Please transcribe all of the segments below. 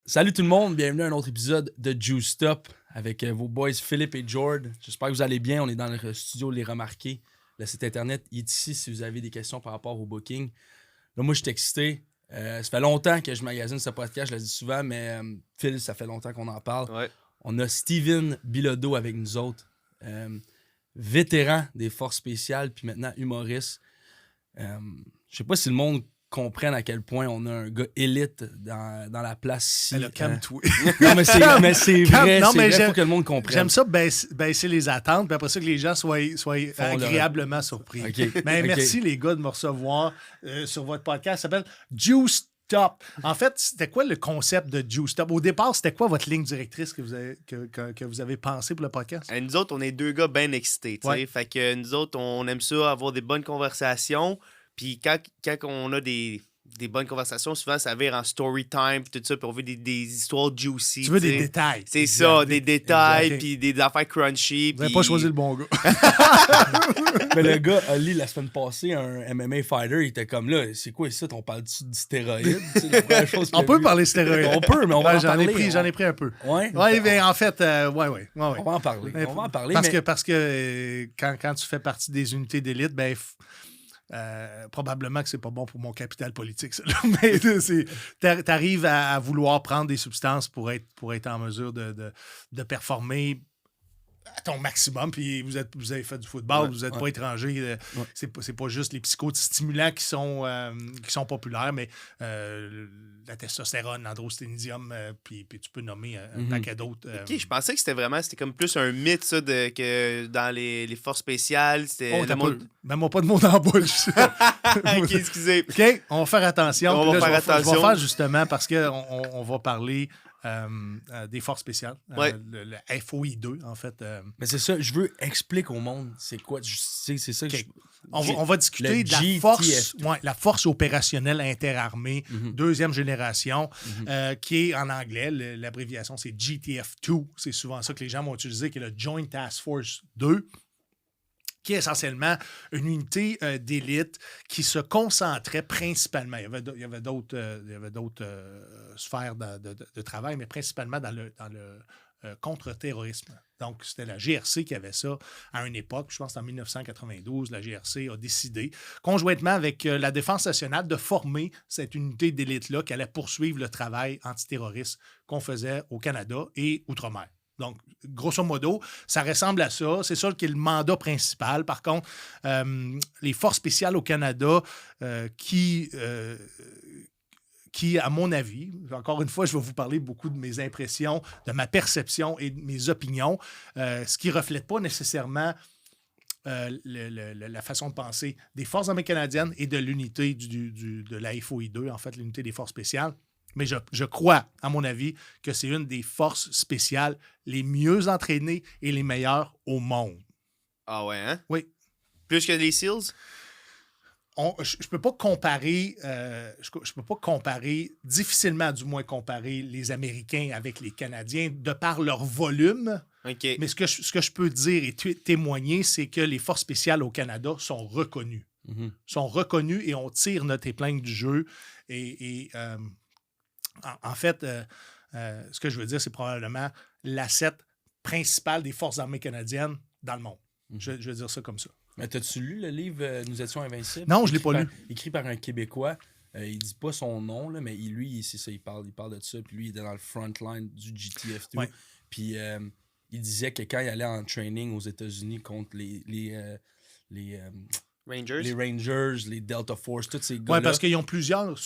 Salut tout le monde, bienvenue à un autre épisode de Juiced Up avec vos boys Philippe et Jord. J'espère que vous allez bien, on est dans le studio Les Remarqués. Le site internet il est ici si vous avez des questions par rapport au booking. Là, moi, je suis excité. Ça fait longtemps que je magasine ce podcast, je le dis souvent, mais Phil, ça fait longtemps qu'on en parle. Ouais. On a Steven Bilodeau avec nous autres, vétéran des forces spéciales, puis maintenant humoriste. Je sais pas si le monde comprenne à quel point on a un gars élite dans la place ici. Calme-toi. Non, mais c'est vrai, Non, mais faut que le monde comprenne. J'aime ça baisser les attentes, puis après ça que les gens soient agréablement surpris. Okay. Mais merci les gars de me recevoir sur votre podcast. Ça s'appelle Juiced Up. En fait, c'était quoi le concept de Juiced Up? Au départ, c'était quoi votre ligne directrice que vous avez pensé pour le podcast? Nous autres, on est deux gars bien excités. Ouais. Fait que nous autres, on aime ça, avoir des bonnes conversations. Puis quand on a des bonnes conversations, souvent ça vire en story time, puis tout ça, puis on veut des histoires juicy. Tu veux des détails. C'est ça, des détails, exact. puis des affaires crunchy. Vous n'avez pas choisi le bon gars. Mais le gars, Ali, la semaine passée, un MMA fighter, il était comme là, c'est quoi ça? On parle-tu de stéroïdes? La première chose On peut parler stéroïdes. On peut, mais on va en j'en parler. J'en ai pris un peu. Ouais? Oui, mais en fait, ouais. On va en parler. Parce que quand tu fais partie des unités d'élite, ben probablement que c'est pas bon pour mon capital politique, ça, là. Mais t'arrives à vouloir prendre des substances pour être en mesure de performer à ton maximum, puis vous avez fait du football, vous n'êtes pas étranger. C'est pas juste les psychostimulants qui sont populaires, mais la testostérone, l'androsténidium, puis tu peux nommer un paquet d'autres. OK, je pensais que c'était comme plus un mythe, ça, que dans les forces spéciales, c'était... Mets-moi pas de mots dans la bouche. OK, excusez. OK, on va faire attention. On va faire attention. Je vais faire justement parce qu'on va parler des forces spéciales. Ouais. Le FOI 2, en fait. Mais c'est ça, je veux expliquer au monde c'est quoi. C'est ça que OK. On va discuter de la force opérationnelle interarmée, deuxième génération, qui est en anglais. L'abréviation, c'est GTF2. C'est souvent ça que les gens vont utiliser, qui est le Joint Task Force 2. Qui est essentiellement une unité d'élite qui se concentrait principalement, il y avait d'autres sphères de travail, mais principalement dans le contre-terrorisme. Donc, c'était la GRC qui avait ça à une époque, je pense que en 1992, la GRC a décidé, conjointement avec la Défense nationale, de former cette unité d'élite-là qui allait poursuivre le travail antiterroriste qu'on faisait au Canada et outre-mer. Donc, grosso modo, ça ressemble à ça. C'est ça qui est le mandat principal. Par contre, les forces spéciales au Canada qui, à mon avis, encore une fois, je vais vous parler beaucoup de mes impressions, de ma perception et de mes opinions, ce qui ne reflète pas nécessairement la façon de penser des Forces armées canadiennes et de l'unité de la FOI 2, en fait, l'unité des forces spéciales. Mais je crois, à mon avis, que c'est une des forces spéciales les mieux entraînées et les meilleures au monde. Ah ouais, hein? Oui. Plus que les SEALs? Je peux pas comparer, difficilement du moins comparer les Américains avec les Canadiens de par leur volume. OK. Mais ce que je peux dire et témoigner, c'est que les forces spéciales au Canada sont reconnues. Sont reconnues et on tire notre épingle du jeu. En fait, ce que je veux dire, c'est probablement l'asset principal des forces armées canadiennes dans le monde. Je veux dire ça comme ça. Mais t'as-tu lu le livre Nous étions invincibles? Non, je ne l'ai pas lu. Écrit par un Québécois. Il dit pas son nom, là, mais c'est ça, il parle de ça. Puis lui, il était dans le front line du GTF2. Ouais. Puis il disait que quand il allait en training aux États-Unis contre les Rangers? Les Rangers, les Delta Force, tous ces gars-là. Oui, parce qu'ils ont plusieurs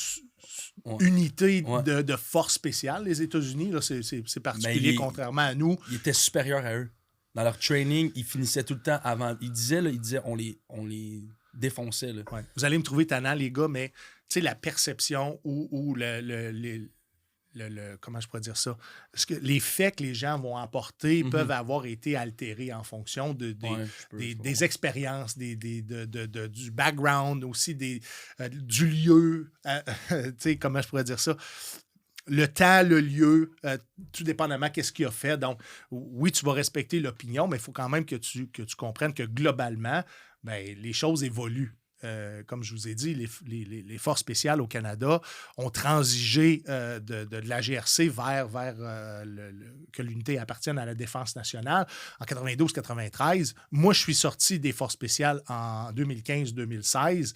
unités de force spéciale, les États-Unis. Là, c'est particulier, contrairement à nous. Ils étaient supérieurs à eux. Dans leur training, ils finissaient tout le temps avant. Ils disaient on les défonçait. Là. Ouais. Vous allez me trouver tannant, les gars, mais la perception ou comment je pourrais dire ça? Parce que les faits que les gens vont apporter peuvent avoir été altérés en fonction des expériences, du background, aussi du lieu. Comment je pourrais dire ça? Le temps, le lieu, tout dépendamment qu'est-ce qu'il a fait. Donc, oui, tu vas respecter l'opinion, mais il faut quand même que tu comprennes que globalement, les choses évoluent. comme je vous ai dit, les forces spéciales au Canada ont transigé de la GRC vers que l'unité appartienne à la Défense nationale en 92-93. Moi, je suis sorti des forces spéciales en 2015-2016.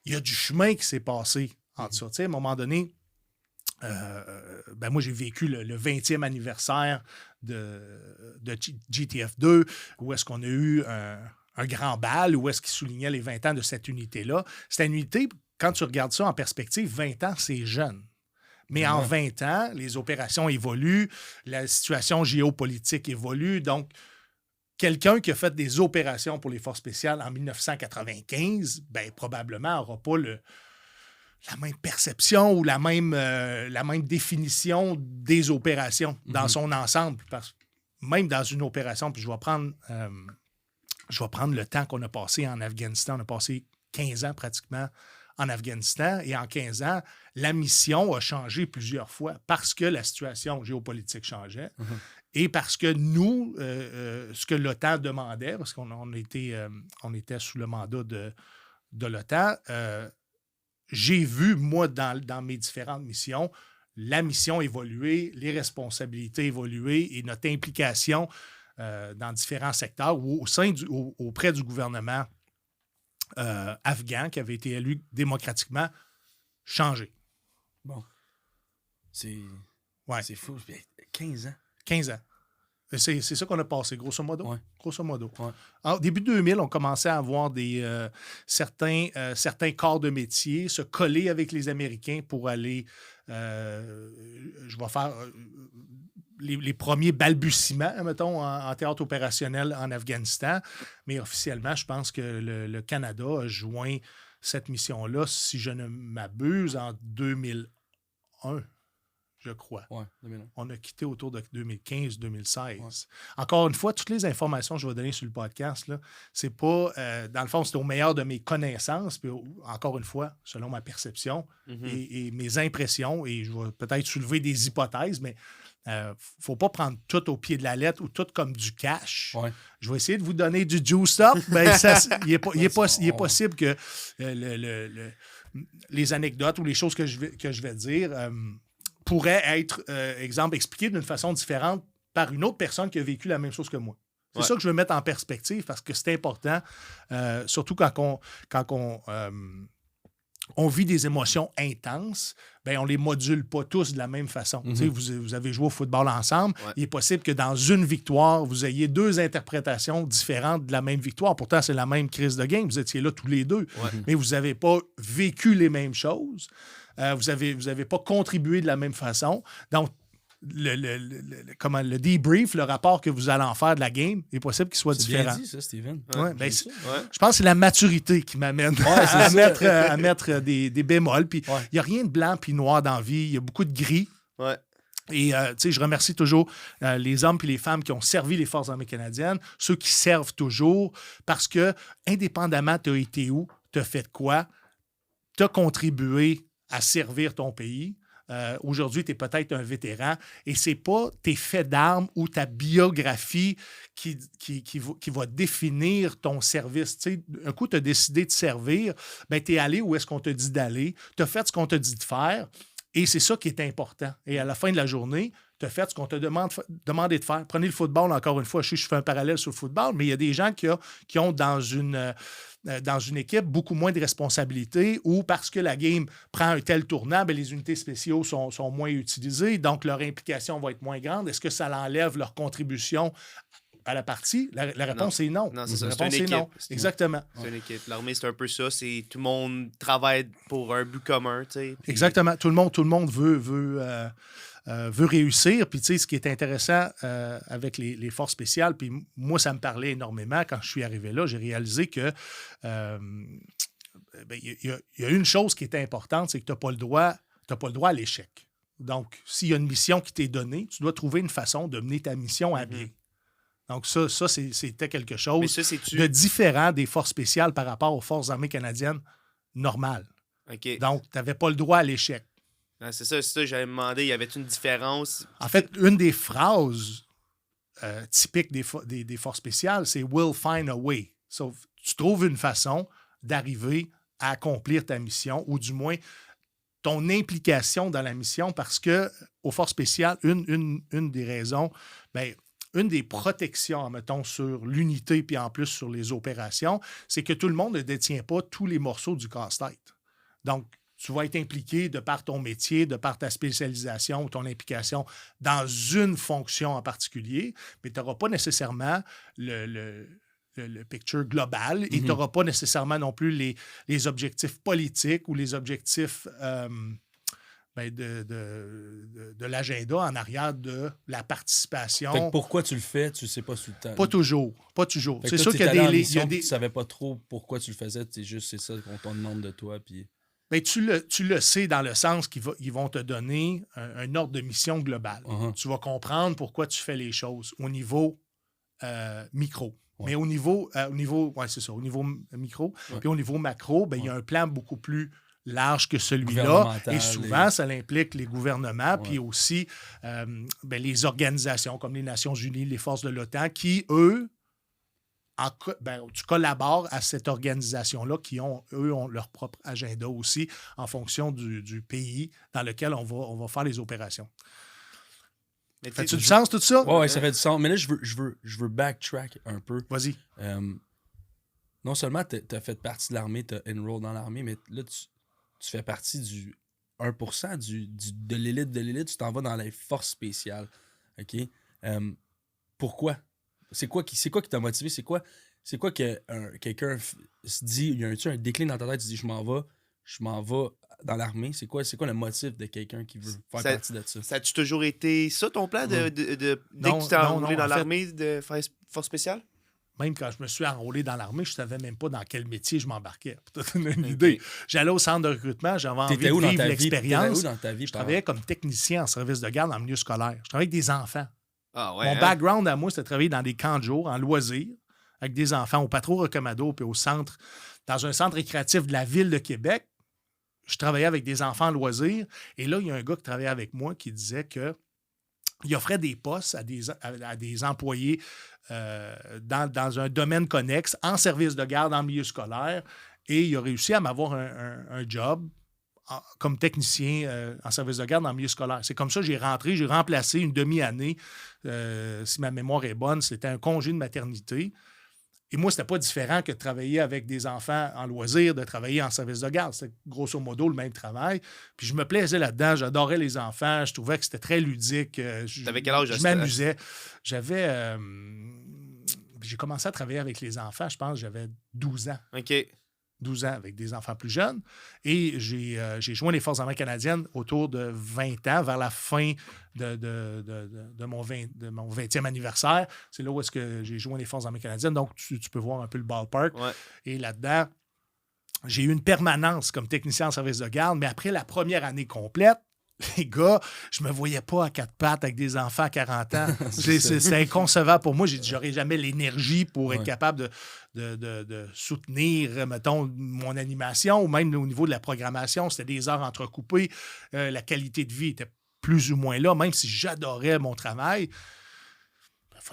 Il y a du chemin qui s'est passé entre ça. Tu sais, à un moment donné, moi, j'ai vécu le 20e anniversaire de GTF2, où est-ce qu'on a eu un grand bal, où est-ce qu'il soulignait les 20 ans de cette unité-là. Cette unité, quand tu regardes ça en perspective, 20 ans, c'est jeune. Mais en 20 ans, les opérations évoluent, la situation géopolitique évolue. Donc, quelqu'un qui a fait des opérations pour les forces spéciales en 1995, probablement n'aura pas la même perception ou la même définition des opérations dans son ensemble. Parce que même dans une opération, puis je vais prendre le temps qu'on a passé en Afghanistan. On a passé 15 ans pratiquement en Afghanistan. Et en 15 ans, la mission a changé plusieurs fois parce que la situation géopolitique changeait et parce que nous, ce que l'OTAN demandait, parce qu'on était sous le mandat de l'OTAN, j'ai vu, moi, dans mes différentes missions, la mission évoluer, les responsabilités évoluer et notre implication dans différents secteurs ou auprès du gouvernement afghan qui avait été élu démocratiquement changer. Bon. C'est fou. 15 ans. 15 ans. C'est ça qu'on a passé, grosso modo. Ouais. Grosso modo. Ouais. Alors, début 2000, on commençait à avoir certains corps de métier se coller avec les Américains pour aller... je vais faire les premiers balbutiements, mettons, en théâtre opérationnel en Afghanistan. Mais officiellement, je pense que le Canada a joint cette mission-là, si je ne m'abuse, en 2001. Je crois. Ouais, 2001. On a quitté autour de 2015-2016. Ouais. Encore une fois, toutes les informations que je vais donner sur le podcast, là, c'est pas... dans le fond, c'est au meilleur de mes connaissances, puis encore une fois, selon ma perception et mes impressions, et je vais peut-être soulever des hypothèses, mais il ne faut pas prendre tout au pied de la lettre ou tout comme du cash. Ouais. Je vais essayer de vous donner du juice up. Il est possible que les anecdotes ou les choses que je vais dire... pourrait être, exemple, expliqué d'une façon différente par une autre personne qui a vécu la même chose que moi. C'est ça que je veux mettre en perspective parce que c'est important, surtout quand on vit des émotions intenses, on ne les module pas tous de la même façon. Vous avez joué au football ensemble. Ouais. Il est possible que dans une victoire, vous ayez deux interprétations différentes de la même victoire. Pourtant, c'est la même crise de game. Vous étiez là tous les deux. Ouais. Mais vous n'avez pas vécu les mêmes choses. Vous n'avez pas contribué de la même façon. Donc, le debrief, le rapport que vous allez en faire de la game, il est possible qu'il soit différent. C'est bien dit, ça, Steven. Je pense que c'est la maturité qui m'amène à mettre des bémols. Puis il n'y a rien de blanc puis noir dans la vie. Il y a beaucoup de gris. Ouais. Et je remercie toujours les hommes et les femmes qui ont servi les Forces armées canadiennes, ceux qui servent toujours, parce que, indépendamment, tu as été où, tu as fait quoi, tu as contribué à servir ton pays. Aujourd'hui, tu es peut-être un vétéran et c'est pas tes faits d'armes ou ta biographie qui va définir ton service. Tu sais, un coup, tu as décidé de servir, tu es allé où est-ce qu'on te dit d'aller, tu as fait ce qu'on te dit de faire et c'est ça qui est important. Et à la fin de la journée, tu as fait ce qu'on te demandé de faire. Prenez le football, encore une fois, je fais un parallèle sur le football, mais il y a des gens qui ont dans une équipe beaucoup moins de responsabilités ou parce que la game prend un tel tournant, les unités spéciaux sont moins utilisées, donc leur implication va être moins grande. Est-ce que ça l'enlève leur contribution à la partie? La réponse est non. Non, c'est ça. La réponse est non. Exactement. C'est une équipe. L'armée, c'est un peu ça. C'est tout le monde travaille pour un but commun. Puis... Exactement. Tout le monde veut réussir. Puis, tu sais, ce qui est intéressant avec les forces spéciales, puis moi, ça me parlait énormément quand je suis arrivé là. J'ai réalisé que il y a une chose qui est importante, c'est que tu n'as pas le droit à l'échec. Donc, s'il y a une mission qui t'est donnée, tu dois trouver une façon de mener ta mission à bien. Donc, ça c'était quelque chose de différent des forces spéciales par rapport aux forces armées canadiennes normales. Okay. Donc, tu n'avais pas le droit à l'échec. Ah, c'est ça, j'avais demandé, y avait-il une différence? En fait, une des phrases typiques des forces spéciales, c'est « we'll find a way ». Sauf tu trouves une façon d'arriver à accomplir ta mission, ou du moins ton implication dans la mission, parce que aux forces spéciales, une des raisons, bien, une des protections, mettons, sur l'unité puis en plus sur les opérations, c'est que tout le monde ne détient pas tous les morceaux du casse-tête. Donc, tu vas être impliqué de par ton métier, de par ta spécialisation ou ton implication dans une fonction en particulier, mais tu n'auras pas nécessairement le picture global et tu n'auras pas nécessairement non plus les objectifs politiques ou les objectifs de l'agenda en arrière de la participation. Fait que pourquoi tu le fais, tu ne sais pas sous le temps. Pas toujours. C'est sûr qu'il y a des... Tu ne savais pas trop pourquoi tu le faisais, c'est ça qu'on te demande de toi. Puis... Bien, tu le sais dans le sens qu'ils vont te donner un ordre de mission global. Tu vas comprendre pourquoi tu fais les choses au niveau micro. Ouais. Mais au niveau micro, puis au niveau macro, il y a un plan beaucoup plus large que celui-là. Et souvent, ça implique les gouvernements, puis aussi les organisations comme les Nations unies, les forces de l'OTAN, qui, eux, tu collabores à cette organisation-là, qui ont leur propre agenda aussi en fonction du pays dans lequel on va faire les opérations. Fait-tu du sens, tout ça? Oui, ça fait du sens. Mais là, je veux backtrack un peu. Vas-y. Non seulement tu as fait partie de l'armée, tu as enroll dans l'armée, mais là, tu fais partie du 1% de l'élite, tu t'en vas dans les forces spéciales. OK? Pourquoi? C'est quoi qui t'a motivé? C'est quoi que quelqu'un se dit, il y a un déclic dans ta tête, tu dis, je m'en vais dans l'armée? C'est quoi le motif de quelqu'un qui veut faire partie de ça? Ça a-tu toujours été ça, ton plan, dès que tu t'es enrôlé dans l'armée, de faire force spéciale? Même quand je me suis enrôlé dans l'armée, je ne savais même pas dans quel métier je m'embarquais. Pour te donner une idée. J'allais au centre de recrutement, j'avais envie de vivre l'expérience. Je travaillais comme technicien en service de garde en milieu scolaire. Je travaillais avec des enfants. Ah ouais, Mon background à moi, c'était de travailler dans des camps de jour, en loisirs, avec des enfants au Patro Rocamadour, puis dans un centre récréatif de la ville de Québec. Je travaillais avec des enfants en loisirs. Et là, il y a un gars qui travaillait avec moi qui disait qu'il offrait des postes à des employés dans un domaine connexe, en service de garde, en milieu scolaire. Et il a réussi à m'avoir un job comme technicien en service de garde en milieu scolaire. C'est comme ça que j'ai remplacé une demi-année. Si ma mémoire est bonne, c'était un congé de maternité. Et moi, c'était pas différent que de travailler avec des enfants en loisir, de travailler en service de garde. C'était grosso modo le même travail. Puis je me plaisais là-dedans. J'adorais les enfants. Je trouvais que c'était très ludique. T'avais quel âge? Je m'amusais. J'avais... j'ai commencé à travailler avec les enfants, je pense, j'avais 12 ans. OK. 12 ans avec des enfants plus jeunes. Et j'ai joint les Forces armées canadiennes autour de 20 ans, vers la fin de mon 20e anniversaire. C'est là où est-ce que j'ai joint les Forces armées canadiennes. Donc, tu peux voir un peu le ballpark. Ouais. Et là-dedans, j'ai eu une permanence comme technicien en service de garde, mais après la première année complète, les gars, je me voyais pas à quatre pattes avec des enfants à 40 ans. C'est inconcevable pour moi. J'ai dit, j'aurais jamais l'énergie pour être capable de soutenir, mettons, mon animation, ou même au niveau de la programmation. C'était des heures entrecoupées. La qualité de vie était plus ou moins là, même si j'adorais mon travail.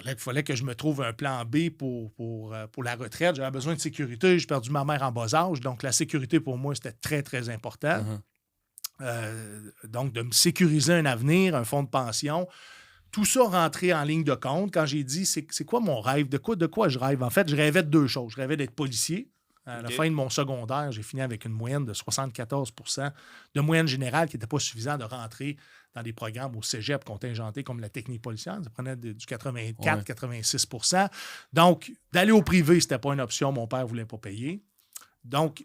Il fallait que je me trouve un plan B pour la retraite. J'avais besoin de sécurité. J'ai perdu ma mère en bas âge. Donc, la sécurité, pour moi, c'était très, très important. Donc, de me sécuriser un avenir, un fonds de pension, tout ça rentré en ligne de compte. Quand j'ai dit, c'est quoi mon rêve? De quoi je rêve? En fait, je rêvais de deux choses. Je rêvais d'être policier. À la fin de mon secondaire, j'ai fini avec une moyenne de 74 % de moyenne générale qui n'était pas suffisant de rentrer dans des programmes au cégep contingentés comme la technique policière. Ça prenait du 84-86 %. Donc, d'aller au privé, ce n'était pas une option. Mon père ne voulait pas payer. Donc,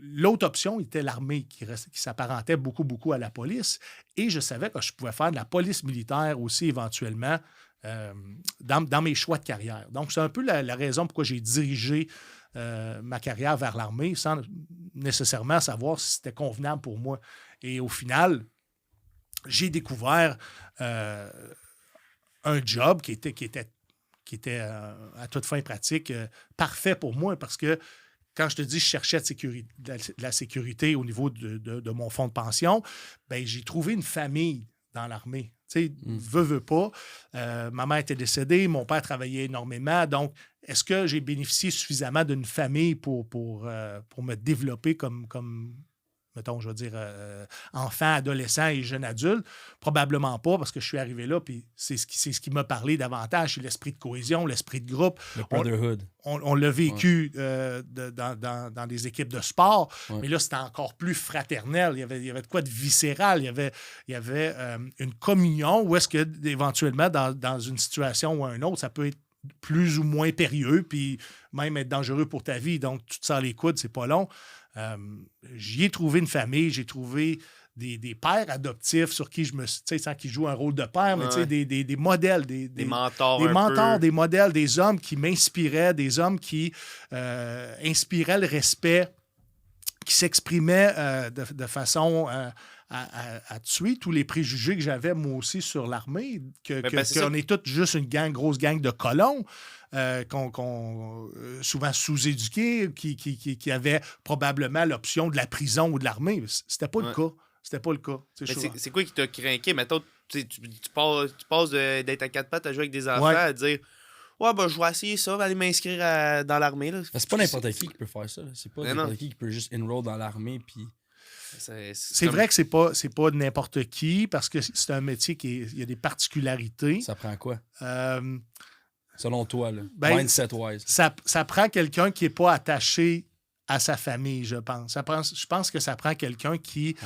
l'autre option était l'armée qui s'apparentait beaucoup à la police. Et je savais que je pouvais faire de la police militaire aussi éventuellement dans mes choix de carrière. Donc, c'est un peu la raison pourquoi j'ai dirigé ma carrière vers l'armée sans nécessairement savoir si c'était convenable pour moi. Et au final, j'ai découvert un job qui était à toute fin pratique parfait pour moi parce que quand je te dis que je cherchais de la sécurité au niveau de mon fonds de pension, ben j'ai trouvé une famille dans l'armée. Tu sais, veux pas. Ma mère était décédée, mon père travaillait énormément. Donc, est-ce que j'ai bénéficié suffisamment d'une famille pour me développer comme mettons, je veux dire, enfant, adolescent et jeune adulte? Probablement pas, parce que je suis arrivé là, puis c'est ce qui m'a parlé davantage, c'est l'esprit de cohésion, l'esprit de groupe. Le brotherhood. On l'a vécu dans des équipes de sport, mais là, c'était encore plus fraternel. Il y avait de quoi de viscéral. Il y avait une communion où est-ce que, éventuellement, dans une situation ou une autre, ça peut être plus ou moins périlleux, puis même être dangereux pour ta vie. Donc, tu te sors les coudes, c'est pas long. J'y ai trouvé une famille, j'ai trouvé des pères adoptifs sur qui je me suis, tu sais, sans qu'ils jouent un rôle de père, mais tu sais, des modèles, des mentors, des modèles, des hommes qui m'inspiraient, des hommes qui inspiraient le respect, qui s'exprimaient de façon à tuer tous les préjugés que j'avais, moi aussi, sur l'armée, qu'on est tous juste une grosse gang de colons. Souvent sous-éduqués, qui avaient probablement l'option de la prison ou de l'armée. C'était pas le cas. C'était pas le cas. C'est quoi qui t'a craqué? Mettons, tu passes d'être à quatre pattes à jouer avec des enfants à dire ouais, ben, je vais essayer ça, aller m'inscrire dans l'armée. Là. C'est pas n'importe qui peut faire ça. Là. C'est pas n'importe qui peut juste enroll dans l'armée. Puis... C'est vrai que c'est pas n'importe qui, parce que c'est un métier il y a des particularités. Ça prend quoi? Selon toi, là, mindset-wise. Ça prend quelqu'un qui n'est pas attaché à sa famille, je pense. Je pense que ça prend quelqu'un qui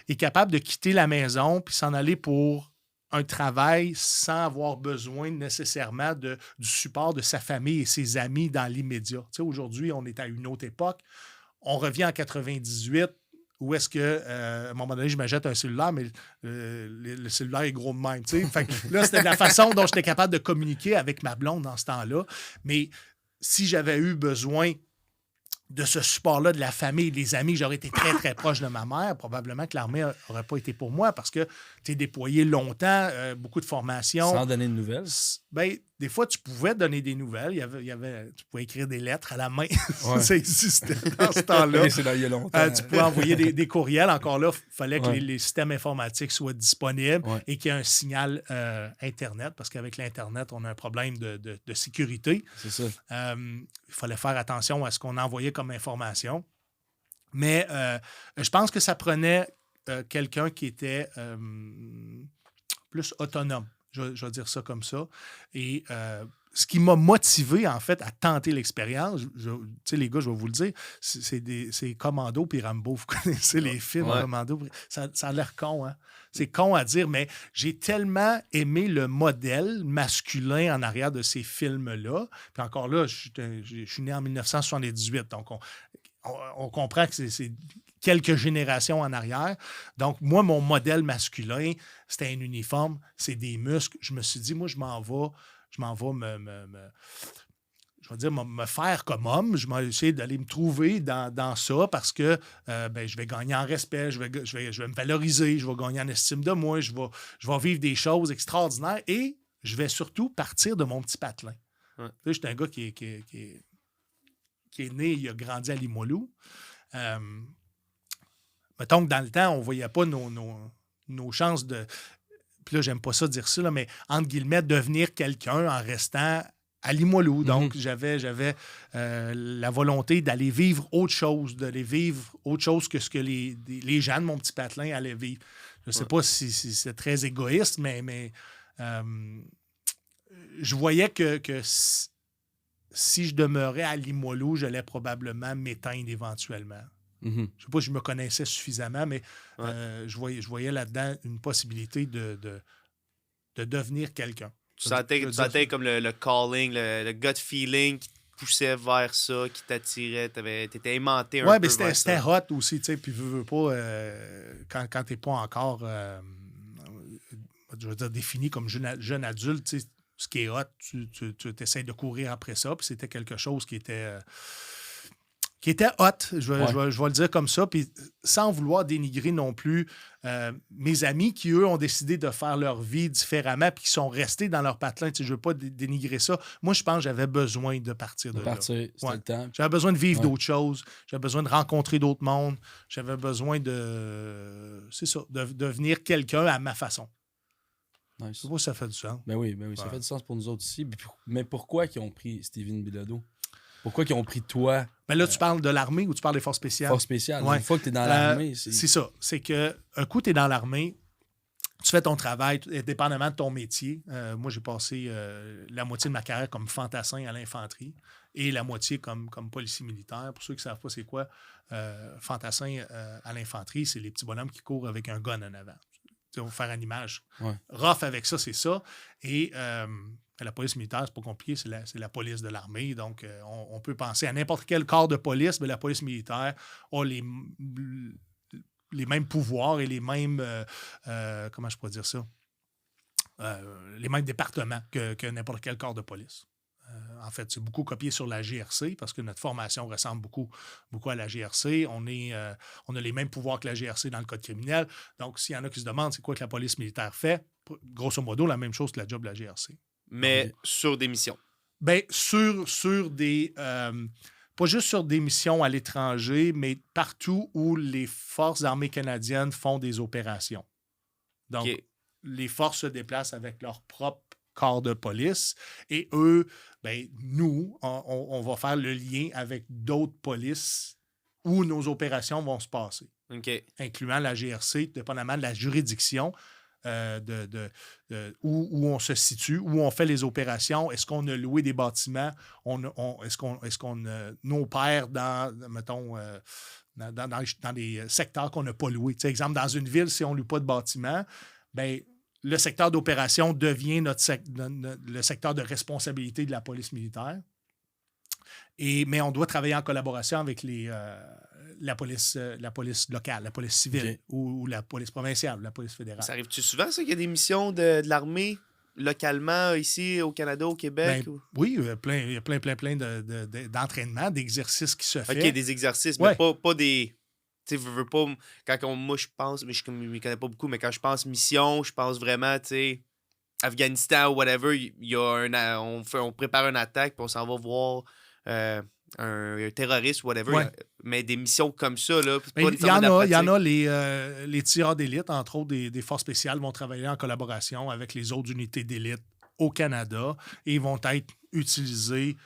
est capable de quitter la maison puis s'en aller pour un travail sans avoir besoin nécessairement du support de sa famille et ses amis dans l'immédiat. Tu sais, aujourd'hui, on est à une autre époque. On revient en 98, où est-ce que, à un moment donné, je m'achète un cellulaire, mais le cellulaire est gros de même. Tu sais. Fait que là, c'était la façon dont j'étais capable de communiquer avec ma blonde dans ce temps-là. Mais si j'avais eu besoin de ce support-là de la famille, des amis, j'aurais été très, très proche de ma mère. Probablement que l'armée n'aurait pas été pour moi parce que tu es déployé longtemps, beaucoup de formations. Sans donner de nouvelles? Bien, des fois, tu pouvais donner des nouvelles. Tu pouvais écrire des lettres à la main. Ça existait dans ce temps-là. C'est là, il y a longtemps. Tu pouvais envoyer des courriels. Encore là, il fallait que les systèmes informatiques soient disponibles et qu'il y ait un signal Internet, parce qu'avec l'Internet, on a un problème de sécurité. C'est ça. Il fallait faire attention à ce qu'on envoyait comme information. Mais je pense que ça prenait quelqu'un qui était plus autonome. Je vais dire ça comme ça. Et ce qui m'a motivé, en fait, à tenter l'expérience, tu sais, les gars, je vais vous le dire, c'est Commando puis Rambo. Vous connaissez les films Commando. Ça a l'air con, hein? C'est con à dire, mais j'ai tellement aimé le modèle masculin en arrière de ces films-là. Puis encore là, je suis né en 1978, donc on comprend que c'est quelques générations en arrière. Donc, moi, mon modèle masculin, c'était un uniforme, c'est des muscles. Je me suis dit, moi, je m'en vais me faire comme homme. Je vais essayer d'aller me trouver dans ça parce que je vais gagner en respect, je vais me valoriser, je vais gagner en estime de moi, je vais vivre des choses extraordinaires et je vais surtout partir de mon petit patelin. Ouais. Je suis un gars qui est né, il a grandi à Limoilou. Mettons que dans le temps, on ne voyait pas nos chances de... Puis là, j'aime pas ça dire ça, là, mais entre guillemets, devenir quelqu'un en restant à Limoilou. Donc, j'avais la volonté d'aller vivre autre chose, que ce que les gens de mon petit patelin allaient vivre. Je ne sais pas si c'est très égoïste, mais je voyais que si je demeurais à Limoilou, j'allais probablement m'éteindre éventuellement. Je ne sais pas si je me connaissais suffisamment, mais je voyais là-dedans une possibilité de devenir quelqu'un. Tu sentais comme le calling, le gut feeling qui te poussait vers ça, qui t'attirait. T'étais aimanté un peu. Oui, mais c'était hot aussi, tu sais, puis veux pas, quand t'es pas encore, je veux dire, défini comme jeune adulte, tu sais, ce qui est hot, tu essaies de courir après ça, puis c'était quelque chose qui était hot, je vais le dire comme ça, puis sans vouloir dénigrer non plus mes amis qui, eux, ont décidé de faire leur vie différemment puis qui sont restés dans leur patelin. Tu sais, je ne veux pas dénigrer ça. Moi, je pense que j'avais besoin de partir de là. C'était le temps. J'avais besoin de vivre d'autres choses. J'avais besoin de rencontrer d'autres mondes. J'avais besoin de devenir quelqu'un à ma façon. Nice. Je sais pas si ça fait du sens. Ben oui, ça fait du sens pour nous autres aussi. Mais pourquoi ils ont pris Steven Bilodeau? Pourquoi ils ont pris toi? Ben là, tu parles de l'armée ou tu parles des forces spéciales? Forces spéciales. Ouais. Une fois que tu es dans l'armée, c'est ça. C'est que un coup, tu es dans l'armée, tu fais ton travail, dépendamment de ton métier. Moi, j'ai passé la moitié de ma carrière comme fantassin à l'infanterie et la moitié comme policier militaire. Pour ceux qui ne savent pas c'est quoi, fantassin à l'infanterie, c'est les petits bonhommes qui courent avec un gun en avant. On va faire une image. Ouais. Rough avec ça, c'est ça. Et la police militaire, c'est pas compliqué, c'est la police de l'armée. Donc, on peut penser à n'importe quel corps de police, mais la police militaire a les mêmes pouvoirs et les mêmes... comment je pourrais dire ça? Les mêmes départements que n'importe quel corps de police. En fait, c'est beaucoup copié sur la GRC parce que notre formation ressemble beaucoup à la GRC. On a les mêmes pouvoirs que la GRC dans le code criminel. Donc, s'il y en a qui se demandent c'est quoi que la police militaire fait, grosso modo, la même chose que la job de la GRC. Mais sur des missions. Bien, sur des... pas juste sur des missions à l'étranger, mais partout où les forces armées canadiennes font des opérations. Donc, les forces se déplacent avec leur propre corps de police et eux, ben, nous, on va faire le lien avec d'autres polices où nos opérations vont se passer, incluant la GRC, dépendamment de la juridiction où on se situe, où on fait les opérations. Est-ce qu'on a loué des bâtiments? Est-ce qu'on opère dans, mettons, dans des secteurs qu'on n'a pas loués? Tu sais, exemple, dans une ville, si on ne loue pas de bâtiments, ben le secteur d'opération devient le secteur de responsabilité de la police militaire. Mais on doit travailler en collaboration avec la police locale, la police civile ou la police provinciale, la police fédérale. Ça arrive-tu souvent, ça, qu'il y a des missions de l'armée localement, ici, au Canada, au Québec? Oui, il y a plein d'entraînements, d'exercices qui se font. OK, des exercices, mais pas des... Tu sais, veux pas... moi, je pense... Mais je ne m'y connais pas beaucoup, mais quand je pense mission, je pense vraiment, tu sais, Afghanistan ou whatever, il y a on prépare une attaque, puis on s'en va voir un terroriste ou whatever. Ouais. Mais des missions comme ça, là... Il y en a les tireurs d'élite, entre autres, des forces spéciales vont travailler en collaboration avec les autres unités d'élite au Canada et vont être utilisés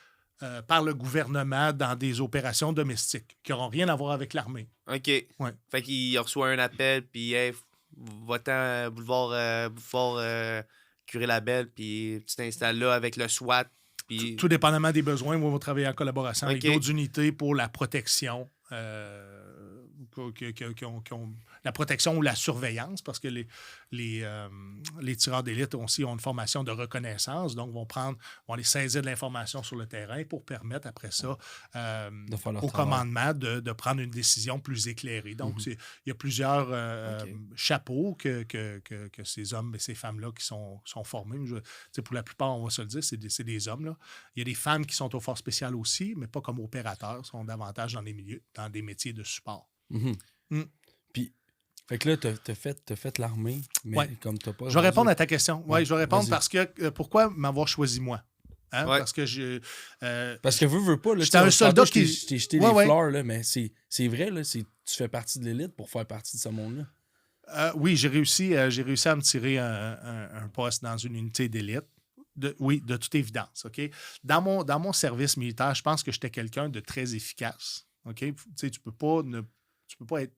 par le gouvernement dans des opérations domestiques qui n'auront rien à voir avec l'armée. OK. Ouais. Fait qu'il reçoit un appel, puis hey, va-t'en boulevard Curie-Labelle, puis tu t'installes là avec le SWAT. Puis... Tout dépendamment des besoins, on va travailler en collaboration avec d'autres unités pour la protection. La protection ou la surveillance, parce que les tireurs d'élite aussi ont une formation de reconnaissance, donc vont aller saisir de l'information sur le terrain pour permettre après ça au commandement de prendre une décision plus éclairée. Donc, il y a plusieurs chapeaux que ces hommes et ces femmes-là qui sont formés. Pour la plupart, on va se le dire, c'est des hommes. Là. Il y a des femmes qui sont aux forces spéciales aussi, mais pas comme opérateurs, sont davantage dans des métiers de support. Puis, fait que là, t'as fait l'armée, mais comme t'as pas... Je vais répondre à ta question. Oui, je vais répondre parce que... pourquoi m'avoir choisi moi? Hein? Parce que parce que veux pas... J'étais un soldat qui... Je t'ai jeté les fleurs, là, mais c'est vrai, là, tu fais partie de l'élite pour faire partie de ce monde-là. Oui, j'ai réussi à me tirer un poste dans une unité d'élite. De toute évidence. OK? Dans mon service militaire, je pense que j'étais quelqu'un de très efficace. OK? Tu peux pas être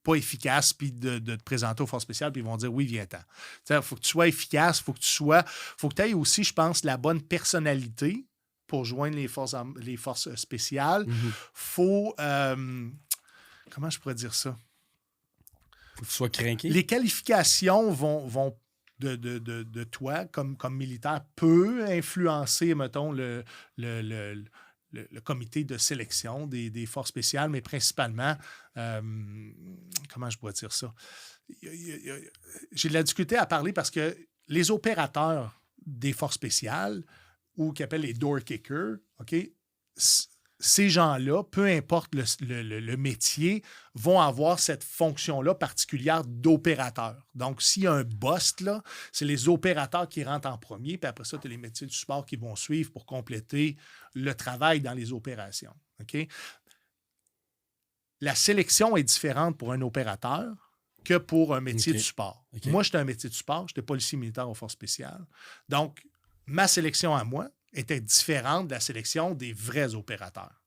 pas efficace puis de te présenter aux forces spéciales puis ils vont dire oui, viens-t'en. Il faut que tu sois efficace, faut que tu aies aussi, je pense, la bonne personnalité pour joindre les forces spéciales. Faut comment je pourrais dire ça? Faut que tu sois craqué. Les qualifications vont de toi, comme militaire, peut influencer, mettons, le comité de sélection des forces spéciales, mais principalement, comment je pourrais dire ça? J'ai de la difficulté à parler parce que les opérateurs des forces spéciales, ou qu'ils appellent les door kickers, OK? Ces gens-là, peu importe le métier, vont avoir cette fonction-là particulière d'opérateur. Donc, s'il y a un bust, là, c'est les opérateurs qui rentrent en premier, puis après ça, tu as les métiers de support qui vont suivre pour compléter le travail dans les opérations. OK? La sélection est différente pour un opérateur que pour un métier OK. de support. OK. Moi, j'étais un métier de support, j'étais policier militaire aux forces spéciales. Donc, ma sélection à moi était différente de la sélection des vrais opérateurs.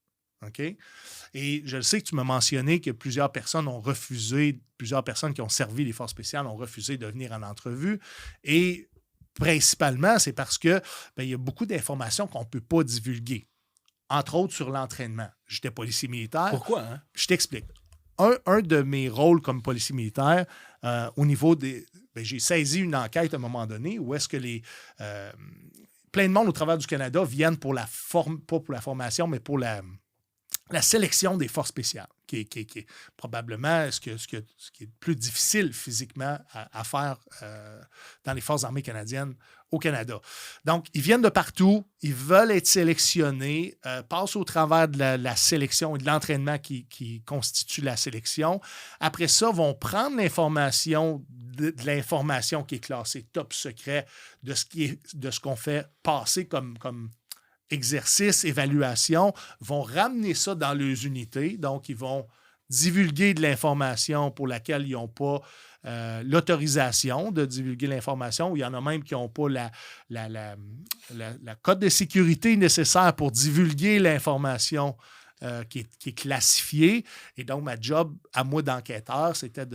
OK? Et je le sais que tu m'as mentionné que plusieurs personnes qui ont servi les forces spéciales ont refusé de venir en entrevue. Et principalement, c'est parce que il y a beaucoup d'informations qu'on ne peut pas divulguer. Entre autres sur l'entraînement. J'étais policier militaire. Pourquoi, hein? Je t'explique. Un de mes rôles comme policier militaire, au niveau des... j'ai saisi une enquête à un moment donné où est-ce que plein de monde au travers du Canada viennent pour pas pour la formation, mais pour la sélection des forces spéciales, qui est probablement ce qui est plus difficile physiquement à faire dans les forces armées canadiennes au Canada. Donc, ils viennent de partout, ils veulent être sélectionnés, passent au travers de la sélection et de l'entraînement qui constitue la sélection. Après ça, vont prendre l'information, de l'information qui est classée top secret, de ce qu'on fait passer comme exercice, évaluation, vont ramener ça dans leurs unités. Donc, ils vont divulguer de l'information pour laquelle ils n'ont pas l'autorisation de divulguer l'information, ou il y en a même qui n'ont pas la code de sécurité nécessaire pour divulguer l'information qui est classifiée. Et donc, ma job à moi d'enquêteur, c'était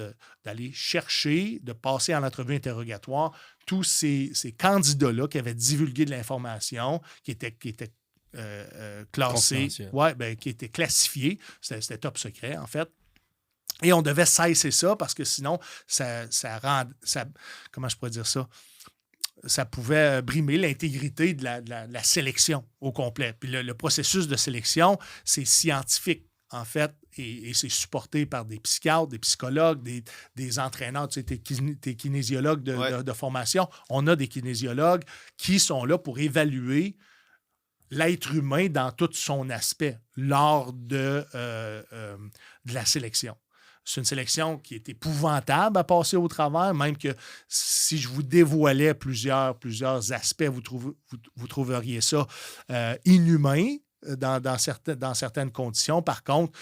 d'aller chercher, de passer en entrevue interrogatoire tous ces candidats-là qui avaient divulgué de l'information, qui était classée, qui était classifiée. C'était top secret, en fait. Et on devait cesser ça parce que sinon, ça comment je pourrais dire ça? Ça pouvait brimer l'intégrité de la sélection au complet. Puis le processus de sélection, c'est scientifique, en fait, et c'est supporté par des psychiatres, des psychologues, des entraîneurs. Tu sais, t'es kinésiologue de formation. On a des kinésiologues qui sont là pour évaluer l'être humain dans tout son aspect lors de la sélection. C'est une sélection qui est épouvantable à passer au travers, même que si je vous dévoilais plusieurs aspects, vous trouveriez ça inhumain dans certaines conditions. Par contre,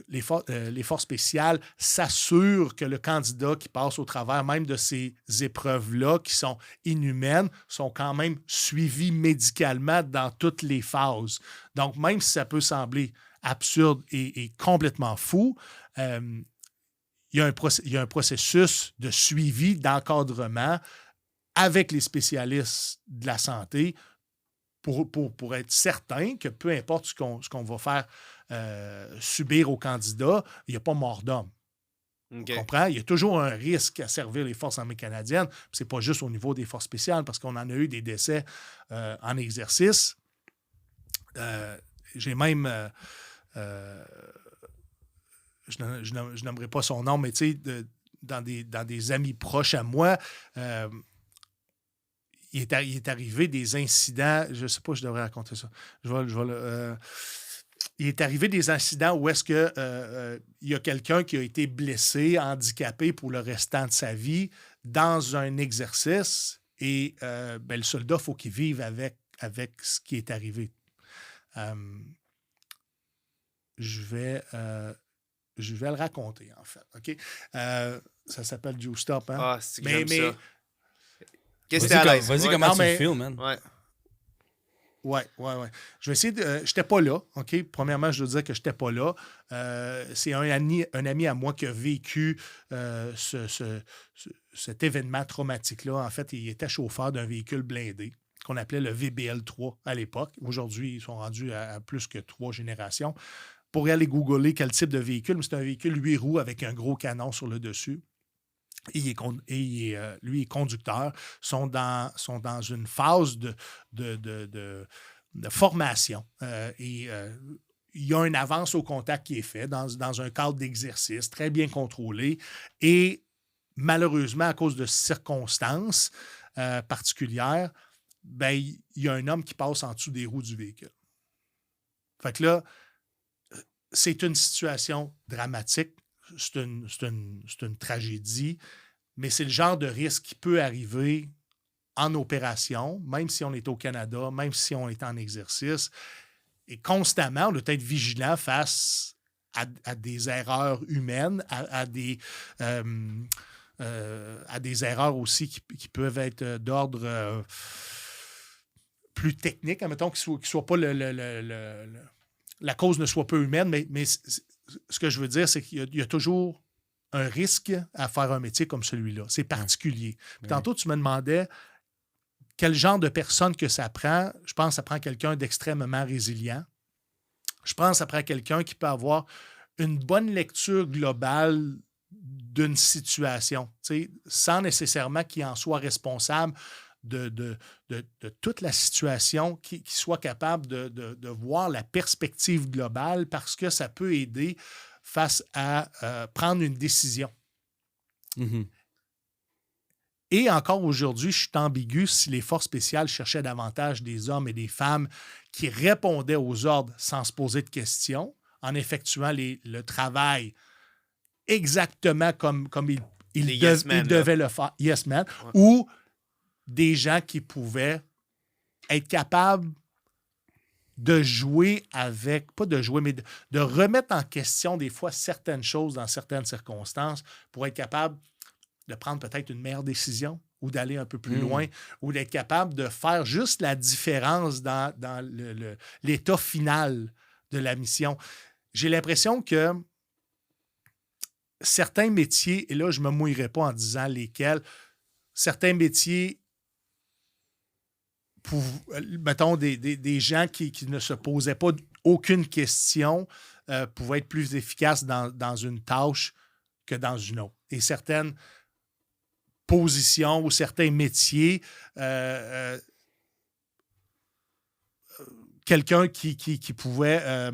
les forces spéciales s'assurent que le candidat qui passe au travers même de ces épreuves-là, qui sont inhumaines, sont quand même suivis médicalement dans toutes les phases. Donc, même si ça peut sembler absurde et complètement fou, il y a un processus de suivi, d'encadrement avec les spécialistes de la santé pour être certain que peu importe ce qu'on va faire subir au candidat, il n'y a pas mort d'homme. Okay. Tu comprends? Il y a toujours un risque à servir les forces armées canadiennes. Ce n'est pas juste au niveau des forces spéciales, parce qu'on en a eu des décès en exercice. J'ai même... je n'aimerais pas son nom, mais tu sais, dans des amis proches à moi, il est arrivé des incidents, je ne sais pas, je devrais raconter ça. Il est arrivé des incidents où est-ce que il y a quelqu'un qui a été blessé, handicapé pour le restant de sa vie dans un exercice et le soldat, il faut qu'il vive avec ce qui est arrivé. Je vais le raconter, en fait. OK? Ça s'appelle Juice Stop. Hein? Ah, c'est que j'aime ça. Qu'est-ce que t'es à l'aise? Vas-y, comment tu le filmes, man? Ouais. Je vais essayer de... j'étais pas là, OK? Premièrement, je dois dire que j'étais pas là. C'est un ami à moi qui a vécu cet événement traumatique-là. En fait, il était chauffeur d'un véhicule blindé qu'on appelait le VBL3 à l'époque. Aujourd'hui, ils sont rendus à plus que 3 générations. Pour aller googler quel type de véhicule, mais c'est un véhicule 8 roues avec un gros canon sur le dessus. Lui est conducteur, sont dans une phase de formation. Il y a une avance au contact qui est fait dans un cadre d'exercice très bien contrôlé. Et malheureusement, à cause de circonstances particulières, il y a un homme qui passe en dessous des roues du véhicule. Fait que là, c'est une situation dramatique. C'est une tragédie, mais c'est le genre de risque qui peut arriver en opération, même si on est au Canada, même si on est en exercice. Et constamment, on doit être vigilant face à des erreurs humaines, à des erreurs aussi qui peuvent être d'ordre plus technique, admettons, qui soit pas la cause ne soit pas humaine, mais ce que je veux dire, c'est qu'il y a toujours un risque à faire un métier comme celui-là. C'est particulier. Puis tantôt, tu me demandais quel genre de personne que ça prend. Je pense que ça prend quelqu'un d'extrêmement résilient. Je pense que ça prend quelqu'un qui peut avoir une bonne lecture globale d'une situation, sans nécessairement qu'il en soit responsable de toute la situation, qui soit capable de voir la perspective globale parce que ça peut aider face à prendre une décision. Mm-hmm. Et encore aujourd'hui, je suis ambigu si les forces spéciales cherchaient davantage des hommes et des femmes qui répondaient aux ordres sans se poser de questions, en effectuant le travail exactement comme ils devaient le faire. Yes, man. Ouais. Ou des gens qui pouvaient être capables de jouer avec, pas de jouer, mais de remettre en question des fois certaines choses dans certaines circonstances pour être capable de prendre peut-être une meilleure décision ou d'aller un peu plus loin ou d'être capable de faire juste la différence dans l'état final de la mission. J'ai l'impression que certains métiers, et là, je ne me mouillerai pas en disant lesquels, certains métiers, mettons, des gens qui ne se posaient pas aucune question pouvaient être plus efficaces dans une tâche que dans une autre. Et certaines positions ou certains métiers, quelqu'un qui pouvait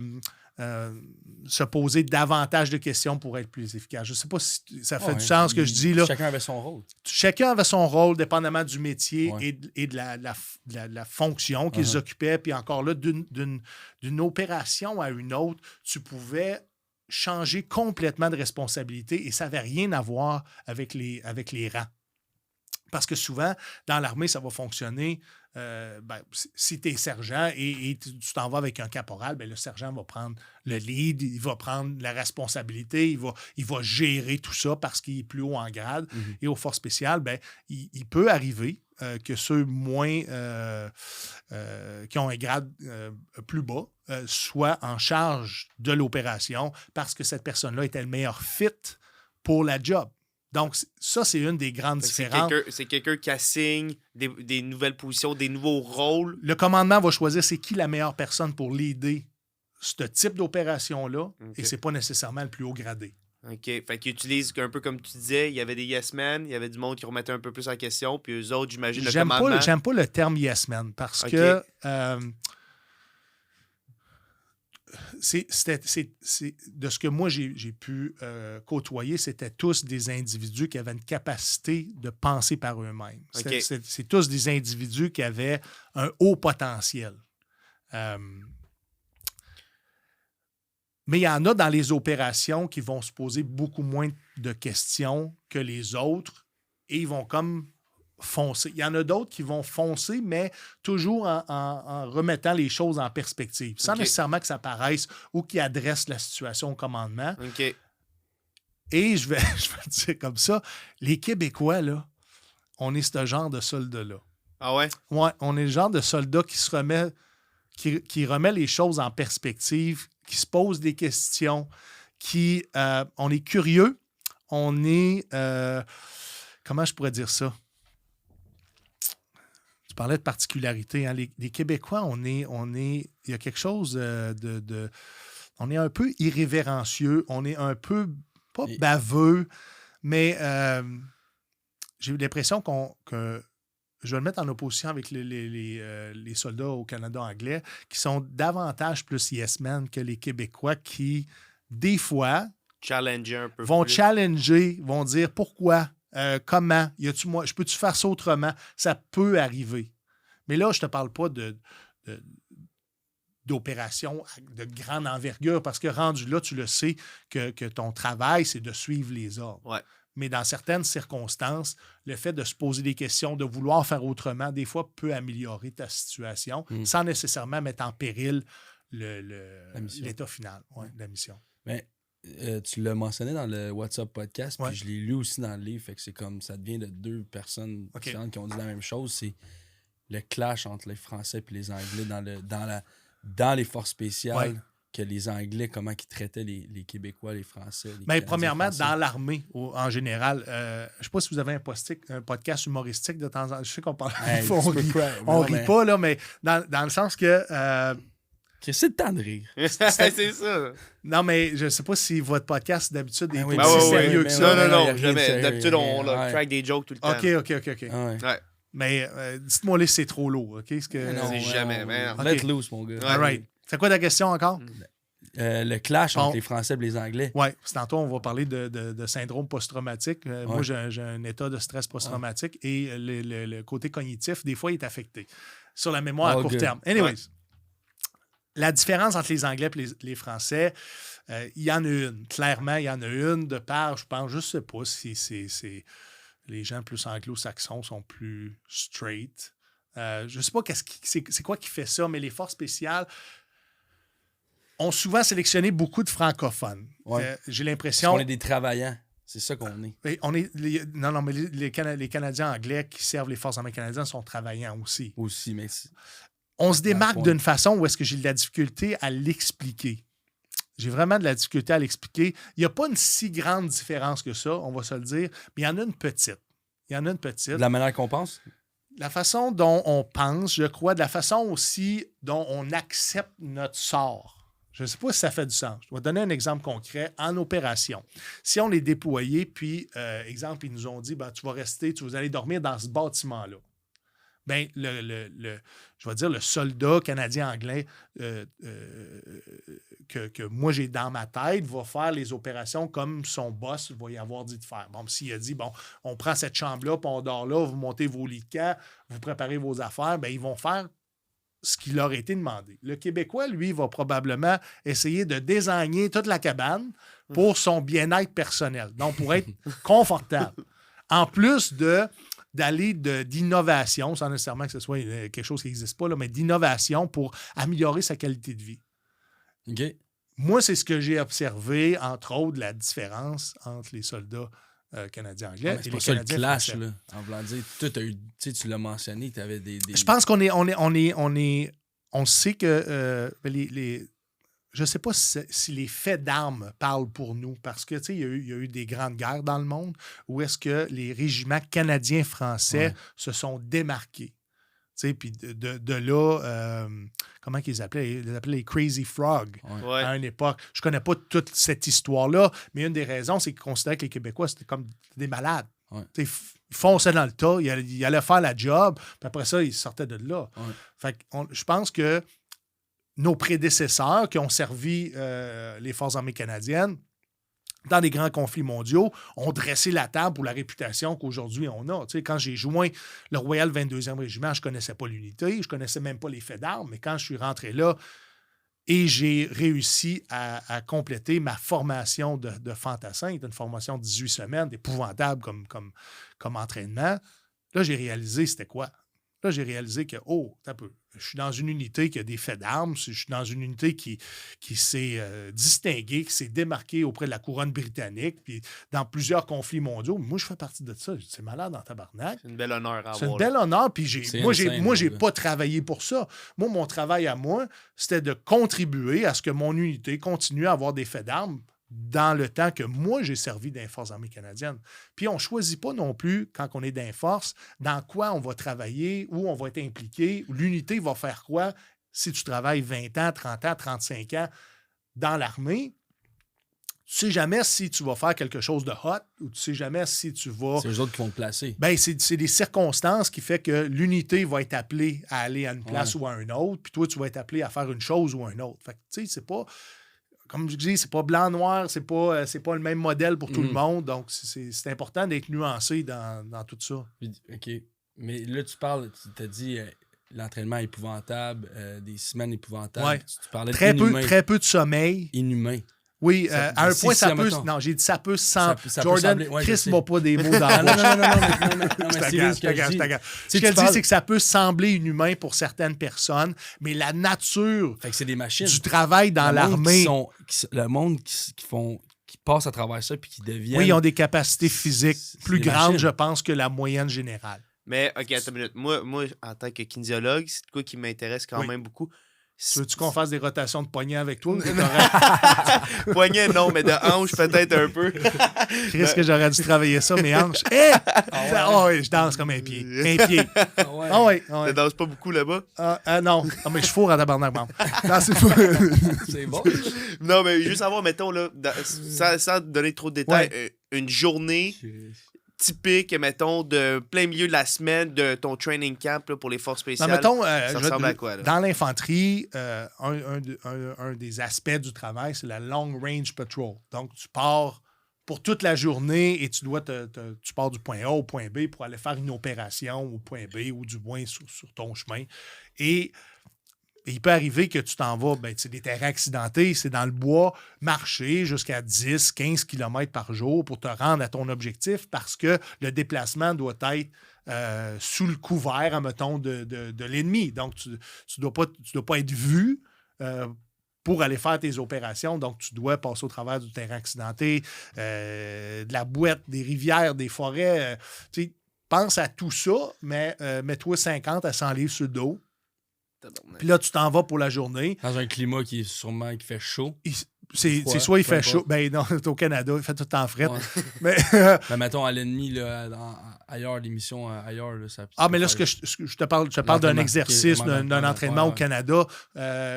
se poser davantage de questions pour être plus efficace. Je ne sais pas si ça fait du sens ce que je dis là. Chacun avait son rôle. Chacun avait son rôle, dépendamment du métier et de la fonction qu'ils occupaient. Puis encore là, d'une opération à une autre, tu pouvais changer complètement de responsabilité et ça n'avait rien à voir avec les rangs. Parce que souvent, dans l'armée, ça va fonctionner. Si tu es sergent et tu t'en vas avec un caporal, le sergent va prendre le lead, il va prendre la responsabilité, il va gérer tout ça parce qu'il est plus haut en grade. Mm-hmm. Et aux forces spéciales, il peut arriver que ceux moins qui ont un grade plus bas soient en charge de l'opération parce que cette personne-là était le meilleur fit pour la job. Donc, ça, c'est une des grandes différences. C'est quelqu'un qui assigne des nouvelles positions, des nouveaux rôles. Le commandement va choisir c'est qui la meilleure personne pour l'aider ce type d'opération-là, et c'est pas nécessairement le plus haut gradé. OK. Fait qu'ils utilisent un peu comme tu disais, il y avait des yes men, il y avait du monde qui remettait un peu plus en question, puis eux autres, j'imagine, commandement... J'aime pas le terme yes man, parce que... C'est de ce que moi j'ai pu côtoyer, c'était tous des individus qui avaient une capacité de penser par eux-mêmes. Okay. C'est tous des individus qui avaient un haut potentiel. Mais il y en a dans les opérations qui vont se poser beaucoup moins de questions que les autres et ils vont comme foncer. Il y en a d'autres qui vont foncer, mais toujours en remettant les choses en perspective, sans nécessairement que ça paraisse ou qu'ils adressent la situation au commandement. Okay. Et je vais le dire comme ça, les Québécois, là, on est ce genre de soldats-là. Ah ouais? Ouais, on est le genre de soldat qui se remet, qui remet les choses en perspective, qui se pose des questions, on est curieux, on est... comment je pourrais dire ça? Tu parlais de particularité. Hein? Les Québécois, on est, il y a quelque chose on est un peu irrévérencieux, on est un peu, pas baveux, mais j'ai eu l'impression que je vais le mettre en opposition avec les soldats au Canada anglais, qui sont davantage plus yes men que les Québécois qui, des fois, vont challenger, vont dire pourquoi. Comment? Je peux-tu faire ça autrement? Ça peut arriver. Mais là, je ne te parle pas d'opérations de grande envergure parce que rendu là, tu le sais que ton travail, c'est de suivre les ordres. Ouais. Mais dans certaines circonstances, le fait de se poser des questions, de vouloir faire autrement, des fois, peut améliorer ta situation sans nécessairement mettre en péril l'état final de la mission. Mais tu l'as mentionné dans le WhatsApp podcast, Ouais. puis je l'ai lu aussi dans le livre, fait que c'est comme ça devient de deux personnes différentes qui ont dit la même chose. C'est le clash entre les Français et les Anglais dans les forces spéciales. Ouais. Que les Anglais, comment ils traitaient les Québécois, les Français. Les Mais Canadiens premièrement, français. dans l'armée, en général, je ne sais pas si vous avez un podcast humoristique de temps en temps. Je sais qu'on parle. Hey, on tu peux rit, cry, on non, rit mais- pas, là, mais dans le sens que. C'est le temps de rire. C'est ça. Non, mais je ne sais pas si votre podcast d'habitude est Ah oui, aussi ben oui, sérieux oui, que ben ça. oui. Non, y a non, rien de jamais. sérieux, D'habitude, on ouais. crack des jokes tout le temps. OK. Ah ouais. Ouais. Mais dites-moi là si c'est trop lourd. OK? Non, C'est jamais, man. Let Ok. loose, mon gars. Ouais. All right. C'est quoi ta question encore? Le clash Bon. entre les Français et les Anglais. Oui, tantôt, on va parler de syndrome post-traumatique. Moi, Ouais. j'ai un état de stress post-traumatique et le côté cognitif, des fois, il est affecté sur la mémoire à Oh, court good. terme. Anyways, Ouais. la différence entre les Anglais et les Français, il y en a une. Clairement, il y en a une de part, je pense, je ne sais pas si c'est les gens plus anglo-saxons sont plus straight. Je ne sais pas c'est quoi qui fait ça, mais les forces spéciales ont souvent sélectionné beaucoup de francophones. Ouais. J'ai Parce l'impression... qu'on est des travaillants. C'est ça qu'on est. Mais non, mais les Canadiens anglais qui servent les forces armées canadiennes sont travaillants aussi. Aussi, mais On se démarque point. d'une façon où est-ce que j'ai de la difficulté à l'expliquer. J'ai vraiment de la difficulté à l'expliquer. Il n'y a pas une si grande différence que ça, on va se le dire, mais il y en a une petite. de la manière qu'on pense. La façon dont on pense, je crois, de la façon aussi dont on accepte notre sort. Je ne sais pas si ça fait du sens. Je vais donner un exemple concret. En opération, si on est déployé, puis, exemple, ils nous ont dit, ben, tu vas rester, vous allez dormir dans ce bâtiment-là. Bien, je vais dire, le soldat canadien-anglais que moi j'ai dans ma tête va faire les opérations comme son boss va y avoir dit de faire. Bon, s'il a dit, bon, on prend cette chambre-là, puis on dort là, vous montez vos lits de camp, vous préparez vos affaires, bien, ils vont faire ce qui leur a été demandé. Le Québécois, lui, va probablement essayer de désigner toute la cabane pour son bien-être personnel, donc pour être confortable. En plus d'aller d'innovation, sans nécessairement que ce soit quelque chose qui n'existe pas, là, mais d'innovation pour améliorer sa qualité de vie. OK. Moi, c'est ce que j'ai observé, entre autres, la différence entre les soldats canadiens-anglais Ah, mais et c'est les pas ça le Canadiens clash, français. là. En voulant dire, toi, tu l'as mentionné, tu avais des. Je pense qu'on on sait que je ne sais pas si les faits d'armes parlent pour nous, parce que il y a eu des grandes guerres dans le monde où est-ce que les régiments canadiens-français Ouais. se sont démarqués. Puis de là, comment qu'ils appelaient? Ils les appelaient les Crazy Frogs Ouais. à une époque. Je ne connais pas toute cette histoire-là, mais une des raisons, c'est qu'ils considéraient que les Québécois, c'était comme des malades. Ouais. Ils fonçaient dans le tas, ils allaient faire la job, puis après ça, ils sortaient de là. Ouais. Fait que je pense que nos prédécesseurs qui ont servi les Forces armées canadiennes dans les grands conflits mondiaux ont dressé la table pour la réputation qu'aujourd'hui on a. Tu sais, quand j'ai joint le Royal 22e Régiment, je ne connaissais pas l'unité, je ne connaissais même pas les faits d'armes, mais quand je suis rentré là et j'ai réussi à compléter ma formation de fantassin, une formation de 18 semaines, épouvantable comme entraînement, là, j'ai réalisé c'était quoi. Là, j'ai réalisé que, un peu, je suis dans une unité qui a des faits d'armes, je suis dans une unité qui s'est distinguée, qui s'est démarquée auprès de la couronne britannique, puis dans plusieurs conflits mondiaux. Moi, je fais partie de ça. C'est malade en tabarnak. C'est une belle honneur à avoir. C'est un bel honneur, puis moi, j'ai là. pas travaillé pour ça. Moi, mon travail à moi, c'était de contribuer à ce que mon unité continue à avoir des faits d'armes dans le temps que moi, j'ai servi dans les Forces armées canadiennes. Puis on ne choisit pas non plus, quand on est dans les forces, dans quoi on va travailler, où on va être impliqué, où l'unité va faire quoi. Si tu travailles 20 ans, 30 ans, 35 ans dans l'armée, tu sais jamais si tu vas faire quelque chose de hot ou tu sais jamais si tu vas... C'est eux autres qui vont te placer. Ben, c'est des circonstances qui fait que l'unité va être appelée à aller à une place ou à une autre, puis toi, tu vas être appelé à faire une chose ou une autre. Fait que, tu sais, c'est pas... Comme je dis, c'est pas blanc-noir, c'est pas le même modèle pour tout le monde. Donc, c'est important d'être nuancé dans tout ça. OK. Mais là, tu t'as dit l'entraînement épouvantable, des semaines épouvantables. Ouais. Tu parlais Très d'inhumain. peu de sommeil. Inhumain. Oui, à un point, ça peut... Non, j'ai dit ça peut sembler... Jordan, Chris m'a pas des mots dans la bouche. Non, c'est ce que je dis. Ce que je dis, c'est que ça peut sembler inhumain pour certaines personnes, mais la nature fait que c'est des machines. Du travail dans l'armée... Le monde qui passent à travers ça puis qui deviennent... Oui, ils ont des capacités physiques plus grandes, je pense, que la moyenne générale. Mais, OK, attends une minute. Moi, en tant que kinésiologue, c'est de quoi qui m'intéresse quand même beaucoup. Veux-tu qu'on fasse des rotations de poignets avec toi? Poignets, non, mais de hanches, peut-être un peu. Qu'est-ce que j'aurais dû travailler ça, mes hanches? Je danse comme un pied. Un pied. Tu danses pas beaucoup là-bas? Non. Mais je fourre à tabarnak. Non, c'est pas... C'est bon. Non, mais juste savoir, mettons, là, sans donner trop de détails, une journée... typique, mettons, de plein milieu de la semaine de ton training camp là, pour les forces spéciales. Non, mettons, ça ressemble à quoi? Là? Dans l'infanterie, un des aspects du travail, c'est la Long Range Patrol. Donc, tu pars pour toute la journée et tu pars du point A au point B pour aller faire une opération au point B ou du moins sur ton chemin. Et il peut arriver que tu t'en vas, c'est des terrains accidentés, c'est dans le bois, marcher jusqu'à 10, 15 km par jour pour te rendre à ton objectif parce que le déplacement doit être sous le couvert, admettons, de l'ennemi. Donc, tu dois pas être vu pour aller faire tes opérations. Donc, tu dois passer au travers du terrain accidenté, de la boîte, des rivières, des forêts. Pense à tout ça, mais mets-toi 50 à 100 livres sur le dos. Puis là, tu t'en vas pour la journée. Dans un climat qui fait chaud. C'est soit il fait chaud. Ben non, c'est au Canada, il fait tout le temps fret. Ouais. Mais mettons, à l'ennemi, là, ailleurs, l'émission ailleurs. Là, ça mais là, ce que je te parle d'un exercice, d'un entraînement au Canada.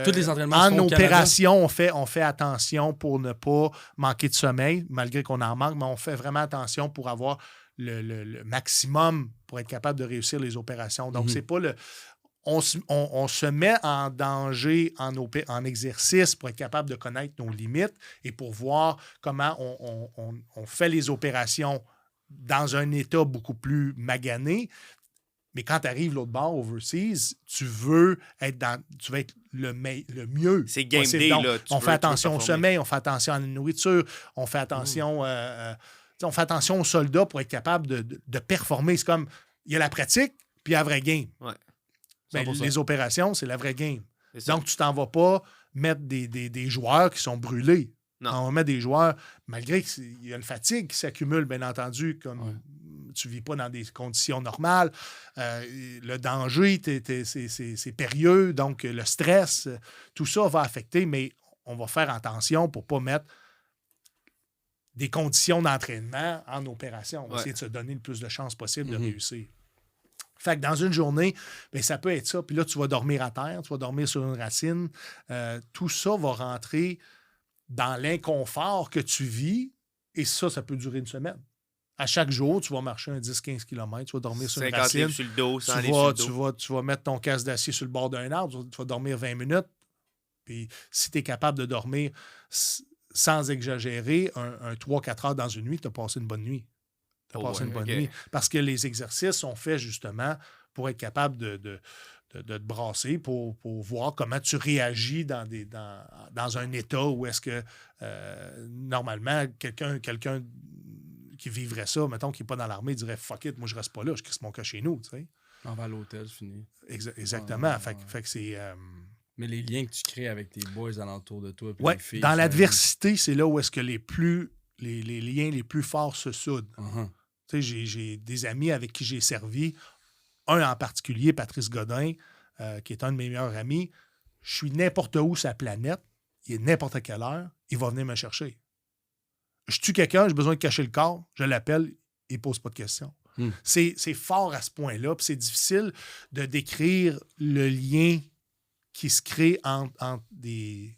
Tous les entraînements en opération, on fait attention pour ne pas manquer de sommeil, malgré qu'on en manque, mais on fait vraiment attention pour avoir le maximum pour être capable de réussir les opérations. Donc, c'est pas le... On se met en danger en exercice pour être capable de connaître nos limites et pour voir comment on fait les opérations dans un état beaucoup plus magané. Mais quand tu arrives l'autre bord, overseas, tu veux être le mieux. C'est game possible. day, Donc, là. On fait attention au sommeil, on fait attention à la nourriture, on fait attention... on fait attention aux soldats pour être capable de performer. C'est comme, il y a la pratique, puis il y a la vraie game. Ouais. Les opérations, c'est la vraie game. Donc, tu t'en vas pas mettre des joueurs qui sont brûlés. Non. On va mettre des joueurs, malgré qu'il y a une fatigue qui s'accumule, bien entendu, comme tu ne vis pas dans des conditions normales. Le danger, c'est périlleux, donc le stress, tout ça va affecter, mais on va faire attention pour ne pas mettre des conditions d'entraînement en opération. On va essayer de se donner le plus de chances possible de réussir. Fait que dans une journée, ça peut être ça. Puis là, tu vas dormir à terre, tu vas dormir sur une racine. Tout ça va rentrer dans l'inconfort que tu vis. Et ça peut durer une semaine. À chaque jour, tu vas marcher un 10-15 km, tu vas dormir sur une racine. Sur le dos, 100 livres sur le dos. Tu vas mettre ton casque d'acier sur le bord d'un arbre, tu vas dormir 20 minutes. Puis si tu es capable de dormir sans exagérer, un 3-4 heures dans une nuit, tu as passé une bonne nuit. Tu as passé une bonne nuit. Parce que les exercices sont faits justement pour être capable de te brasser, pour voir comment tu réagis dans un état où est-ce que normalement, quelqu'un qui vivrait ça, mettons, qui n'est pas dans l'armée, dirait « Fuck it, moi je reste pas là, je crisse mon cas chez nous. » tu sais. On va à l'hôtel, c'est fini. Exactement. Fait que c'est... Mais les liens que tu crées avec tes boys alentour de toi. Oui, les filles, dans l'adversité, c'est là où est-ce que les liens les plus forts se soudent. Tu sais, j'ai des amis avec qui j'ai servi. Un en particulier, Patrice Godin, qui est un de mes meilleurs amis. Je suis n'importe où sur la planète, il est n'importe quelle heure, il va venir me chercher. Je tue quelqu'un, j'ai besoin de cacher le corps, je l'appelle, il ne pose pas de questions. C'est fort à ce point-là, puis c'est difficile de décrire le lien qui se crée entre des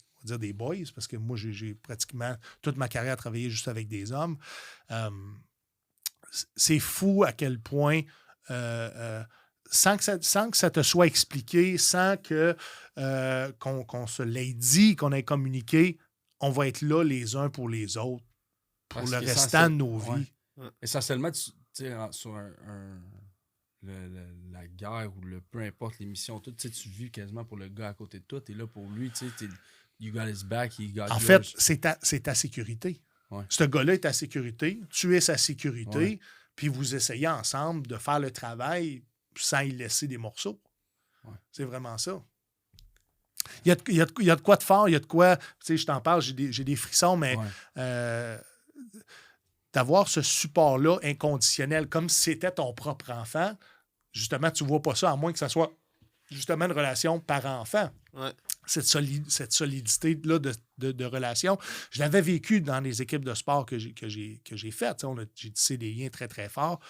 boys, parce que moi, j'ai pratiquement toute ma carrière travaillé juste avec des hommes. C'est fou à quel point, sans que ça te soit expliqué, sans qu'on se l'ait dit, qu'on ait communiqué, on va être là les uns pour les autres pour le restant de nos vies. Essentiellement, tu sais, sur la guerre ou peu importe les missions, tu vis quasiment pour le gars à côté de toi. Tu es là pour lui, tu You got his back, he got En yours. fait, c'est ta sécurité. Ouais. Ce gars-là est ta sécurité, tu es sa sécurité, Ouais. puis vous essayez ensemble de faire le travail sans y laisser des morceaux. Ouais. C'est vraiment ça. Il y a de quoi de fort, il y a de quoi... Tu sais, je t'en parle, j'ai des frissons, mais d'avoir ce support-là inconditionnel, comme si c'était ton propre enfant, justement, tu vois pas ça, à moins que ça soit justement une relation parent-enfant. Ouais. Cette solidité-là de relation. Je l'avais vécu dans les équipes de sport que j'ai faites. J'ai tissé des liens très, très forts.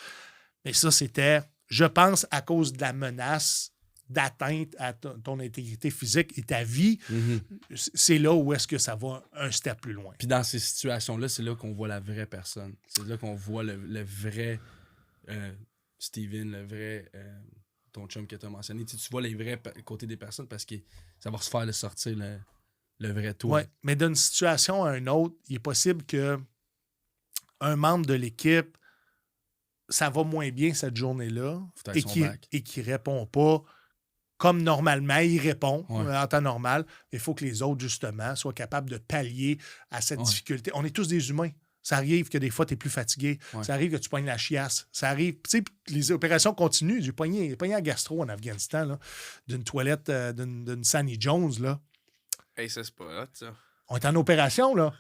Mais ça, c'était, je pense, à cause de la menace d'atteinte à ton intégrité physique et ta vie. Mm-hmm. C'est là où est-ce que ça va un step plus loin. Puis dans ces situations-là, c'est là qu'on voit la vraie personne. C'est là qu'on voit le vrai Steven, le vrai... ton chum que tu as mentionné, tu vois les vrais côtés des personnes parce que ça va se faire sortir le vrai toi. Oui, mais d'une situation à une autre, il est possible que un membre de l'équipe, ça va moins bien cette journée-là et qui répond pas comme normalement, il répond en temps normal. Il faut que les autres, justement, soient capables de pallier à cette difficulté. On est tous des humains. Ça arrive que des fois, tu es plus fatigué. Ouais. Ça arrive que tu pognes la chiasse. Ça arrive, tu sais, les opérations continuent. J'ai pogné à gastro en Afghanistan, là, d'une toilette, d'une Sandy Jones, là. Hey, ça, c'est pas hot, ça. On est en opération, là.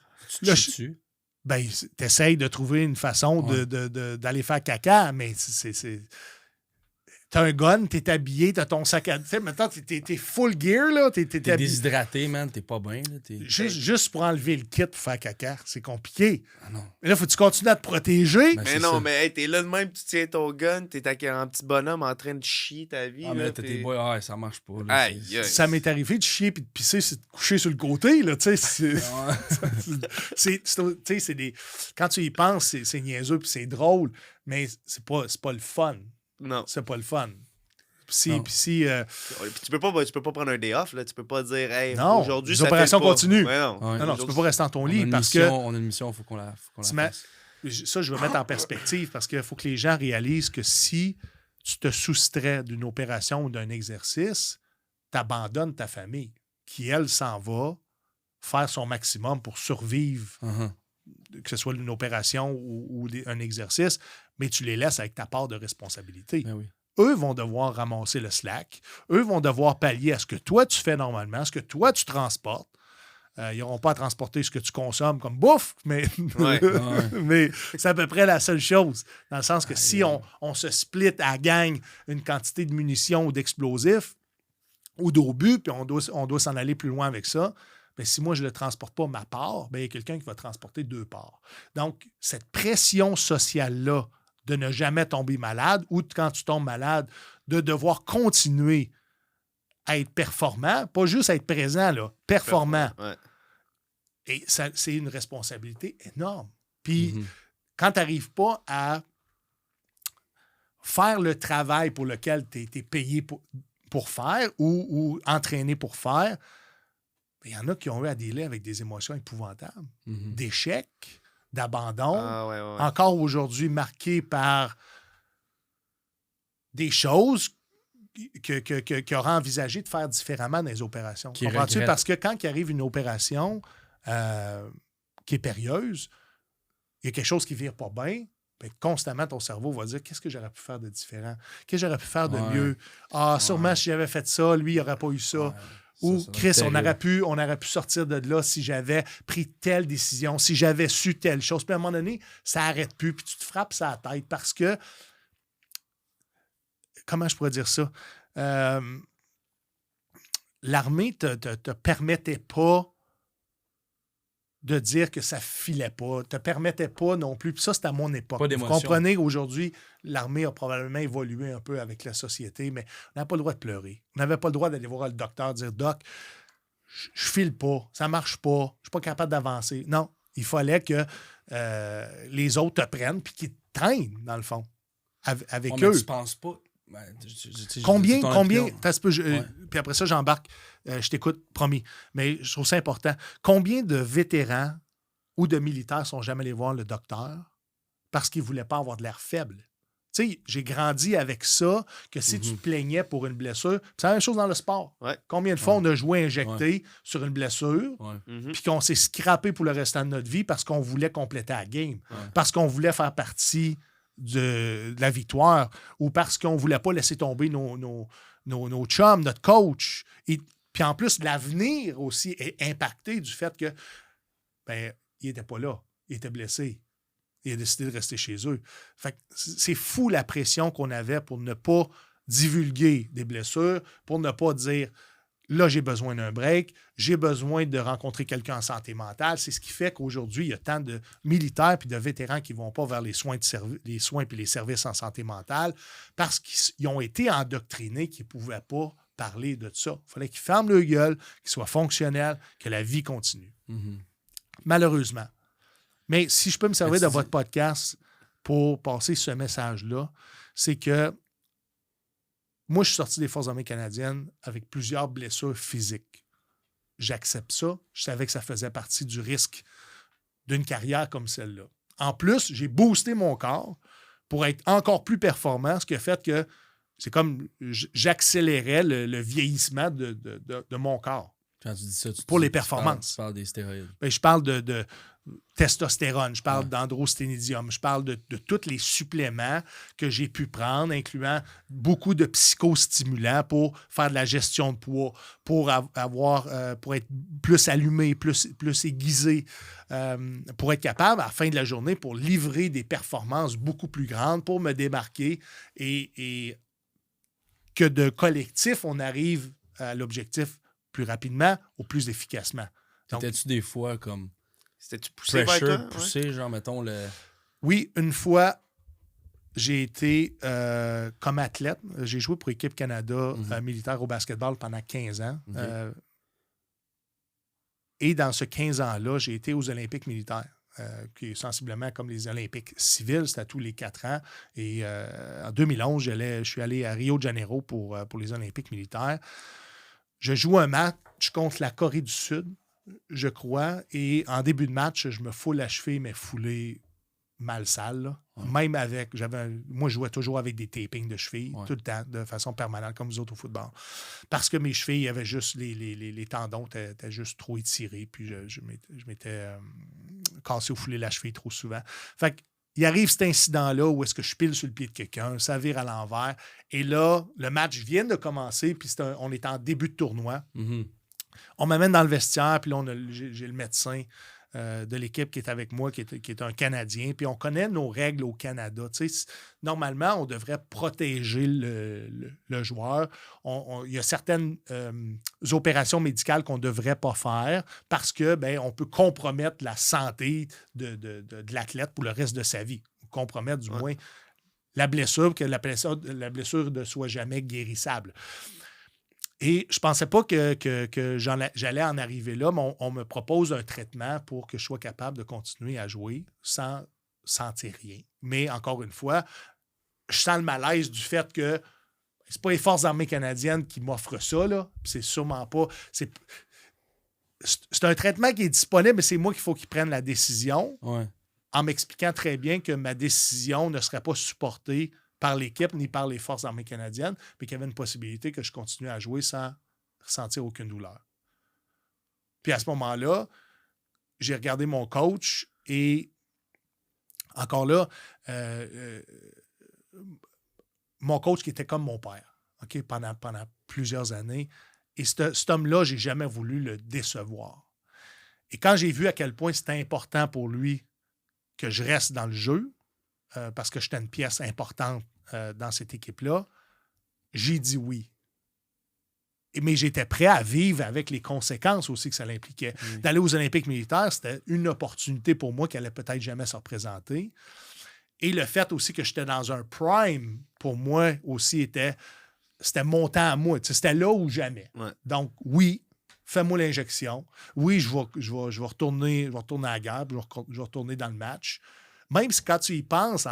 Ben, t'essayes de trouver une façon d'aller faire caca, mais c'est... T'as un gun, t'es habillé, t'as ton sac à... Tu sais, maintenant, t'es full gear, là. T'es déshydraté, man. T'es pas bien, là. Juste pour enlever le kit pour faire caca, c'est compliqué. Ah non. Mais là, faut que tu continues à te protéger. Ben mais non, ça. Mais hey, t'es là de même, tu tiens ton gun, t'es un petit bonhomme en train de chier ta vie. Ah, mais là, t'es boys, ça marche pas. Là, aïe, ça m'est arrivé de chier puis de pisser, c'est de coucher sur le côté, là, tu sais. C'est des... Quand tu y penses, c'est niaiseux puis c'est drôle, mais c'est pas le fun. Non. C'est pas le fun. Tu peux pas prendre un day off, là. Tu peux pas dire, hey, non, aujourd'hui, les opérations continuent. Ouais, non, tu peux pas rester dans ton lit parce que. On a une mission, il faut qu'on la fasse. Ça, je veux mettre en perspective parce qu'il faut que les gens réalisent que si tu te soustrais d'une opération ou d'un exercice, tu abandonnes ta famille, qui, elle, s'en va faire son maximum pour survivre, que ce soit une opération ou un exercice, mais tu les laisses avec ta part de responsabilité. Ben oui. Eux vont devoir ramasser le slack. Eux vont devoir pallier à ce que toi, tu fais normalement, ce que toi, tu transportes. Ils n'auront pas à transporter ce que tu consommes comme bouffe, mais, mais c'est à peu près la seule chose. Dans le sens que si on se split à la gang une quantité de munitions ou d'explosifs ou d'obus, puis on doit s'en aller plus loin avec ça, bien, si moi, je ne le transporte pas ma part, bien, il y a quelqu'un qui va transporter 2 parts. Donc, cette pression sociale-là de ne jamais tomber malade ou quand tu tombes malade, de devoir continuer à être performant, pas juste à être présent, là, performant. Ouais. Et ça, c'est une responsabilité énorme. Puis, quand tu n'arrives pas à faire le travail pour lequel tu es payé pour faire ou entraîné pour faire, il y en a qui ont eu à dealer avec des émotions épouvantables, d'échec, d'abandon, encore aujourd'hui marqué par des choses qu'il aura envisagé de faire différemment dans les opérations. Comprends-tu? Parce que quand il arrive une opération qui est périlleuse, il y a quelque chose qui ne vire pas bien, bien, constamment ton cerveau va dire qu'est-ce que j'aurais pu faire de différent? Qu'est-ce que j'aurais pu faire de mieux? Sûrement si j'avais fait ça, lui, il n'aurait pas eu ça. Ou Chris, on aurait pu sortir de là si j'avais pris telle décision, si j'avais su telle chose. Puis à un moment donné, ça n'arrête plus, puis tu te frappes ça à la tête parce que, comment je pourrais dire ça? L'armée te permettait pas de dire que ça filait pas, te permettait pas non plus. Puis ça, c'est à mon époque. Vous comprenez qu'aujourd'hui, l'armée a probablement évolué un peu avec la société, mais on n'avait pas le droit de pleurer. On n'avait pas le droit d'aller voir le docteur, dire « Doc, je file pas, ça marche pas, je suis pas capable d'avancer. » Non, il fallait que les autres te prennent puis qu'ils te traînent, dans le fond, avec eux. Mais tu penses pas... Combien? Puis après ça, j'embarque. Je t'écoute, promis. Mais je trouve ça important. Combien de vétérans ou de militaires sont jamais allés voir le docteur parce qu'ils ne voulaient pas avoir de l'air faible? Tu sais, j'ai grandi avec ça, que si tu te plaignais pour une blessure, c'est la même chose dans le sport. Ouais. Combien de fois on a joué injecté sur une blessure, puis qu'on s'est scrappé pour le restant de notre vie parce qu'on voulait compléter la game, parce qu'on voulait faire partie de la victoire, ou parce qu'on ne voulait pas laisser tomber nos chums, notre coach. Et puis en plus, l'avenir aussi est impacté du fait que il n'était pas là, il était blessé. Il a décidé de rester chez eux. Fait que c'est fou la pression qu'on avait pour ne pas divulguer des blessures, pour ne pas dire là, j'ai besoin d'un break, j'ai besoin de rencontrer quelqu'un en santé mentale. C'est ce qui fait qu'aujourd'hui, il y a tant de militaires et de vétérans qui ne vont pas vers les soins et les services en santé mentale parce qu'ils ont été endoctrinés qu'ils ne pouvaient pas parler de ça. Il fallait qu'ils ferment leur gueule, qu'ils soient fonctionnels, que la vie continue. Malheureusement. Mais si je peux me servir de votre podcast pour passer ce message-là, c'est que moi, je suis sorti des Forces armées canadiennes avec plusieurs blessures physiques. J'accepte ça. Je savais que ça faisait partie du risque d'une carrière comme celle-là. En plus, j'ai boosté mon corps pour être encore plus performant, ce qui a fait que c'est comme j'accélérais le vieillissement de mon corps. Quand tu dis ça, pour les performances. Tu parles des stéroïdes. Ben, je parle de testostérone, je parle d'androsténidium, je parle de tous les suppléments que j'ai pu prendre, incluant beaucoup de psychostimulants pour faire de la gestion de poids, pour pour être plus allumé, plus aiguisé, pour être capable, à la fin de la journée, pour livrer des performances beaucoup plus grandes, pour me démarquer et que de collectif, on arrive à l'objectif plus rapidement ou plus efficacement. T'étais-tu des fois comme c'était-tu poussé poussé, genre, mettons, Oui, une fois, j'ai été comme athlète. J'ai joué pour Équipe Canada militaire au basketball pendant 15 ans. Et dans ce 15 ans-là, j'ai été aux Olympiques militaires, qui est sensiblement comme les Olympiques civils, c'était à tous les 4 ans. Et en 2011, je suis allé à Rio de Janeiro pour les Olympiques militaires. Je joue un match contre la Corée du Sud, je crois, et en début de match, je me foule la cheville, mais foulée mal sale. Là. Même avec, moi, je jouais toujours avec des tapings de cheville, tout le temps, de façon permanente, comme vous autres au football. Parce que mes chevilles, il y avait juste les tendons étaient juste trop étirés, puis je m'étais cassé ou foulé la cheville trop souvent. Fait que, il arrive cet incident-là où est-ce que je pile sur le pied de quelqu'un, ça vire à l'envers. Et là, le match vient de commencer, puis on est en début de tournoi. On m'amène dans le vestiaire, puis là, j'ai le médecin de l'équipe qui est avec moi, qui est un Canadien. Puis on connaît nos règles au Canada. Tu sais, normalement, on devrait protéger le joueur. Il y a certaines opérations médicales qu'on ne devrait pas faire parce que on peut compromettre la santé de l'athlète pour le reste de sa vie. Compromettre du moins la blessure, que la blessure ne soit jamais guérissable. Et je ne pensais pas que j'allais en arriver là, mais on me propose un traitement pour que je sois capable de continuer à jouer sans sentir rien. Mais encore une fois, je sens le malaise du fait que c'est pas les Forces armées canadiennes qui m'offrent ça, là. C'est sûrement pas... C'est un traitement qui est disponible, mais c'est moi qu'il faut qu'ils prennent la décision en m'expliquant très bien que ma décision ne serait pas supportée par l'équipe ni par les Forces armées canadiennes, mais qu'il y avait une possibilité que je continue à jouer sans ressentir aucune douleur. Puis à ce moment-là, j'ai regardé mon coach et encore là, mon coach qui était comme mon père, okay, pendant plusieurs années. Et cet homme-là, je n'ai jamais voulu le décevoir. Et quand j'ai vu à quel point c'était important pour lui que je reste dans le jeu, parce que j'étais une pièce importante dans cette équipe-là, j'ai dit oui. Mais j'étais prêt à vivre avec les conséquences aussi que ça l'impliquait. D'aller aux Olympiques militaires, c'était une opportunité pour moi qui allait peut-être jamais se représenter. Et le fait aussi que j'étais dans un prime, pour moi aussi, c'était mon temps à moi. C'était là ou jamais. Donc, oui, fais-moi l'injection. Oui, je vais retourner à la guerre, puis je vais retourner dans le match. Même si quand tu y penses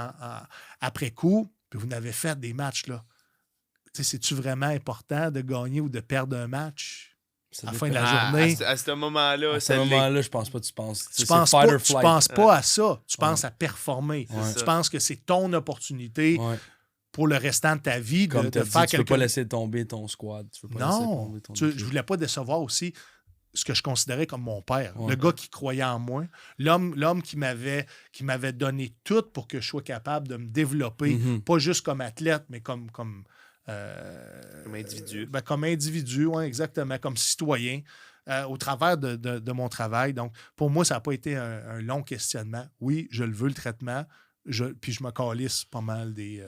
après coup, puis vous n'avez fait des matchs, là, c'est-tu vraiment important de gagner ou de perdre un match à la fin de la journée? À ce moment-là, je pense pas que tu penses. Tu penses pas à ça. Tu penses à performer. Tu penses que c'est ton opportunité pour le restant de ta vie Comme de faire tu peux pas laisser tomber ton squad. Tu peux pas laisser tomber ton je voulais pas décevoir aussi ce que je considérais comme mon père. Ouais. Le gars qui croyait en moi. L'homme qui m'avait donné tout pour que je sois capable de me développer, pas juste comme athlète, mais comme individu. Comme individu, ouais, exactement, comme citoyen, au travers de mon travail. Donc, pour moi, ça n'a pas été un long questionnement. Oui, je le veux, le traitement, puis je me calisse pas mal des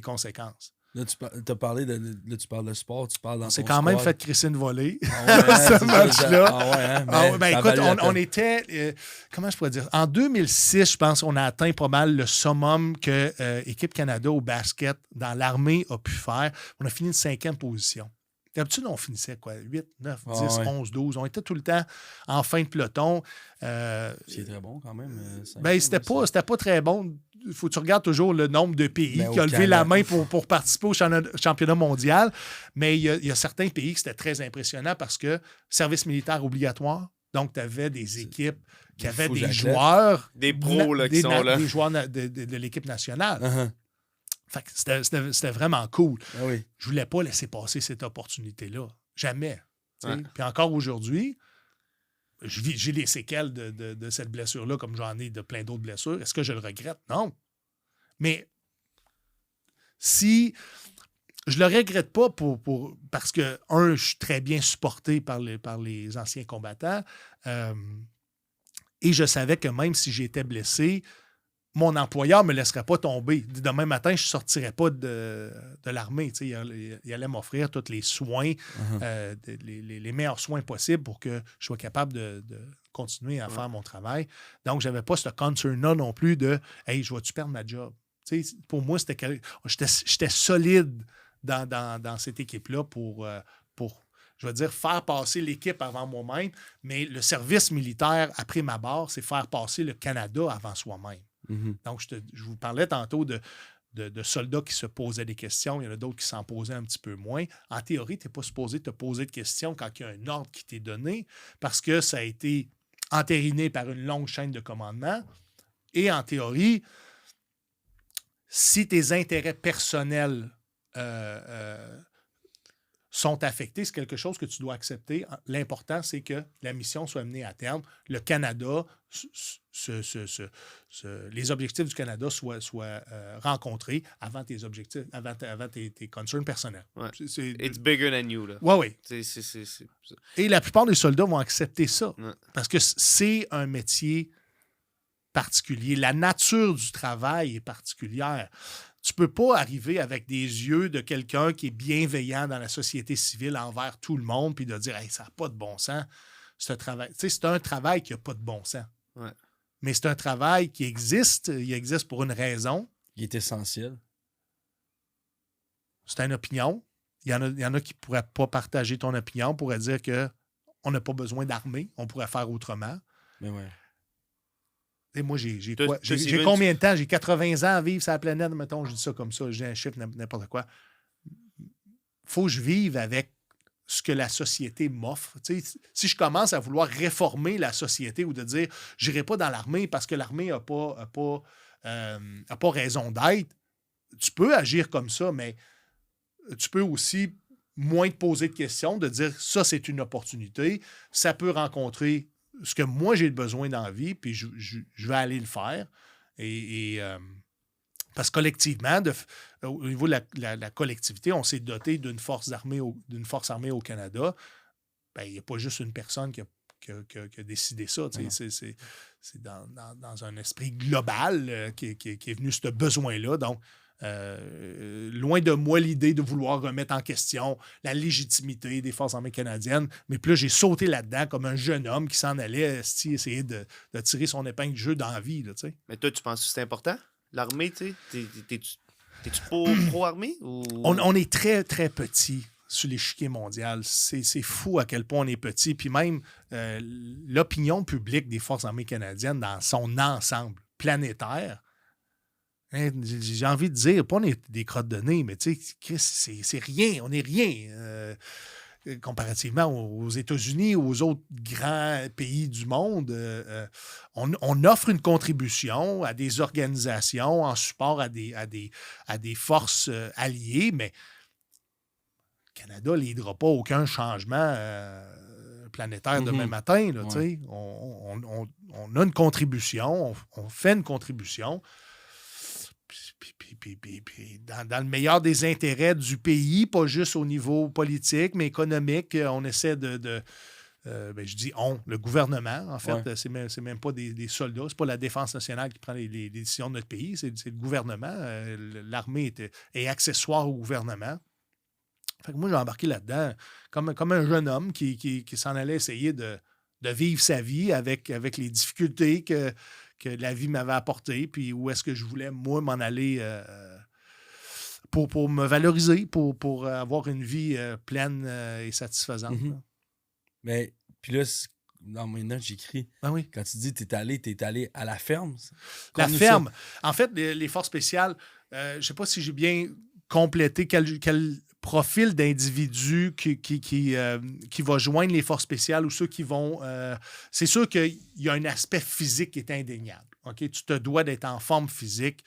conséquences. Là, tu parles de sport, tu parles dans C'est ton quand même squad. fait crisser une volée, ce match-là. Écoute, on on était, comment je pourrais dire, en 2006, je pense qu'on a atteint pas mal le summum que Équipe Canada au basket dans l'armée a pu faire. On a fini de 5e position. D'habitude, on finissait quoi? 8, 9, 10, 11, 12. On était tout le temps en fin de peloton. C'est très bon quand même. C'était pas très bon. Il faut que tu regardes toujours le nombre de pays qui ont levé la main pour participer au championnat mondial. Mais il y a certains pays qui c'était très impressionnant parce que service militaire obligatoire. Donc, tu avais des équipes qui avaient des joueurs. Des pros qui sont là. Des joueurs de l'équipe nationale. Fait que c'était vraiment cool. Ah oui. Je voulais pas laisser passer cette opportunité-là. Jamais. Ouais. Puis encore aujourd'hui, j'ai les séquelles de cette blessure-là, comme j'en ai de plein d'autres blessures. Est-ce que je le regrette? Non. Mais si je le regrette pas parce que, je suis très bien supporté par les anciens combattants. Et je savais que même si j'étais blessé, mon employeur ne me laisserait pas tomber. Demain matin, je ne sortirais pas de l'armée. Il allait m'offrir tous les soins, les meilleurs soins possibles pour que je sois capable de continuer à faire mon travail. Donc, je n'avais pas ce concern-là non plus de « Hey, je vais-tu perdre ma job? » Pour moi, j'étais solide dans cette équipe-là pour, je veux dire, faire passer l'équipe avant moi-même. Mais le service militaire, après ma barre, c'est faire passer le Canada avant soi-même. Donc, je vous parlais tantôt de soldats qui se posaient des questions. Il y en a d'autres qui s'en posaient un petit peu moins. En théorie, tu n'es pas supposé te poser de questions quand il y a un ordre qui t'est donné parce que ça a été entériné par une longue chaîne de commandement. Et en théorie, si tes intérêts personnels sont affectés, c'est quelque chose que tu dois accepter. L'important, c'est que la mission soit menée à terme. Le Canada, les objectifs du Canada soient rencontrés avant tes objectifs, avant tes concerns personnels. Ouais. It's bigger than you. Oui. C'est... Et la plupart des soldats vont accepter ça. Ouais. Parce que c'est un métier particulier. La nature du travail est particulière. Tu ne peux pas arriver avec des yeux de quelqu'un qui est bienveillant dans la société civile envers tout le monde puis de dire hey, ça n'a pas de bon sens, ce travail. C'est un travail qui n'a pas de bon sens. Ouais. Mais c'est un travail qui existe. Il existe pour une raison. Il est essentiel. C'est une opinion. Il y en a qui ne pourraient pas partager ton opinion, pourraient dire qu'on n'a pas besoin d'armée, on pourrait faire autrement. Mais ouais. Et moi, j'ai combien de temps? J'ai 80 ans à vivre sur la planète, mettons, je dis ça comme ça, j'ai un chiffre, n'importe quoi. Faut que je vive avec ce que la société m'offre. Si je commence à vouloir réformer la société ou de dire je n'irai pas dans l'armée parce que l'armée n'a pas raison d'être, tu peux agir comme ça, mais tu peux aussi moins te poser de questions, de dire ça, c'est une opportunité, ça peut rencontrer ce que moi, j'ai besoin dans la vie, puis je vais aller le faire. Parce que collectivement, au niveau de la collectivité, on s'est doté d'une force armée au Canada. Ben, il n'y a pas juste une personne qui a décidé ça. C'est dans un esprit global qui est venu ce besoin-là. Donc, loin de moi l'idée de vouloir remettre en question la légitimité des Forces armées canadiennes, mais puis là, j'ai sauté là-dedans comme un jeune homme qui s'en allait essayer de tirer son épingle du jeu dans la vie. Là, mais toi, tu penses que c'est important? L'armée, tu sais? T'es-tu pro-armée? Ou... On est très, très petit sur l'échiquier mondial. C'est fou à quel point on est petit. Puis même l'opinion publique des Forces armées canadiennes dans son ensemble planétaire, j'ai envie de dire, pas on est des crottes de nez, mais tu sais, c'est rien, on n'est rien. comparativement aux États-Unis, aux autres grands pays du monde, on offre une contribution à des organisations en support à des forces alliées, mais le Canada ne leadera pas aucun changement planétaire demain matin. Là, on a une contribution, on fait une contribution. Puis dans le meilleur des intérêts du pays, pas juste au niveau politique, mais économique, on essaie je dis on, le gouvernement, en fait, c'est même pas des soldats, c'est pas la Défense nationale qui prend les décisions de notre pays, c'est le gouvernement. L'armée est accessoire au gouvernement. Fait que moi, j'ai embarqué là-dedans comme un jeune homme qui s'en allait essayer de vivre sa vie avec les difficultés que la vie m'avait apportées, puis où est-ce que je voulais, moi, m'en aller pour me valoriser, pour avoir une vie pleine et satisfaisante. Mais, puis là, dans mes notes, j'écris, quand tu dis t'es allé à la ferme. La ferme. En fait, les forces spéciales, je ne sais pas si j'ai bien complété quel profil d'individu qui va joindre les forces spéciales ou ceux qui vont... c'est sûr qu'il y a un aspect physique qui est indéniable. Okay? Tu te dois d'être en forme physique,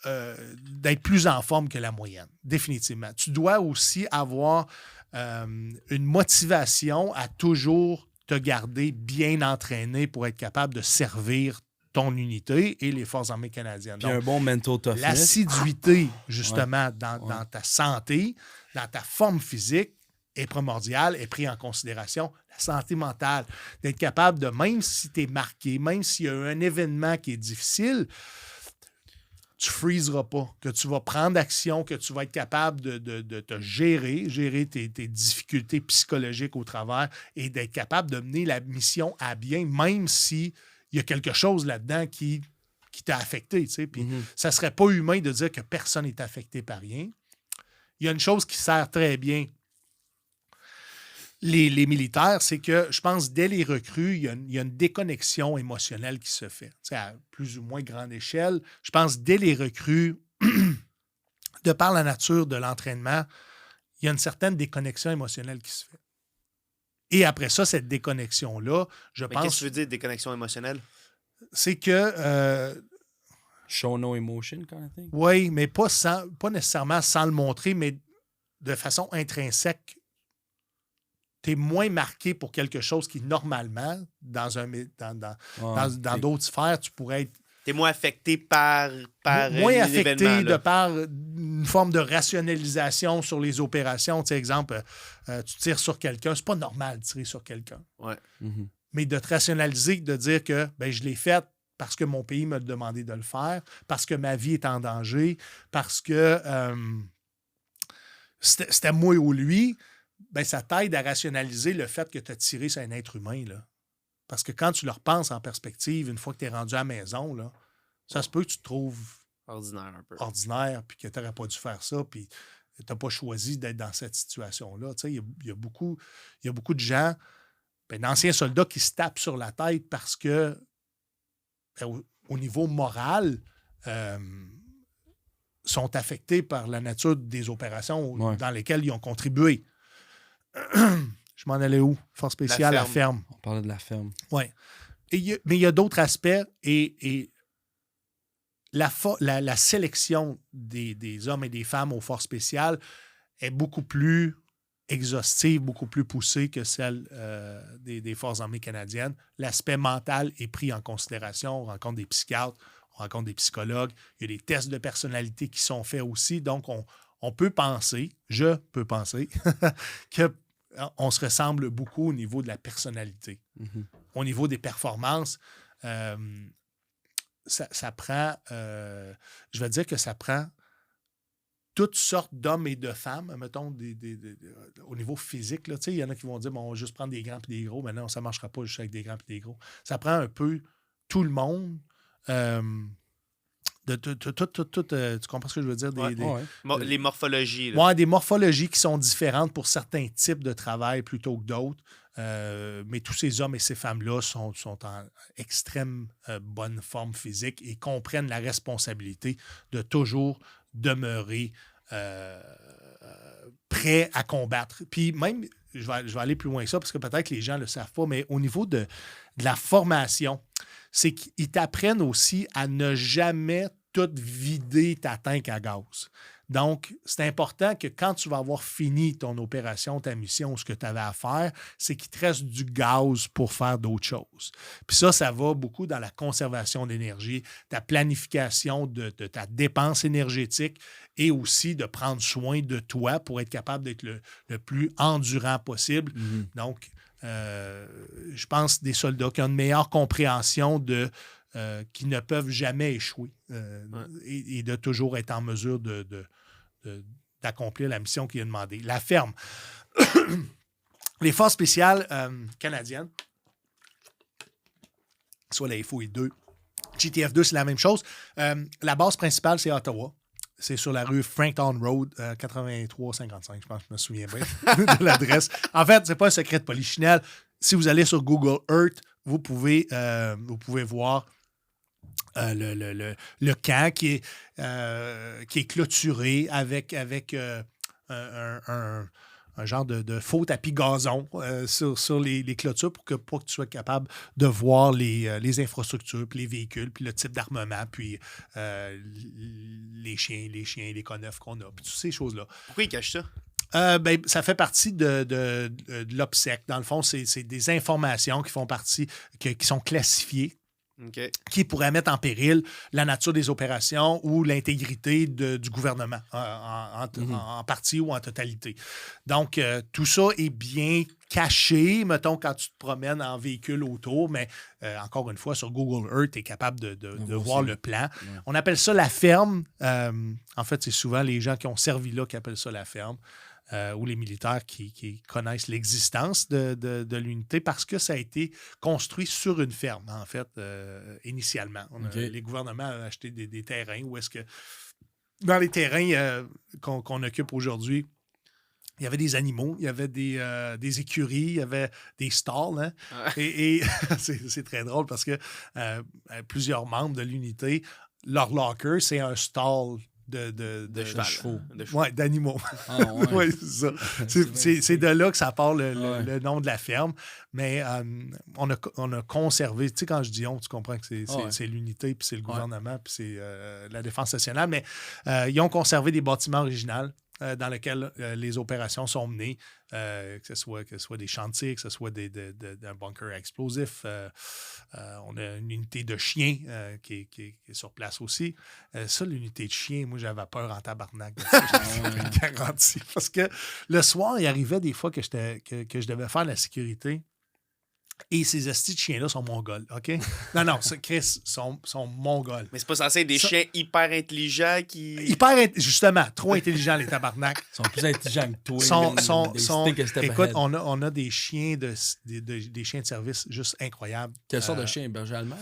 d'être plus en forme que la moyenne, définitivement. Tu dois aussi avoir une motivation à toujours te garder bien entraîné pour être capable de servir ton unité et les Forces armées canadiennes. Puis un bon mental toughness. L'assiduité, justement, dans ta santé, dans ta forme physique, est primordiale, est prise en considération. La santé mentale, d'être capable de, même si tu es marqué, même s'il y a un événement qui est difficile, tu ne freezeras pas, que tu vas prendre action, que tu vas être capable de te gérer tes difficultés psychologiques au travers et d'être capable de mener la mission à bien, même si il y a quelque chose là-dedans qui t'a affecté. Tu sais. Puis ça ne serait pas humain de dire que personne n'est affecté par rien. Il y a une chose qui sert très bien les militaires, c'est que je pense dès les recrues, il y a une déconnexion émotionnelle qui se fait. Tu sais, à plus ou moins grande échelle. Je pense dès les recrues, de par la nature de l'entraînement, il y a une certaine déconnexion émotionnelle qui se fait. Et après ça, cette déconnexion-là, je pense... Qu'est-ce que tu veux dire, déconnexion émotionnelle? C'est que... show no emotion, kind of thing? Oui, mais pas nécessairement sans le montrer, mais de façon intrinsèque. Tu es moins marqué pour quelque chose qui, normalement, dans d'autres sphères, tu pourrais être... Tu es moins affecté par moins affecté de par une forme de rationalisation sur les opérations. Tu sais, exemple, tu tires sur quelqu'un, c'est pas normal de tirer sur quelqu'un. Ouais. Mais de te rationaliser, de dire que je l'ai fait parce que mon pays m'a demandé de le faire, parce que ma vie est en danger, parce que c'était moi ou lui, ça t'aide à rationaliser le fait que tu as tiré sur un être humain. Là. Parce que quand tu le repenses en perspective, une fois que tu es rendu à la maison, là, ça se peut que tu te trouves ordinaire un peu. Ordinaire, puis que tu n'aurais pas dû faire ça, puis tu n'as pas choisi d'être dans cette situation-là. Tu sais, il y a beaucoup de gens, d'anciens soldats qui se tapent sur la tête parce que, au niveau moral, sont affectés par la nature des opérations dans lesquelles ils ont contribué. Je m'en allais où? Force spéciale, la ferme. On parlait de la ferme. Oui. Mais il y a d'autres aspects et la sélection des hommes et des femmes aux forces spéciales est beaucoup plus exhaustive, beaucoup plus poussée que celle des Forces armées canadiennes. L'aspect mental est pris en considération. On rencontre des psychiatres, on rencontre des psychologues. Il y a des tests de personnalité qui sont faits aussi. Donc, on peut penser, je peux penser, qu'on se ressemble beaucoup au niveau de la personnalité. Au niveau des performances, ça prend, je vais dire que ça prend toutes sortes d'hommes et de femmes, mettons, au niveau physique. Il y en a qui vont dire, on va juste prendre des grands et des gros. Mais non, ça ne marchera pas juste avec des grands et des gros. Ça prend un peu tout le monde. Tu comprends ce que je veux dire? Les morphologies. Oui, des morphologies qui sont différentes pour certains types de travail plutôt que d'autres. Mais tous ces hommes et ces femmes-là sont en extrême bonne forme physique et comprennent la responsabilité de toujours demeurer prêt à combattre. Puis même, je vais aller plus loin que ça, parce que peut-être que les gens ne le savent pas, mais au niveau de la formation, c'est qu'ils t'apprennent aussi à ne jamais tout vider ta tank à gaz. Donc, c'est important que quand tu vas avoir fini ton opération, ta mission, ce que tu avais à faire, c'est qu'il te reste du gaz pour faire d'autres choses. Puis ça va beaucoup dans la conservation d'énergie, ta planification de ta dépense énergétique et aussi de prendre soin de toi pour être capable d'être le plus endurant possible. Donc, je pense des soldats qui ont une meilleure compréhension qui ne peuvent jamais échouer et de toujours être en mesure d'accomplir la mission qui est demandée. La ferme. Les forces spéciales canadiennes, soit la FOI-2, GTF-2, c'est la même chose. La base principale, c'est Ottawa. C'est sur la rue Frankton Road, 8355, je pense que je me souviens bien de l'adresse. En fait, c'est pas un secret de polichinelle. Si vous allez sur Google Earth, vous pouvez voir le camp qui est clôturé avec un genre de faux tapis gazon sur les clôtures pour que tu sois capable de voir les infrastructures, puis les véhicules, puis le type d'armement, puis les chiens, les conneufs qu'on a, puis toutes ces choses-là. Pourquoi ils cachent ça? Ça fait partie de l'OPSEC. Dans le fond, c'est des informations qui font partie, qui sont classifiées. Okay. Qui pourrait mettre en péril la nature des opérations ou l'intégrité du gouvernement, en partie ou en totalité. Donc, tout ça est bien caché, mettons, quand tu te promènes en véhicule autour, mais encore une fois, sur Google Earth, tu es capable de voir le plan. Ouais. On appelle ça la ferme. En fait, c'est souvent les gens qui ont servi là qui appellent ça la ferme. Ou les militaires qui connaissent l'existence de l'unité parce que ça a été construit sur une ferme, en fait, initialement. Les gouvernements ont acheté des terrains où est-ce que, dans les terrains qu'on occupe aujourd'hui, il y avait des animaux, il y avait des écuries, il y avait des stalls. Hein? Et c'est très drôle parce que plusieurs membres de l'unité, leur locker, c'est un stall de chevaux. Oui, d'animaux. Ah, ouais. Oui, c'est ça. C'est de là que ça part le nom de la ferme. Mais on a conservé, tu sais, quand je dis on, tu comprends que c'est l'unité, puis c'est le gouvernement, puis c'est la défense nationale. Mais ils ont conservé des bâtiments originaux dans lesquels les opérations sont menées, que ce soit des chantiers, que ce soit un bunker explosif. On a une unité de chiens qui est sur place aussi. Ça, l'unité de chiens, moi, j'avais peur en tabarnak. Je garantis. Parce que le soir, il arrivait des fois que je devais faire la sécurité. Et ces astis de chiens-là sont mongols, OK? Non, Chris, sont mongols. Mais c'est pas censé être des chiens hyper intelligents qui... Justement, trop intelligents, les tabarnak. Ils sont plus intelligents que toi. Écoute, on a des chiens des chiens de service juste incroyables. Quelle sorte de chien? Un berger allemand?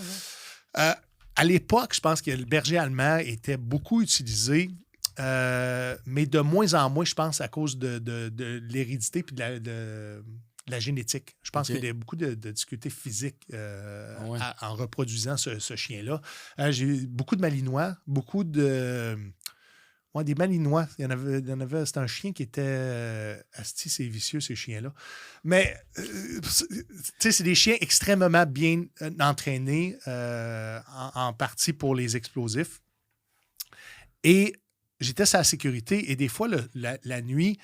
À l'époque, je pense que le berger allemand était beaucoup utilisé, mais de moins en moins, je pense, à cause de l'hérédité et de la génétique. Je pense qu'il y a beaucoup de difficultés physiques en reproduisant ce chien-là. J'ai eu beaucoup de Malinois, beaucoup de... des Malinois. Il y en avait c'était un chien qui était... Asti, c'est vicieux, ces chiens-là. Mais, tu sais, c'est des chiens extrêmement bien entraînés, en partie pour les explosifs. Et j'étais sur la sécurité, et des fois, la nuit...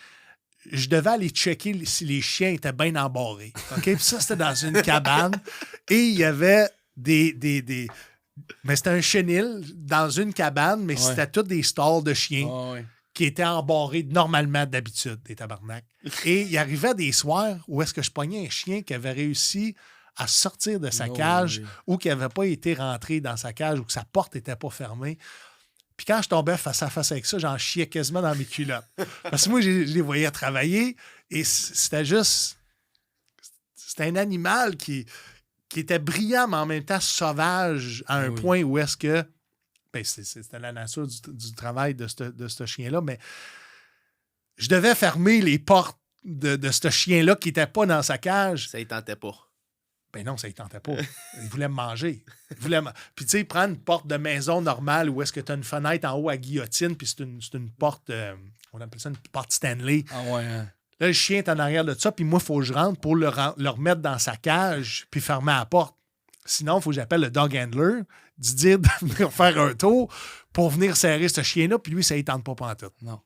je devais aller checker si les chiens étaient bien embarrés. OK? Puis ça, c'était dans une cabane. Et il y avait mais c'était un chenil dans une cabane, mais c'était tous des stalls de chiens qui étaient embarrés normalement d'habitude, des tabarnaks. Et il arrivait des soirs où est-ce que je pognais un chien qui avait réussi à sortir de sa cage ou qui n'avait pas été rentré dans sa cage ou que sa porte n'était pas fermée. Puis quand je tombais face à face avec ça, j'en chiais quasiment dans mes culottes. Parce que moi, je les voyais travailler et c'était juste... C'était un animal qui était brillant, mais en même temps sauvage à un point où est-ce que... Ben, c'était la nature du travail de ce chien-là, mais je devais fermer les portes de ce chien-là qui n'était pas dans sa cage. Ça ne tentait pas. Ben non, ça ne tentait pas. Il voulait me manger. Puis tu sais, prendre une porte de maison normale où est-ce que tu as une fenêtre en haut à guillotine, puis c'est une porte on appelle ça une porte Stanley. Ah ouais. Hein. Là, le chien est en arrière de ça, puis moi, il faut que je rentre pour le remettre dans sa cage, puis fermer la porte. Sinon, il faut que j'appelle le dog handler, dire de venir faire un tour pour venir serrer ce chien-là, puis lui, ça ne tente pas pantoute. Non.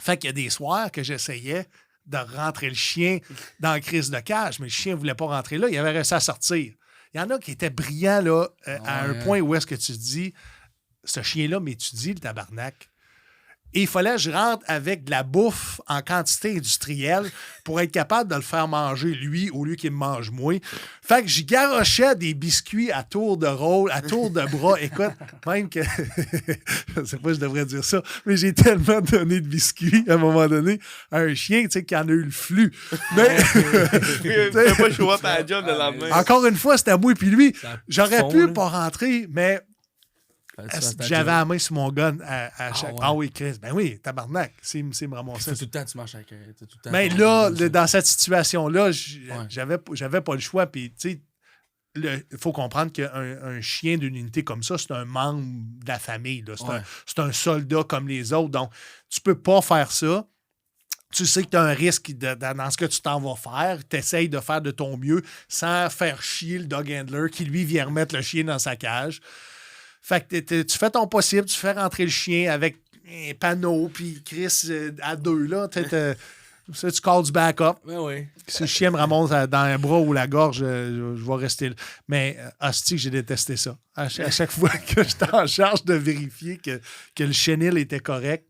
Fait qu'il y a des soirs que j'essayais de rentrer le chien dans la crise de cage, mais le chien ne voulait pas rentrer là, il avait réussi à sortir. Il y en a qui étaient brillants là, à un point où est-ce que tu te dis, ce chien-là m'étudie, le tabarnak. Et il fallait que je rentre avec de la bouffe en quantité industrielle pour être capable de le faire manger lui au lieu qu'il me mange moi. Fait que j'y garochais des biscuits à tour de rôle, à tour de bras. Écoute, même que... je sais pas si je devrais dire ça, mais j'ai tellement donné de biscuits à un moment donné à un chien, tu sais, qui en a eu le flux. Mais... il ne pas show up à la job le lendemain. Encore une fois, c'était à moi puis lui. J'aurais pu pas rentrer, mais... J'avais la main sur mon gun à chaque... Ah oui, Chris. Ben oui, tabarnak. C'est me ramasser. Tout le temps, tu marches avec... Mais là, dans cette situation-là, j'avais pas le choix. Puis, tu sais, il faut comprendre qu'un chien d'une unité comme ça, c'est un membre de la famille. C'est un soldat comme les autres. Donc, tu peux pas faire ça. Tu sais que tu as un risque dans ce que tu t'en vas faire. Tu essayes de faire de ton mieux sans faire chier le dog handler qui, lui, vient remettre le chien dans sa cage. Fait que tu fais ton possible, tu fais rentrer le chien avec un panneau, puis Chris à deux, là, tu calls du backup. Oui. Si le chien me ramasse dans un bras ou la gorge, je vais rester là. Mais hostie, j'ai détesté ça. À chaque fois que j'étais en charge de vérifier que le chenil était correct,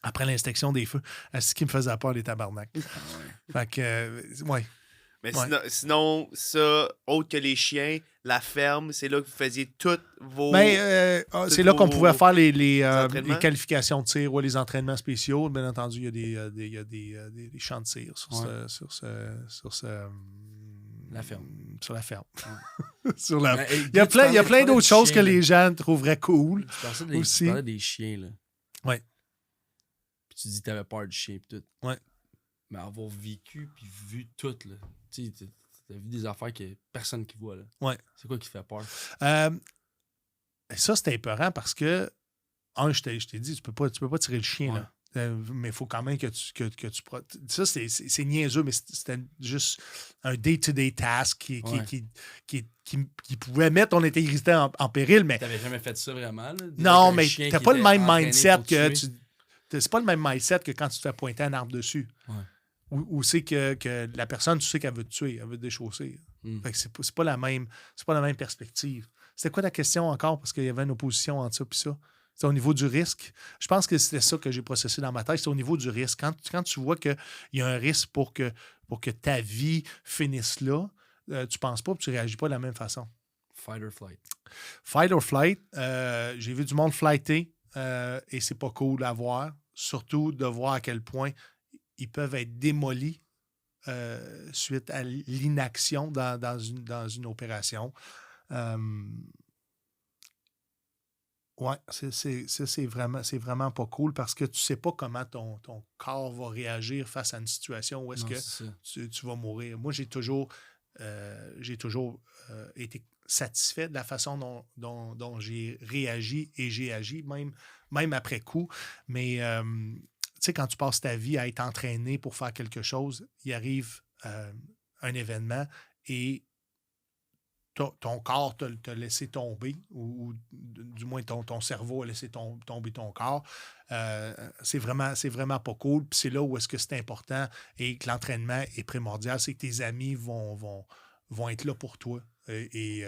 après l'inspection des feux, c'est ce qui me faisait peur, les tabarnak. Fait que, ouais. Mais sinon, ça, autre que les chiens, la ferme, c'est là que vous faisiez toutes vos... c'est là qu'on pouvait faire les qualifications de tir ou les entraînements spéciaux. Bien entendu, il y a des champs de tir sur la ferme. Sur la ferme. Ouais. Il y a plein d'autres choses que les gens trouveraient cool. Tu parlais des chiens, là. Ouais. Puis tu dis que t'avais peur du chien, puis tout. Ouais. Mais avoir vécu puis vu tout, là. Tu sais, t'as vu des affaires que personne qui voit, là. Ouais. C'est quoi qui fait peur? Ça, c'était épeurant parce que, je t'ai dit, tu peux pas tirer le chien, là. Mais il faut quand même que tu ça, c'est niaiseux, mais c'était juste un day-to-day task qui pouvait mettre ton intégrité en péril. Mais t'avais jamais fait ça vraiment, là? Non, mais t'as pas le même mindset que c'est pas le même mindset que quand tu te fais pointer un arbre dessus. Ouais. Ou c'est que la personne, tu sais qu'elle veut te tuer, elle veut te déchausser. Fait que c'est pas la même perspective. C'était quoi ta question encore? Parce qu'il y avait une opposition entre ça et ça. C'est au niveau du risque. Je pense que c'était ça que j'ai processé dans ma tête. C'est au niveau du risque. Quand tu vois qu'il y a un risque pour que ta vie finisse là, tu penses pas et tu réagis pas de la même façon. Fight or flight. Fight or flight. J'ai vu du monde flighter et c'est pas cool à voir. Surtout de voir à quel point ils peuvent être démolis suite à l'inaction dans une opération. Ouais, c'est vraiment pas cool parce que tu sais pas comment ton corps va réagir face à une situation où est-ce que tu vas mourir. Moi, j'ai toujours été satisfait de la façon dont j'ai réagi et j'ai agi, même après coup. Mais tu sais, quand tu passes ta vie à être entraîné pour faire quelque chose, il arrive un événement et ton corps t'a laissé tomber, ou du moins ton cerveau a laissé tomber ton corps. C'est vraiment pas cool. Puis c'est là où est-ce que c'est important et que l'entraînement est primordial, c'est que tes amis vont être là pour toi. Et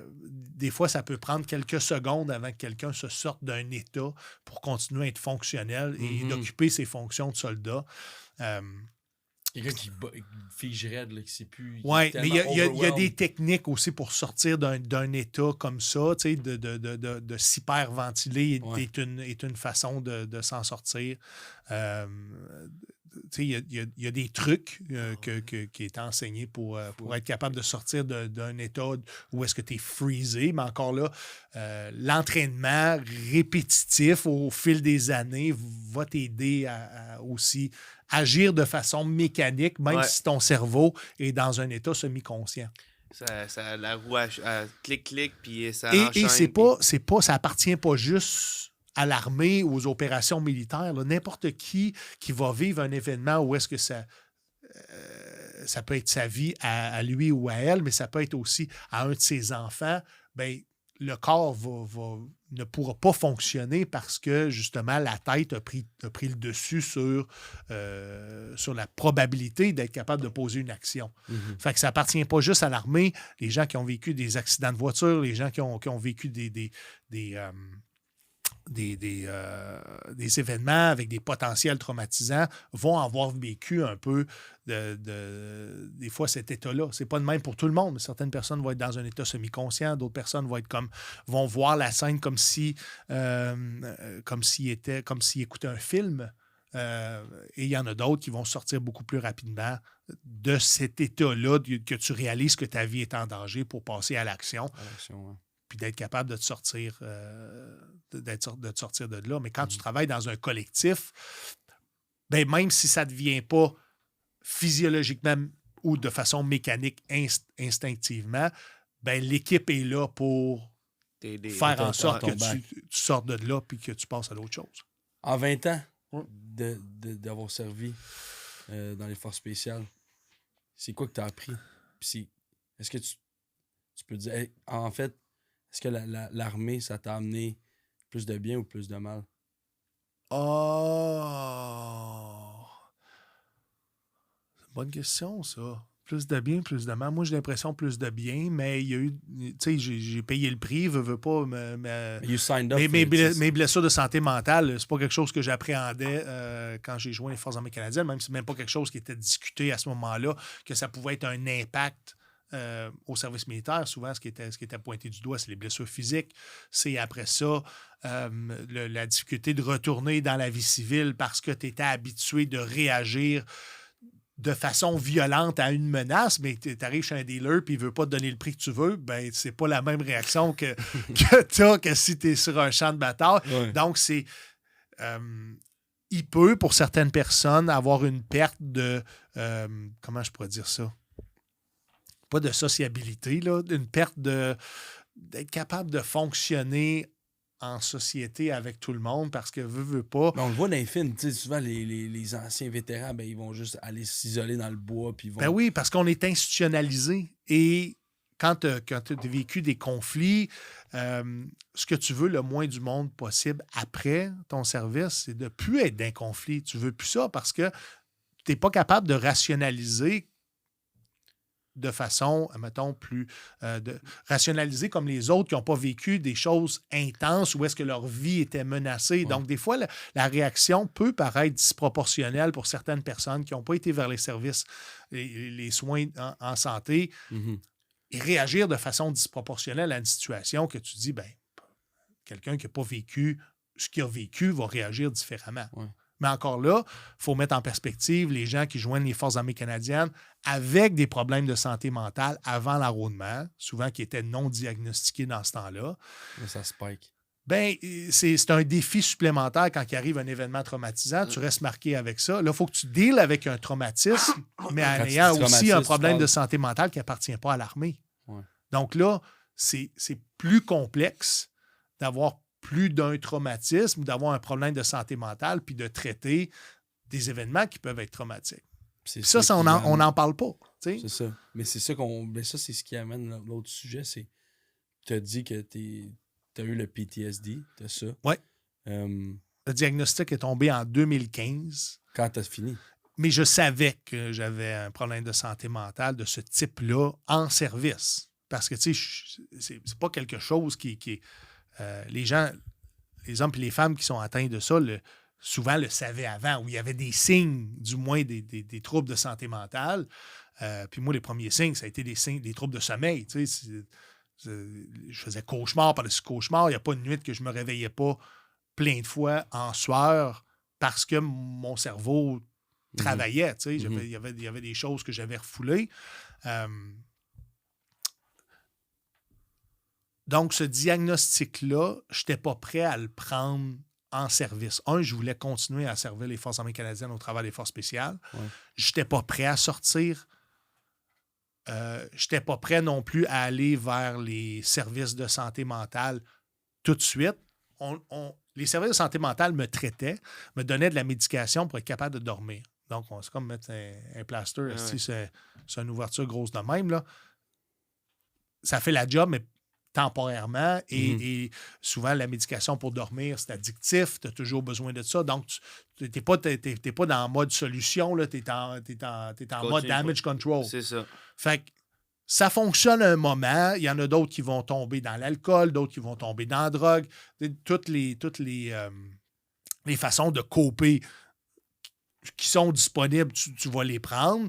des fois, ça peut prendre quelques secondes avant que quelqu'un se sorte d'un état pour continuer à être fonctionnel et d'occuper ses fonctions de soldat. Quelqu'un qui fige raide, là, qui sait plus. Oui, mais il y a des techniques aussi pour sortir d'un état comme ça, tu sais, de s'hyperventiler est une façon de s'en sortir. Il y a des trucs qui est enseigné pour être capable de sortir d'un état où est-ce que tu es freezé. Mais encore là, l'entraînement répétitif au fil des années va t'aider à aussi agir de façon mécanique, même si ton cerveau est dans un état semi-conscient. La roue clic, puis ça et enchaîne. ça appartient pas juste à l'armée ou aux opérations militaires, là, n'importe qui va vivre un événement où est-ce que ça peut être sa vie à lui ou à elle, mais ça peut être aussi à un de ses enfants, bien, le corps ne pourra pas fonctionner parce que, justement, la tête a pris le dessus sur la probabilité d'être capable de poser une action. Mhm. Fait que ça appartient pas juste à l'armée. Les gens qui ont vécu des accidents de voiture, les gens qui ont vécu des événements avec des potentiels traumatisants vont avoir vécu un peu des fois cet état-là. C'est pas le même pour tout le monde. Certaines personnes vont être dans un état semi-conscient, d'autres personnes vont voir la scène comme s'ils écoutaient un film. Et il y en a d'autres qui vont sortir beaucoup plus rapidement de cet état-là, que tu réalises que ta vie est en danger pour passer à l'action. Ouais. Puis d'être capable de te sortir de là. Mais quand tu travailles dans un collectif, ben même si ça ne devient pas physiologiquement ou de façon mécanique, instinctivement, ben l'équipe est là pour faire en sorte que tu sortes de là puis que tu passes à d'autres choses. En 20 ans d'avoir servi dans les forces spéciales, c'est quoi que tu as appris? Puis est-ce que tu peux dire, en fait, est-ce que l'armée, ça t'a amené plus de bien ou plus de mal? C'est une bonne question, ça. Plus de bien, plus de mal. Moi, j'ai l'impression plus de bien, mais il y a eu... Tu sais, j'ai payé le prix, veux pas... You signed up mes blessures de santé mentale, c'est pas quelque chose que j'appréhendais quand j'ai joint les Forces armées canadiennes, même si c'est même pas quelque chose qui était discuté à ce moment-là, que ça pouvait être un impact au service militaire. Souvent, ce qui était pointé du doigt, c'est les blessures physiques. C'est après ça la difficulté de retourner dans la vie civile parce que tu étais habitué de réagir de façon violente à une menace, mais tu arrives chez un dealer et il ne veut pas te donner le prix que tu veux, ben c'est pas la même réaction que tu as que si tu es sur un champ de bataille. Ouais. Donc, c'est... il peut, pour certaines personnes, avoir une perte de... comment je pourrais dire ça? Pas de sociabilité, là, une perte d'être capable de fonctionner en société avec tout le monde parce que veut pas. Mais on le voit dans les films, tu sais, souvent les anciens vétérans, ben, ils vont juste aller s'isoler dans le bois. Puis Ben oui, parce qu'on est institutionnalisé. Et quand tu as vécu des conflits, ce que tu veux le moins du monde possible après ton service, c'est de ne plus être dans un conflit. Tu veux plus ça parce que tu n'es pas capable de rationaliser de façon, mettons, plus... de rationaliser comme les autres qui n'ont pas vécu des choses intenses où est-ce que leur vie était menacée. Ouais. Donc, des fois, la réaction peut paraître disproportionnelle pour certaines personnes qui n'ont pas été vers les services, les soins en santé, et réagir de façon disproportionnelle à une situation que tu dis, ben quelqu'un qui n'a pas vécu ce qu'il a vécu va réagir différemment. Ouais. Mais encore là, il faut mettre en perspective les gens qui joignent les Forces armées canadiennes avec des problèmes de santé mentale avant l'enrôlement, souvent qui étaient non diagnostiqués dans ce temps-là. Mais ça spike. Bien, c'est un défi supplémentaire quand il arrive un événement traumatisant. Tu restes marqué avec ça. Là, il faut que tu deals avec un traumatisme, mais en ayant aussi un problème de santé mentale qui n'appartient pas à l'armée. Ouais. Donc là, c'est plus complexe d'avoir plus d'un traumatisme ou d'avoir un problème de santé mentale puis de traiter des événements qui peuvent être traumatiques. Ça, on n'en parle pas. T'sais? C'est ça. Mais c'est ça ça, c'est ce qui amène l'autre sujet. C'est tu as dit que tu as eu le PTSD, tu as ça. Oui. Le diagnostic est tombé en 2015. Quand tu as fini. Mais je savais que j'avais un problème de santé mentale de ce type-là en service. Parce que, tu sais, c'est pas quelque chose qui est... les gens, les hommes et les femmes qui sont atteints de ça, souvent le savaient avant, où il y avait des signes, du moins des troubles de santé mentale. Puis moi, les premiers signes, ça a été des troubles de sommeil. Tu sais, je faisais cauchemar par-dessus cauchemar. Il n'y a pas une nuit que je ne me réveillais pas plein de fois en sueur parce que mon cerveau travaillait. Tu sais, il y avait des choses que j'avais refoulées. Donc, ce diagnostic-là, je n'étais pas prêt à le prendre en service. Je voulais continuer à servir les Forces armées canadiennes au travers des Forces spéciales. Ouais. Je n'étais pas prêt à sortir. Je n'étais pas prêt non plus à aller vers les services de santé mentale tout de suite. les services de santé mentale me traitaient, me donnaient de la médication pour être capable de dormir. Donc, c'est comme mettre un plaster, c'est une ouverture grosse de même. Là. Ça fait la job, mais temporairement. Et souvent, la médication pour dormir, c'est addictif. Tu as toujours besoin de ça. Donc, tu n'es pas dans le mode solution. Tu es en mode damage control. C'est ça. Fait que ça fonctionne un moment. Il y en a d'autres qui vont tomber dans l'alcool, d'autres qui vont tomber dans la drogue. Toutes les façons de coper qui sont disponibles, tu vas les prendre.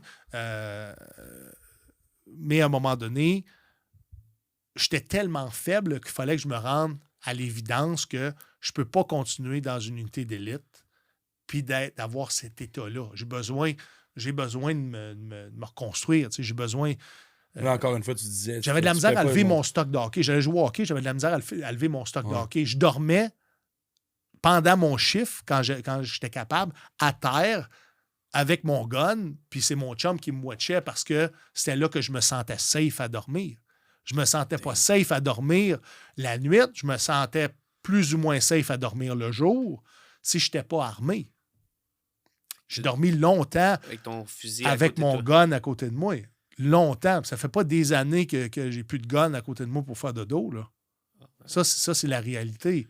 Mais à un moment donné, j'étais tellement faible qu'il fallait que je me rende à l'évidence que je ne peux pas continuer dans une unité d'élite puis d'avoir cet état-là. J'ai besoin de me reconstruire. J'ai besoin... Là, encore une fois, tu disais... J'avais de la misère à lever mon stock de hockey. J'allais jouer au hockey, j'avais de la misère à lever mon stock de hockey. Je dormais pendant mon chiffre, quand j'étais capable, à terre, avec mon gun, puis c'est mon chum qui me watchait parce que c'était là que je me sentais safe à dormir. Je me sentais pas safe à dormir la nuit, je me sentais plus ou moins safe à dormir le jour si je n'étais pas armé. J'ai dormi longtemps avec ton fusil avec mon gun à côté de moi. Longtemps. Ça fait pas des années que j'ai plus de gun à côté de moi pour faire de dos. Là. Ça, c'est la réalité.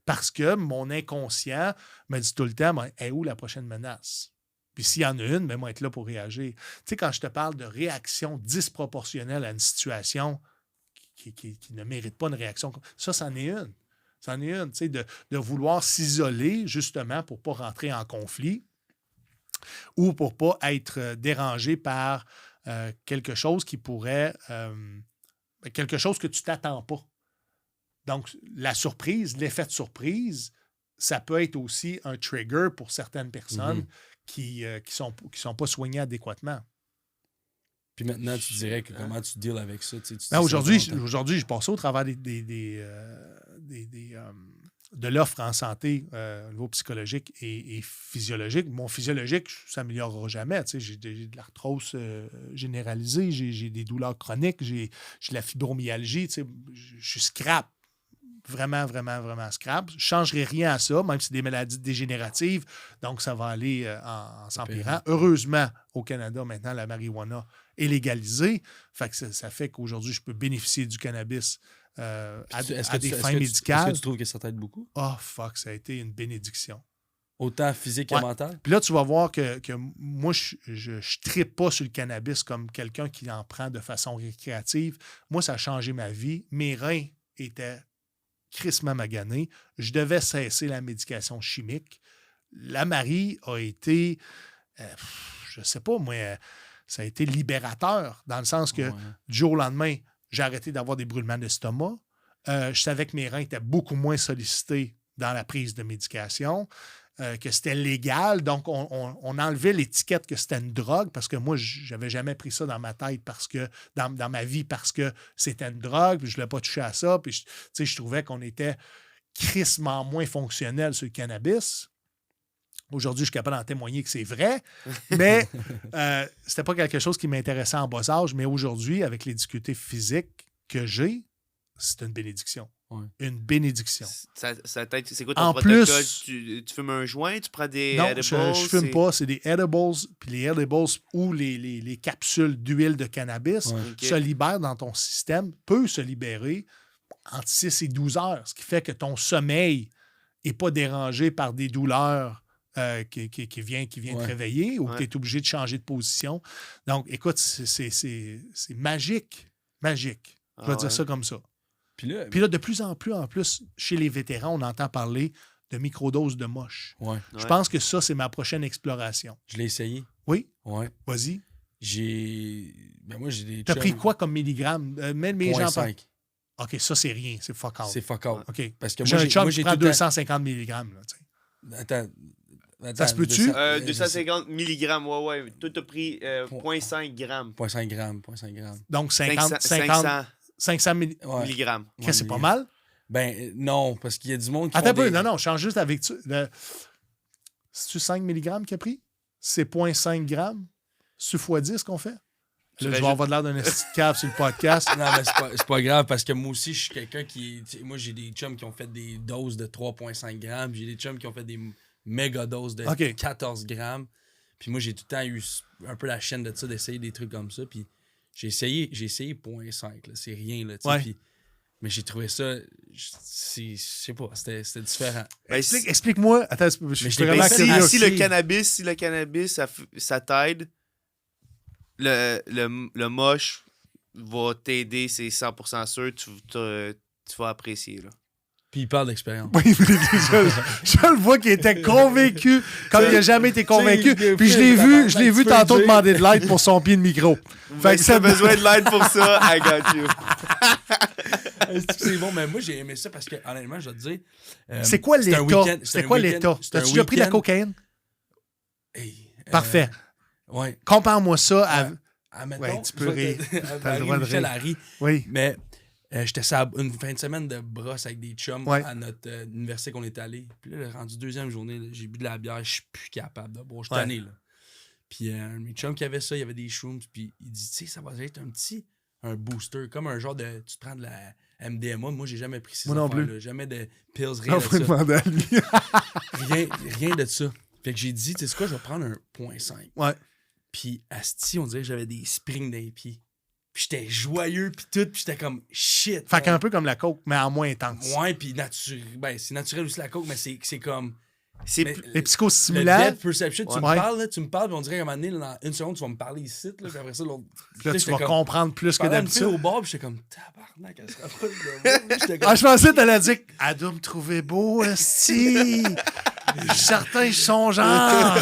Parce que mon inconscient me dit tout le temps, est où la prochaine menace? Puis s'il y en a une, ben, moi, être là pour réagir. Tu sais, quand je te parle de réaction disproportionnelle à une situation qui ne mérite pas une réaction, ça, c'en est une. C'en est une, tu sais, de vouloir s'isoler justement pour ne pas rentrer en conflit ou pour ne pas être dérangé par quelque chose qui pourrait... quelque chose que tu ne t'attends pas. Donc, la surprise, l'effet de surprise, ça peut être aussi un trigger pour certaines personnes qui sont pas soignées adéquatement. Puis maintenant, tu dirais que comment tu deals avec ça? Aujourd'hui, je passe au travers de l'offre en santé au niveau psychologique et physiologique. Mon physiologique, ça ne s'améliorera jamais. J'ai de l'arthrose généralisée, j'ai des douleurs chroniques, j'ai de la fibromyalgie. Je suis scrap. Vraiment, vraiment, vraiment scrap. Je ne changerai rien à ça, même si c'est des maladies dégénératives. Donc, ça va aller en s'empirant. Heureusement, au Canada, maintenant, la marijuana est légalisée. Ça fait qu'aujourd'hui, je peux bénéficier du cannabis à des fins médicales. Est-ce que tu trouves que ça t'aide beaucoup? Oh, fuck, ça a été une bénédiction. Autant physique que mental? Puis là, tu vas voir que moi, je ne trippe pas sur le cannabis comme quelqu'un qui en prend de façon récréative. Moi, ça a changé ma vie. Mes reins étaient crissement magané. Je devais cesser la médication chimique. La Marie a été, je sais pas, moi, ça a été libérateur, dans le sens que du jour au lendemain, j'ai arrêté d'avoir des brûlements d'estomac. Je savais que mes reins étaient beaucoup moins sollicités dans la prise de médication, que c'était légal. Donc, on enlevait l'étiquette que c'était une drogue parce que moi, je n'avais jamais pris ça dans ma tête dans ma vie parce que c'était une drogue, puis je ne voulais pas toucher à ça. Puis, je trouvais qu'on était crissement moins fonctionnel sur le cannabis. Aujourd'hui, je suis capable d'en témoigner que c'est vrai, mais c'était pas quelque chose qui m'intéressait en bas âge. Mais aujourd'hui, avec les difficultés physiques que j'ai, c'est une bénédiction. Ouais. Une bénédiction. Ça t'aide. C'est quoi ton protocole? Tu fumes un joint? Tu prends des edibles? Non, je fume pas. C'est des edibles. Puis les edibles ou les capsules d'huile de cannabis se libèrent dans ton système, peut se libérer entre 6 et 12 heures, ce qui fait que ton sommeil n'est pas dérangé par des douleurs qui viennent te réveiller ou que tu es obligé de changer de position. Donc, écoute, c'est magique. Magique. Je vais dire ça comme ça. Puis là, de plus en plus, chez les vétérans, on entend parler de microdoses de moche. Ouais. Je pense que ça, c'est ma prochaine exploration. Je l'ai essayé. Oui? Ouais. Vas-y. Moi, j'ai des... T'as pris quoi comme milligrammes? Mes gens 0.5. OK, ça, c'est rien. C'est fuck out. C'est fuck out. OK. Parce que j'ai un chum qui prend 250 milligrammes. Là, Attends, ça se peut-tu? 250 milligrammes, ouais. Toi, t'as pris 0.5 grammes. 0.5 grammes. Donc, 500 milligrammes. Okay, c'est pas mal? Ben, non, parce qu'il y a du monde qui Attends un peu, non, je change juste avec... C'est-tu 5 mg qu'il a pris? C'est 0.5 grammes? C'est x 10 qu'on fait? Là, je vais avoir l'air d'un esti de cave sur le podcast. Non, mais c'est pas grave parce que moi aussi, je suis quelqu'un qui. Moi, j'ai des chums qui ont fait des doses de 3,5 grammes. J'ai des chums qui ont fait des méga doses de 14 grammes. Puis moi, j'ai tout le temps eu un peu la chaîne de ça, d'essayer des trucs comme ça. Puis j'ai essayé 0,5. C'est rien, là. Puis, mais j'ai trouvé ça. Je sais pas, c'était différent. Explique-moi. Attends, je suis vraiment curieux. Si le cannabis, ça t'aide, le moche va t'aider, c'est 100% sûr. Tu vas apprécier, là. Puis il parle d'expérience. Oui, je le vois qu'il était convaincu comme il n'a jamais été convaincu. Puis je l'ai vu tantôt demander de l'aide pour son pied de micro. Fait que ça besoin de l'aide pour ça, I got you. C'est bon, mais moi j'ai aimé ça parce que honnêtement, je vais te dire. C'est quoi l'état? C'est quoi l'état? As-tu déjà pris de la cocaïne? Parfait. Ouais. Compare-moi ça à. Mettons, tu peux rire. T'as le droit de rire. Oui. Mais j'étais une fin de semaine de brosse avec des chums à notre université qu'on est allé. Puis là, rendu deuxième journée, là, j'ai bu de la bière, je suis plus capable de boire. Je suis tanné, là. Puis mes chums qui avaient ça, il y avait des shrooms. Puis il dit, tu sais, ça va être un booster, comme un genre de. Tu te prends de la MDMA. Moi, j'ai jamais pris ça. Moi non plus. Jamais de pills, rien de ça. Demander à lui. rien de ça. Fait que j'ai dit, tu sais quoi, je vais prendre un 0.5. Ouais. Puis asti, on dirait que j'avais des springs dans les pieds. Puis j'étais joyeux, puis tout, puis j'étais comme shit. Fait qu'un peu comme la coke, mais en moins intense. Ouais, puis c'est naturel aussi la coke, mais c'est comme. Les psychostimulants. Le depth perception, tu me parles, puis on dirait qu'à un moment donné, dans une seconde, tu vas me parler ici, là, puis après ça, l'autre. Là, tu vas comprendre plus que d'habitude. Au bord, puis j'étais comme tabarnak, elle sera pas de moi. Je pensais que t'allais dire, elle doit me trouver beau, esti. Certains sont genre.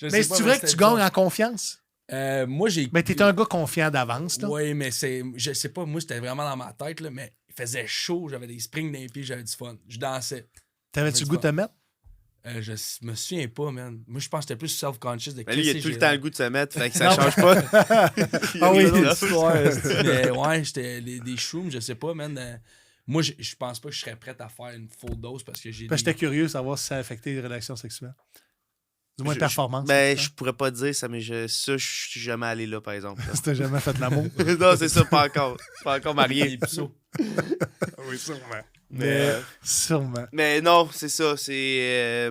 Mais c'est vrai que tu gagnes en confiance? Moi, j'ai. Mais t'es un gars confiant d'avance, là. Oui, mais je sais pas, moi, c'était vraiment dans ma tête, là, mais il faisait chaud, j'avais des springs dans les pieds, j'avais du fun. Je dansais. T'avais-tu le goût de te mettre? Je me souviens pas, man. Moi, je pense que j'étais plus self-conscious de lui, il a tout le temps le goût de se mettre, fait que ça change pas. Ah oui, mais ouais, j'étais des shrooms, je sais pas, man. Moi, je pense pas que je serais prêt à faire une full dose parce que j'ai. J'étais curieux de savoir si ça affectait les relations sexuelles. Du moins, performance. Je pourrais pas te dire ça, mais je suis jamais allé là, par exemple. T'as jamais fait de l'amour? Non, c'est ça, pas encore. Pas encore marié. Oui, sûrement. Sûrement. Mais non, c'est ça. C'est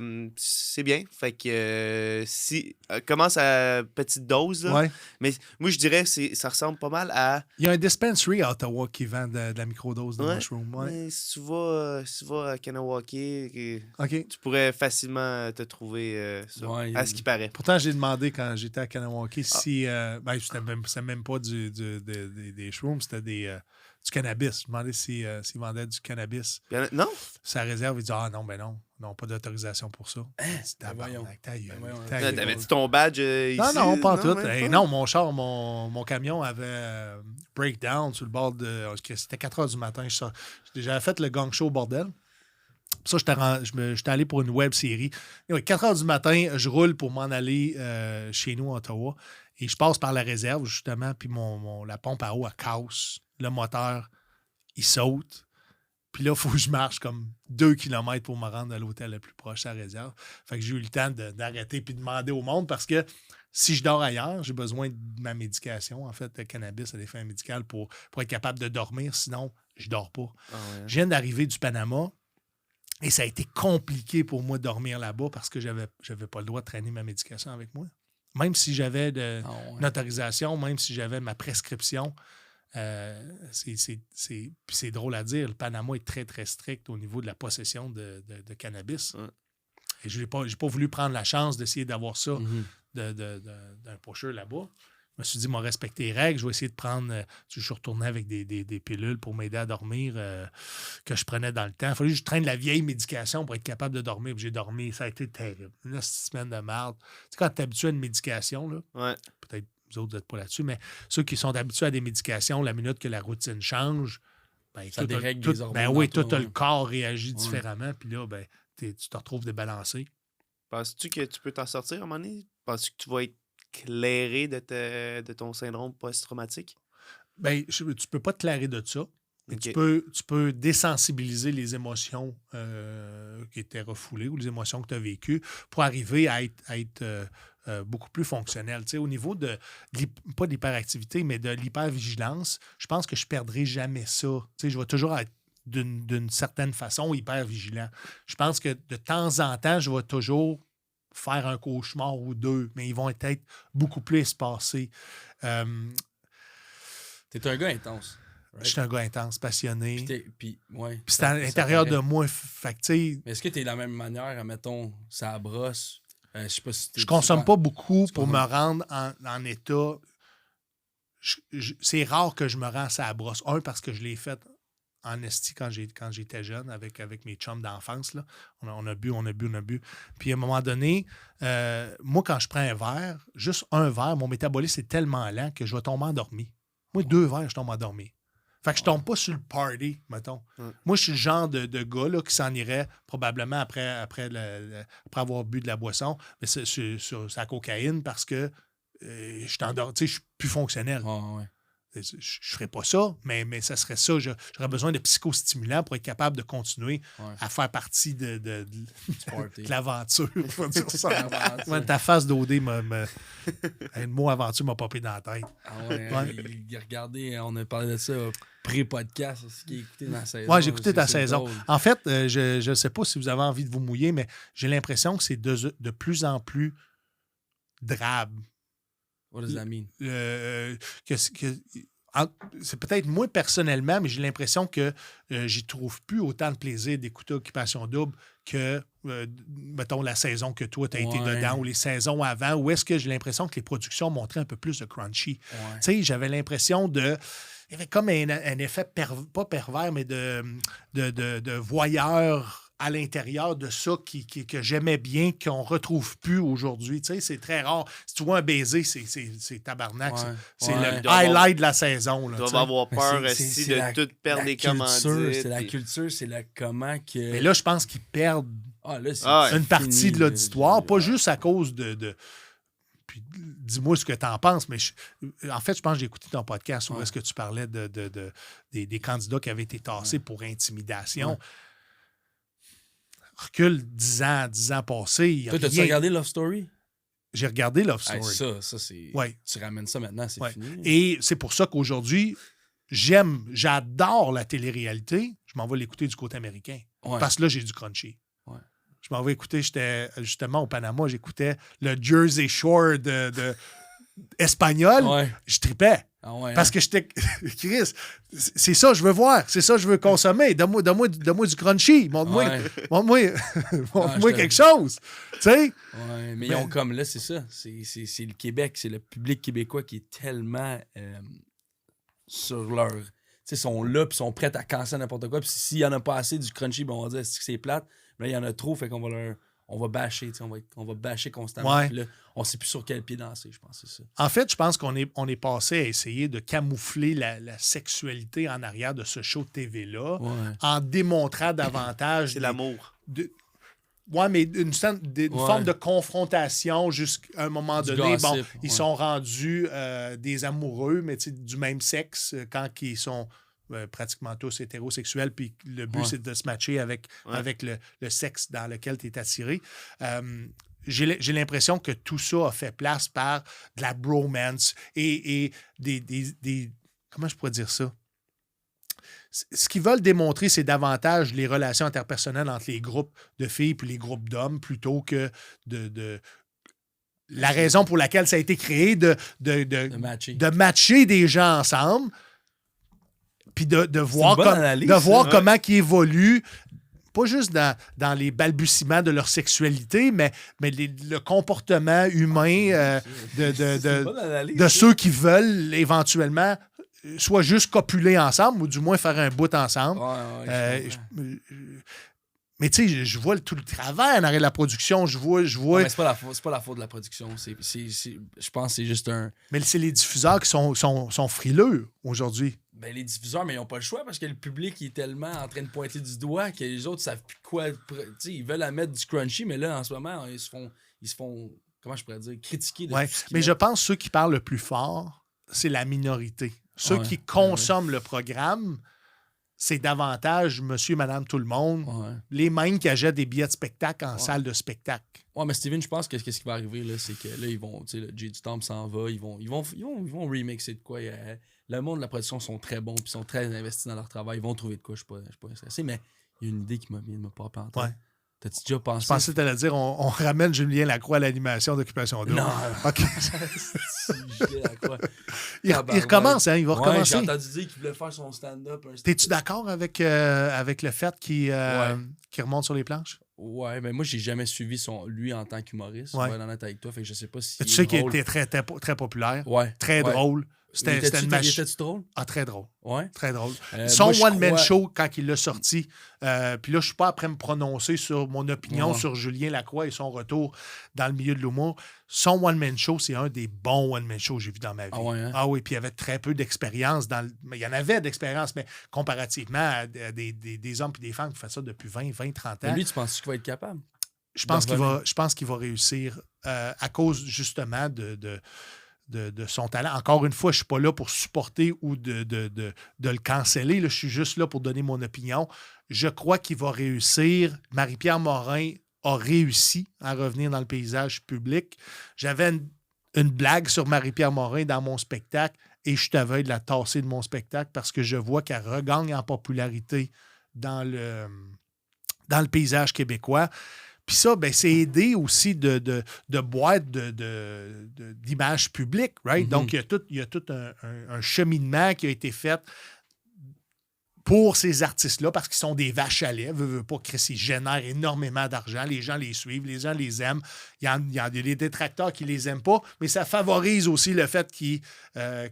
bien. Fait que si commence à petite dose. Là, mais moi, je dirais que ça ressemble pas mal à. Il y a un dispensary à Ottawa qui vend de la microdose de mushroom. Mais si tu vas à Kanawake, tu pourrais facilement te trouver ça, à ce qui paraît. Pourtant, j'ai demandé quand j'étais à Kanawake si. C'était même pas des shrooms, c'était du cannabis. Je me demandais s'ils vendaient du cannabis. Non? Sa réserve, il dit non, pas d'autorisation pour ça. T'avais-tu ton badge ici? Non, pas en tout. Non, mon char, mon camion avait breakdown sur le bord de. C'était 4 h du matin. J'avais fait le gang show au bordel. Ça, j'étais allé pour une web série. 4 h du matin, je roule pour m'en aller chez nous à Ottawa. Et je passe par la réserve, justement, puis la pompe à eau, elle casse. Le moteur, il saute. Puis là, il faut que je marche comme 2 km pour me rendre à l'hôtel le plus proche à la réserve. Fait que j'ai eu le temps d'arrêter puis de demander au monde parce que si je dors ailleurs, j'ai besoin de ma médication. En fait, le cannabis a des fins médicales pour être capable de dormir. Sinon, je dors pas. Je viens d'arriver du Panama et ça a été compliqué pour moi de dormir là-bas parce que j'avais pas le droit de traîner ma médication avec moi. Même si j'avais une autorisation, même si j'avais ma prescription, c'est drôle à dire, le Panama est très, très strict au niveau de la possession de cannabis. Et je n'ai pas voulu prendre la chance d'essayer d'avoir ça d'un pusher là-bas. Je me suis dit, moi, respecter les règles, je vais essayer de prendre... je suis retourné avec des pilules pour m'aider à dormir que je prenais dans le temps. Il fallait que je traîne la vieille médication pour être capable de dormir. Puis j'ai dormi, ça a été terrible. Une semaine de merde. Tu sais, quand tu es habitué à une médication, là, peut-être vous autres, vous n'êtes pas là-dessus, mais ceux qui sont habitués à des médications, la minute que la routine change, ça dérègle les hormones. Le corps réagit différemment. Puis là, tu te retrouves débalancé. Penses-tu que tu peux t'en sortir à un moment donné? Penses-tu que tu vas être clairé de ton syndrome post-traumatique? Tu peux pas te clairer de ça. Okay. Tu peux désensibiliser les émotions qui étaient refoulées ou les émotions que tu as vécues pour arriver à être beaucoup plus fonctionnel. Au niveau pas de l'hyperactivité, mais de l'hypervigilance, je pense que je ne perdrai jamais ça. Je vais toujours être d'une certaine façon hyper vigilant. Je pense que de temps en temps, je vais toujours faire un cauchemar ou deux, mais ils vont être beaucoup plus espacés. T'es un gars intense. Right? Je suis un gars intense, passionné. Puis c'est à l'intérieur de moi. Mais est-ce que tu es de la même manière, mettons, ça brosse? Je sais pas si je consomme pas beaucoup pour me rendre en état. C'est rare que je me rends ça à brosse. Un, parce que je l'ai fait en esti quand j'étais jeune avec mes chums d'enfance. Là. On a bu. Puis à un moment donné, moi, quand je prends un verre, juste un verre, mon métabolisme est tellement lent que je vais tomber endormi. Moi, 2 verres, je tombe endormi. Fait que je tombe pas sur le party, mettons. Moi, je suis le genre de gars là, qui s'en irait probablement après avoir bu de la boisson, mais c'est la cocaïne parce que je suis endormi, je suis plus fonctionnel. Je ne ferais pas ça, mais ça serait ça. J'aurais besoin de psychostimulants pour être capable de continuer à faire partie de l'aventure. Faut dire ça. Ta face d'OD, le mot aventure m'a popé dans la tête. Regardez, on a parlé de ça pré-podcast. Ce qui est écouté dans la saison. Oui, j'ai écouté ta saison. Drôle. En fait, je ne sais pas si vous avez envie de vous mouiller, mais j'ai l'impression que c'est de plus en plus drabe. What does that mean? C'est peut-être moi personnellement, mais j'ai l'impression que j'y trouve plus autant de plaisir d'écouter Occupation Double que, mettons, la saison que toi, tu as été dedans ou les saisons avant, où est-ce que j'ai l'impression que les productions montraient un peu plus de crunchy. Tu sais, j'avais l'impression de... Il y avait comme un effet, pas pervers, mais de voyeur à l'intérieur de ça que j'aimais bien, qu'on ne retrouve plus aujourd'hui. Tu sais, c'est très rare. Si tu vois un baiser, c'est tabarnak. C'est le highlight de la saison. Là, tu dois avoir peur aussi de tout perdre les commandites. C'est la culture, c'est le comment que... Mais là, je pense qu'ils perdent une partie de l'auditoire, pas juste à cause de... Puis dis-moi ce que tu en penses, mais en fait, je pense que j'ai écouté ton podcast où est-ce que tu parlais des candidats qui avaient été tassés pour intimidation. Recule 10 ans passés. Toi, t'as-tu regardé Love Story? J'ai regardé Love Story. Ça c'est... Tu ramènes ça maintenant, c'est fini. Et c'est pour ça qu'aujourd'hui, j'adore la télé-réalité. Je m'en vais l'écouter du côté américain. Parce que là, j'ai du crunchy. Je m'en vais écouter, j'étais justement au Panama, j'écoutais le Jersey Shore espagnol. Je tripais. Parce que j'étais... Chris, c'est ça que je veux voir. C'est ça que je veux consommer. Donne-moi du crunchy. Montre-moi quelque chose. Tu sais? Mais ils ont comme là, c'est ça. C'est le Québec, c'est le public québécois qui est tellement sur leur... Tu sais, sont là, puis sont prêts à casser n'importe quoi. Puis s'il n'y en a pas assez du crunchy, ben on va dire que c'est plate. Mais là, il y en a trop, fait qu'on va on va bâcher, on va bâcher constamment. Puis là, on ne sait plus sur quel pied danser, je pense, c'est ça. En fait, je pense qu'on est passé à essayer de camoufler la sexualité en arrière de ce show de TV-là en démontrant davantage... C'est l'amour. Oui, mais une forme de confrontation jusqu'à un moment donné. Gossip, ils sont rendus des amoureux, mais du même sexe quand ils sont... pratiquement tous hétérosexuels, puis le but, c'est de se matcher avec le sexe dans lequel tu es attiré. J'ai l'impression que tout ça a fait place par de la bromance et des... Comment je pourrais dire ça? Ce qu'ils veulent démontrer, c'est davantage les relations interpersonnelles entre les groupes de filles et les groupes d'hommes plutôt que de la raison pour laquelle ça a été créé de matcher des gens ensemble. Puis de voir, comment ils évoluent, pas juste dans les balbutiements de leur sexualité, mais le comportement humain de ceux qui veulent éventuellement soit juste copuler ensemble ou du moins faire un bout ensemble. Mais tu sais, je vois tout le travail en arrière de la production. Je vois... mais c'est pas la faute de la production. Je pense que c'est juste un... Mais c'est les diffuseurs qui sont frileux aujourd'hui. Ben, les diffuseurs, mais ils n'ont pas le choix parce que le public est tellement en train de pointer du doigt que les autres savent plus quoi... Ils veulent mettre du crunchy, mais là, en ce moment, ils se font comment je pourrais dire, critiquer de tout ce mais je pense que ceux qui parlent le plus fort, c'est la minorité. Ceux qui consomment le programme c'est davantage monsieur, madame, tout le monde. Ouais. Les mêmes qui achètent des billets de spectacle en salle de spectacle. Ouais, mais Steven, je pense que ce qui va arriver, là, c'est que là, ils vont, tu sais, le Jay du Temple s'en va, ils vont remixer de quoi. Le monde de la production sont très bons, puis sont très investis dans leur travail. Ils vont trouver de quoi, je suis pas stressé, mais il y a une idée qui vient de me popper en tête. Ouais. T'as-tu déjà pensé? Je pensais que tu allais dire on ramène Julien Lacroix à l'animation d'Occupation Double. Non. OK. Julien Lacroix. Il recommence, hein? Il va recommencer. J'ai entendu dire qu'il voulait faire son stand-up. T'es-tu d'accord avec le fait qu'il remonte sur les planches? Ouais, mais moi, j'ai jamais suivi lui en tant qu'humoriste. Ouais. Je vais être honnête avec toi, fait que je sais pas si. Tu sais qu'il était très, très, très populaire. Ouais. Très drôle. C'était une machine. Était-tu drôle? Ah, très drôle. Ouais. Très drôle. Son moi, one-man show, quand il l'a sorti, puis là, je suis pas après me prononcer sur mon opinion sur Julien Lacroix et son retour dans le milieu de l'humour. Son one-man show, c'est un des bons one-man shows que j'ai vu dans ma vie. Ah, ouais, hein? Ah oui, puis il y avait très peu d'expérience. Il y en avait d'expérience, mais comparativement à des hommes et des femmes qui font ça depuis 20, 30 ans. Mais lui, tu penses qu'il va être capable? Je pense qu'il va réussir à cause justement de son talent. Encore une fois, je ne suis pas là pour supporter ou de le canceller. Là, je suis juste là pour donner mon opinion. Je crois qu'il va réussir. Marie-Pierre Morin a réussi à revenir dans le paysage public. J'avais une blague sur Marie-Pierre Morin dans mon spectacle et je suis à veille de la tasser de mon spectacle parce que je vois qu'elle regagne en popularité dans le paysage québécois. Puis ça, ben, c'est aidé aussi de boîtes d'images publiques, right? Mm-hmm. Donc, il y a tout un cheminement qui a été fait pour ces artistes-là parce qu'ils sont des vaches à lait. Veut pas que ils génèrent énormément d'argent. Les gens les suivent, les gens les aiment. Il y a des détracteurs qui les aiment pas, mais ça favorise aussi le fait qu'ils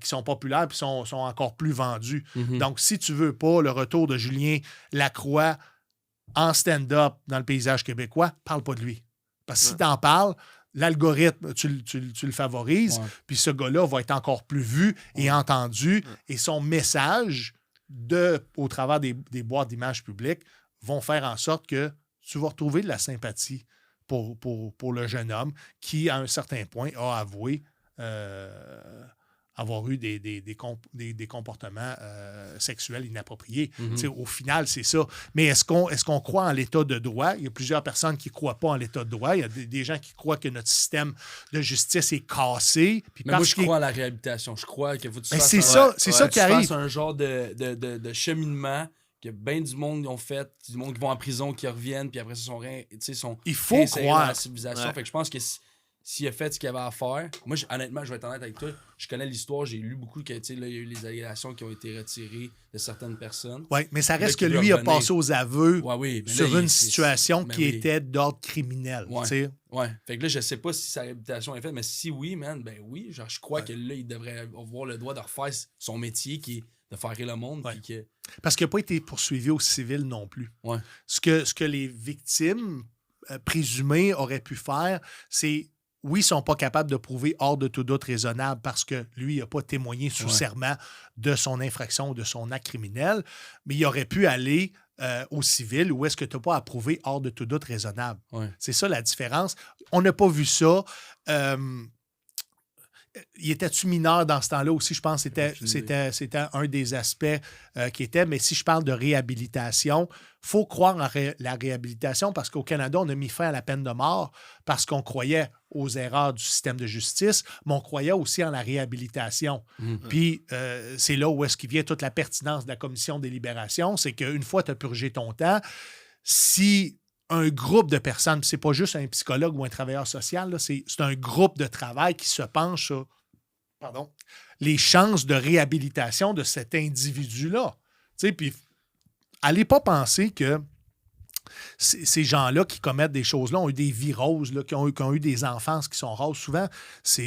sont populaires et sont encore plus vendus. Mm-hmm. Donc, si tu veux pas le retour de Julien Lacroix en stand-up dans le paysage québécois, parle pas de lui. Parce que si tu en parles, l'algorithme, tu le favorises, puis ce gars-là va être encore plus vu et entendu, et son message au travers des boîtes d'images publiques vont faire en sorte que tu vas retrouver de la sympathie pour le jeune homme qui, à un certain point, a avoué avoir eu des comportements sexuels inappropriés. Mm-hmm. Au final, c'est ça. Mais est-ce qu'on croit en l'état de droit? Il y a plusieurs personnes qui ne croient pas en l'état de droit. Il y a des gens qui croient que notre système de justice est cassé. Puis mais moi, je crois à la réhabilitation. Je crois qu'il faut que tu fasses ça qui arrive. C'est un genre de cheminement que bien du monde ont fait, du monde qui vont en prison, qui reviennent, puis après ça, sont il faut croire dans la civilisation. Ouais. Fait que je pense que s'il a fait ce qu'il avait à faire, moi, honnêtement, je vais être honnête avec toi, je connais l'histoire, j'ai lu beaucoup que, là, il y a eu les allégations qui ont été retirées de certaines personnes. Oui, mais ça reste que lui a passé aux aveux sur une situation qui était d'ordre criminel. Ouais. Fait que là, je sais pas si sa réhabilitation est faite, mais si oui, man, ben oui, genre, je crois que là, il devrait avoir le droit de refaire son métier qui est de faire rire le monde. Ouais. Que... Parce qu'il n'a pas été poursuivi au civil non plus. Ouais. Ce que les victimes présumées auraient pu faire, c'est oui, ils ne sont pas capables de prouver hors de tout doute raisonnable parce que lui, il n'a pas témoigné sous serment de son infraction ou de son acte criminel, mais il aurait pu aller au civil où est-ce que tu n'as pas à prouver hors de tout doute raisonnable. Ouais. C'est ça la différence. On n'a pas vu ça. Il était-tu mineur dans ce temps-là aussi? Je pense que c'était un des aspects qui était. Mais si je parle de réhabilitation, il faut croire en la réhabilitation parce qu'au Canada, on a mis fin à la peine de mort parce qu'on croyait aux erreurs du système de justice, mais on croyait aussi en la réhabilitation. Puis c'est là où est-ce qu'il vient toute la pertinence de la commission des libérations, c'est qu'une fois que tu as purgé ton temps, si un groupe de personnes, c'est pas juste un psychologue ou un travailleur social, là, c'est un groupe de travail qui se penche sur les chances de réhabilitation de cet individu-là. Puis, allez pas penser que ces gens-là qui commettent des choses-là ont eu des vies roses, là, qui ont eu des enfances qui sont roses. Souvent, ça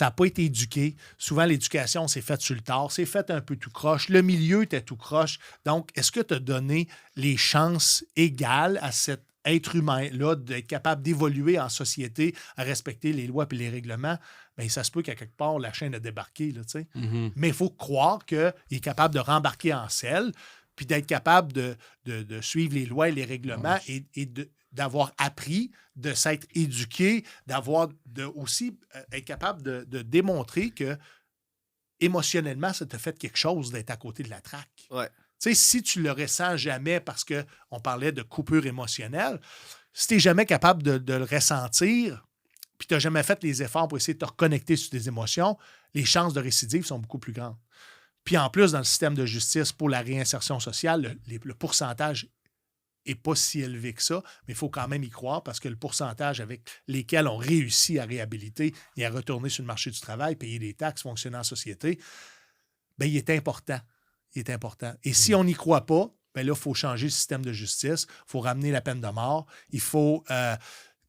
n'a pas été éduqué. Souvent, l'éducation s'est faite sur le tard, c'est fait un peu tout croche. Le milieu était tout croche. Donc, est-ce que tu as donné les chances égales à cet être humain-là d'être capable d'évoluer en société, à respecter les lois et les règlements? Bien, ça se peut qu'à quelque part, la chaîne a débarqué. Là, mais il faut croire qu'il est capable de rembarquer en selle puis d'être capable de suivre les lois et les règlements et d'avoir appris, de s'être éduqué, aussi être capable de démontrer que émotionnellement, ça t'a fait quelque chose d'être à côté de la traque. Ouais. Tu sais, si tu le ressens jamais parce qu'on parlait de coupure émotionnelle, si tu n'es jamais capable de le ressentir, puis tu n'as jamais fait les efforts pour essayer de te reconnecter sur tes émotions, les chances de récidive sont beaucoup plus grandes. Puis en plus, dans le système de justice pour la réinsertion sociale, le pourcentage n'est pas si élevé que ça, mais il faut quand même y croire parce que le pourcentage avec lesquels on réussit à réhabiliter et à retourner sur le marché du travail, payer des taxes, fonctionner en société, bien, il est important. Il est important. Et si on n'y croit pas, bien là, il faut changer le système de justice, il faut ramener la peine de mort, il faut...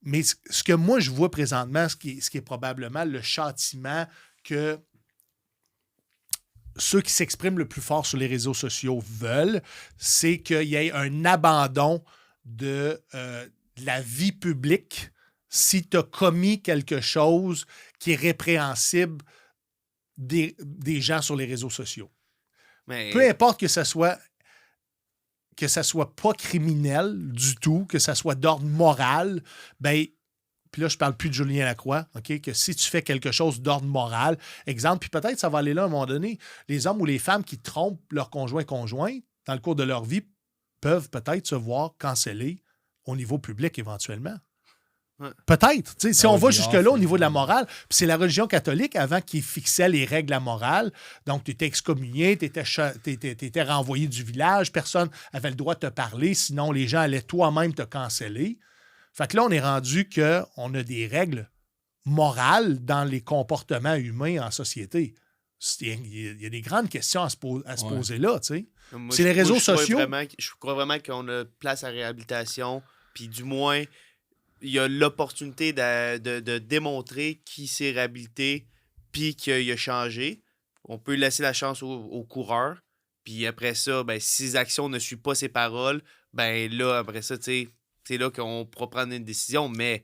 mais ce que moi, je vois présentement, ce qui est probablement le châtiment que ceux qui s'expriment le plus fort sur les réseaux sociaux veulent, c'est qu'il y ait un abandon de la vie publique si tu as commis quelque chose qui est répréhensible des gens sur les réseaux sociaux. Mais... Peu importe que ça soit pas criminel du tout, que ça soit d'ordre moral, ben, puis là, je parle plus de Julien Lacroix, OK, que si tu fais quelque chose d'ordre moral, exemple, puis peut-être ça va aller là à un moment donné, les hommes ou les femmes qui trompent leur conjoint dans le cours de leur vie peuvent peut-être se voir cancellés au niveau public éventuellement. Ouais. Peut-être. Si on va jusque-là au niveau de la morale, puis c'est la religion catholique avant qui fixait les règles de la morale. Donc, tu étais excommunié, tu étais renvoyé du village, personne n'avait le droit de te parler, sinon les gens allaient toi-même te canceller. Fait que là, on est rendu qu'on a des règles morales dans les comportements humains en société. Il y a des grandes questions à se poser là, tu sais. C'est les réseaux sociaux. Je crois vraiment qu'on a place à réhabilitation, puis du moins... il y a l'opportunité de démontrer qui s'est réhabilité puis qu'il a changé. On peut laisser la chance au coureur. Puis après ça, ben, si ses actions ne suivent pas ses paroles, ben là, après ça, c'est là qu'on pourra prendre une décision. Mais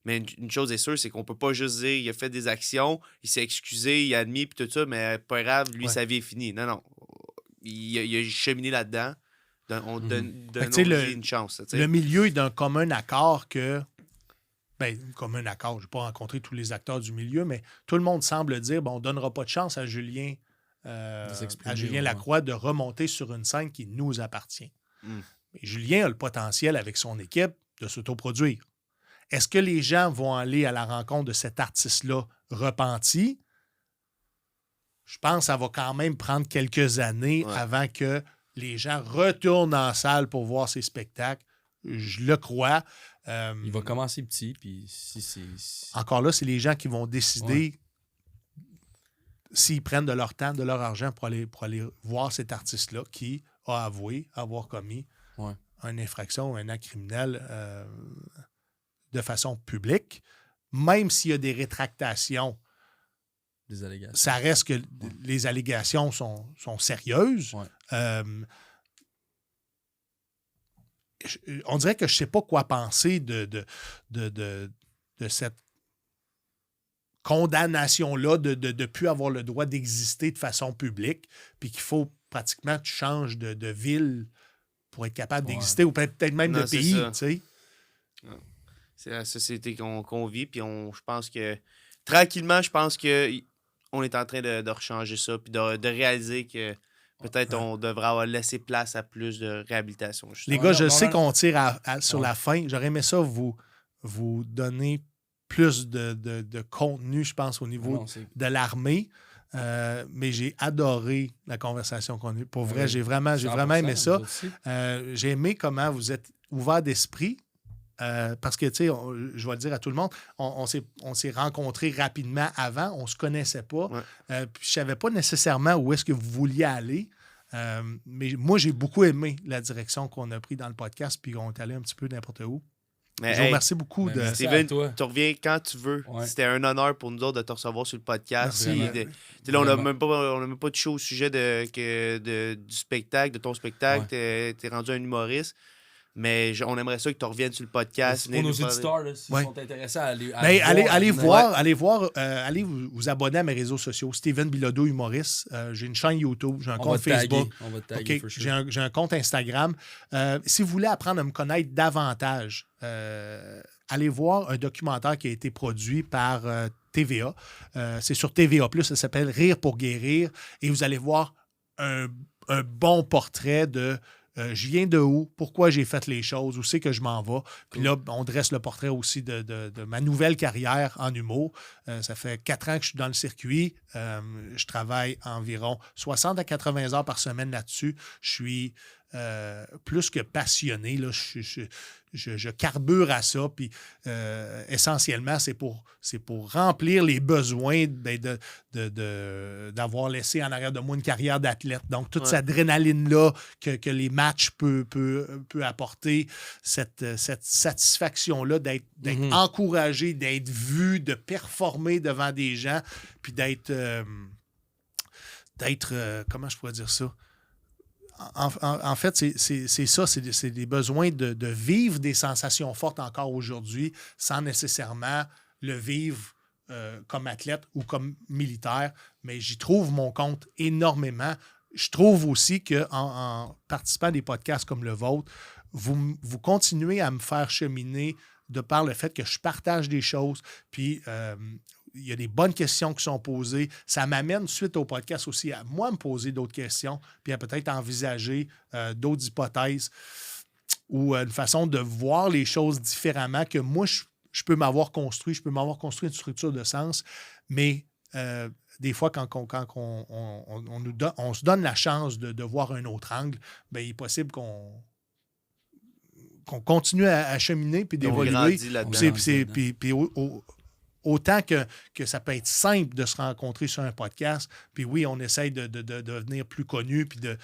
une chose est sûre, c'est qu'on peut pas juste dire il a fait des actions, il s'est excusé, il a admis, puis tout ça, mais pas grave, lui, sa vie est finie. Non. Il a cheminé là-dedans. On donne une chance. Le milieu est d'un commun accord que... Bien, commun accord, je n'ai pas rencontré tous les acteurs du milieu, mais tout le monde semble dire on ne donnera pas de chance à Julien Lacroix de remonter sur une scène qui nous appartient. Mais Julien a le potentiel avec son équipe de s'autoproduire. Est-ce que les gens vont aller à la rencontre de cet artiste-là repenti? Je pense que ça va quand même prendre quelques années avant que les gens retournent en salle pour voir ses spectacles. Je le crois. Il va commencer petit, puis Encore là, c'est les gens qui vont décider s'ils prennent de leur temps, de leur argent pour aller voir cet artiste-là qui a avoué avoir commis une infraction, un acte criminel de façon publique. Même s'il y a des rétractations, des allégations. Ça reste que les allégations sont sérieuses. On dirait que je ne sais pas quoi penser de cette condamnation-là de ne plus avoir le droit d'exister de façon publique, puis qu'il faut pratiquement que tu changes de ville pour être capable d'exister, ou peut-être même de pays. Tu sais. C'est la société qu'on vit, puis je pense que tranquillement, on est en train de rechanger ça, puis de réaliser que peut-être on devrait avoir laissé place à plus de réhabilitation. Les gars, je sais qu'on tire sur la fin. J'aurais aimé ça vous donner plus de contenu, je pense, au niveau de l'armée. Mais j'ai adoré la conversation qu'on a eue. Pour vrai, j'ai vraiment aimé ça. J'ai aimé comment vous êtes ouvert d'esprit. Parce que, tu sais, je vais le dire à tout le monde, on s'est rencontrés rapidement avant, on ne se connaissait pas. Puis je ne savais pas nécessairement où est-ce que vous vouliez aller. Mais moi, j'ai beaucoup aimé la direction qu'on a prise dans le podcast, puis on est allé un petit peu n'importe où. Je vous remercie beaucoup. Steven, tu reviens quand tu veux. C'était un honneur pour nous autres de te recevoir sur le podcast. Là, on n'a même pas de show au sujet du spectacle, de ton spectacle. Tu es rendu un humoriste. Mais on aimerait ça que tu reviennes sur le podcast. Pour nos auditeurs, s'ils sont intéressés à allez vous abonner à mes réseaux sociaux. Steven Bilodeau, humoriste. J'ai une chaîne YouTube, j'ai un compte Facebook. On va te taguer, for sure. J'ai un compte Instagram. Si vous voulez apprendre à me connaître davantage, allez voir un documentaire qui a été produit par TVA. C'est sur TVA+, ça s'appelle Rire pour guérir. Et vous allez voir un un bon portrait de je viens de où, pourquoi j'ai fait les choses, où c'est que je m'en vais. Puis là, on dresse le portrait aussi de ma nouvelle carrière en humour. Ça fait 4 ans que je suis dans le circuit. Je travaille environ 60 à 80 heures par semaine là-dessus. Je suis plus que passionné. Là. Je carbure à ça. Puis essentiellement, c'est pour remplir les besoins d'avoir laissé en arrière de moi une carrière d'athlète. Donc, toute cette adrénaline-là que les matchs peuvent apporter, cette satisfaction-là d'être encouragé, d'être vu, de performer devant des gens, puis d'être comment je pourrais dire ça? En fait, c'est ça, c'est des besoins de vivre des sensations fortes encore aujourd'hui sans nécessairement le vivre comme athlète ou comme militaire, mais j'y trouve mon compte énormément. Je trouve aussi qu'en participant à des podcasts comme le vôtre, vous continuez à me faire cheminer de par le fait que je partage des choses, puis il y a des bonnes questions qui sont posées. Ça m'amène, suite au podcast aussi, à moi me poser d'autres questions, puis à peut-être envisager d'autres hypothèses ou une façon de voir les choses différemment que moi, je peux m'avoir construit. Je peux m'avoir construit une structure de sens, mais des fois, quand on se donne la chance de voir un autre angle, bien, il est possible qu'on continue à cheminer puis d'évoluer. Puis autant que ça peut être simple de se rencontrer sur un podcast, puis oui, on essaye de devenir plus connu puis de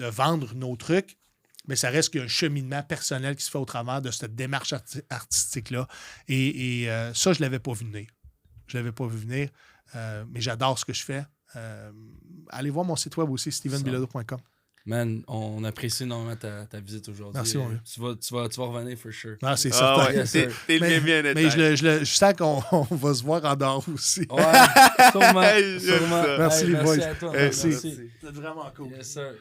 vendre nos trucs, mais ça reste qu'un cheminement personnel qui se fait au travers de cette démarche artistique-là. Et ça, je ne l'avais pas vu venir. Je ne l'avais pas vu venir, mais j'adore ce que je fais. Allez voir mon site web aussi, stevenbilodeau.com. Man, on apprécie énormément ta visite aujourd'hui. Merci, mon vieux. Tu vas revenir, for sure. Ah, c'est certain. Ouais, t'es le bien mais je sens qu'on va se voir en dehors aussi. Ouais, sûrement. Merci, les boys. À toi, Merci. merci. C'est vraiment cool. Yes, sir.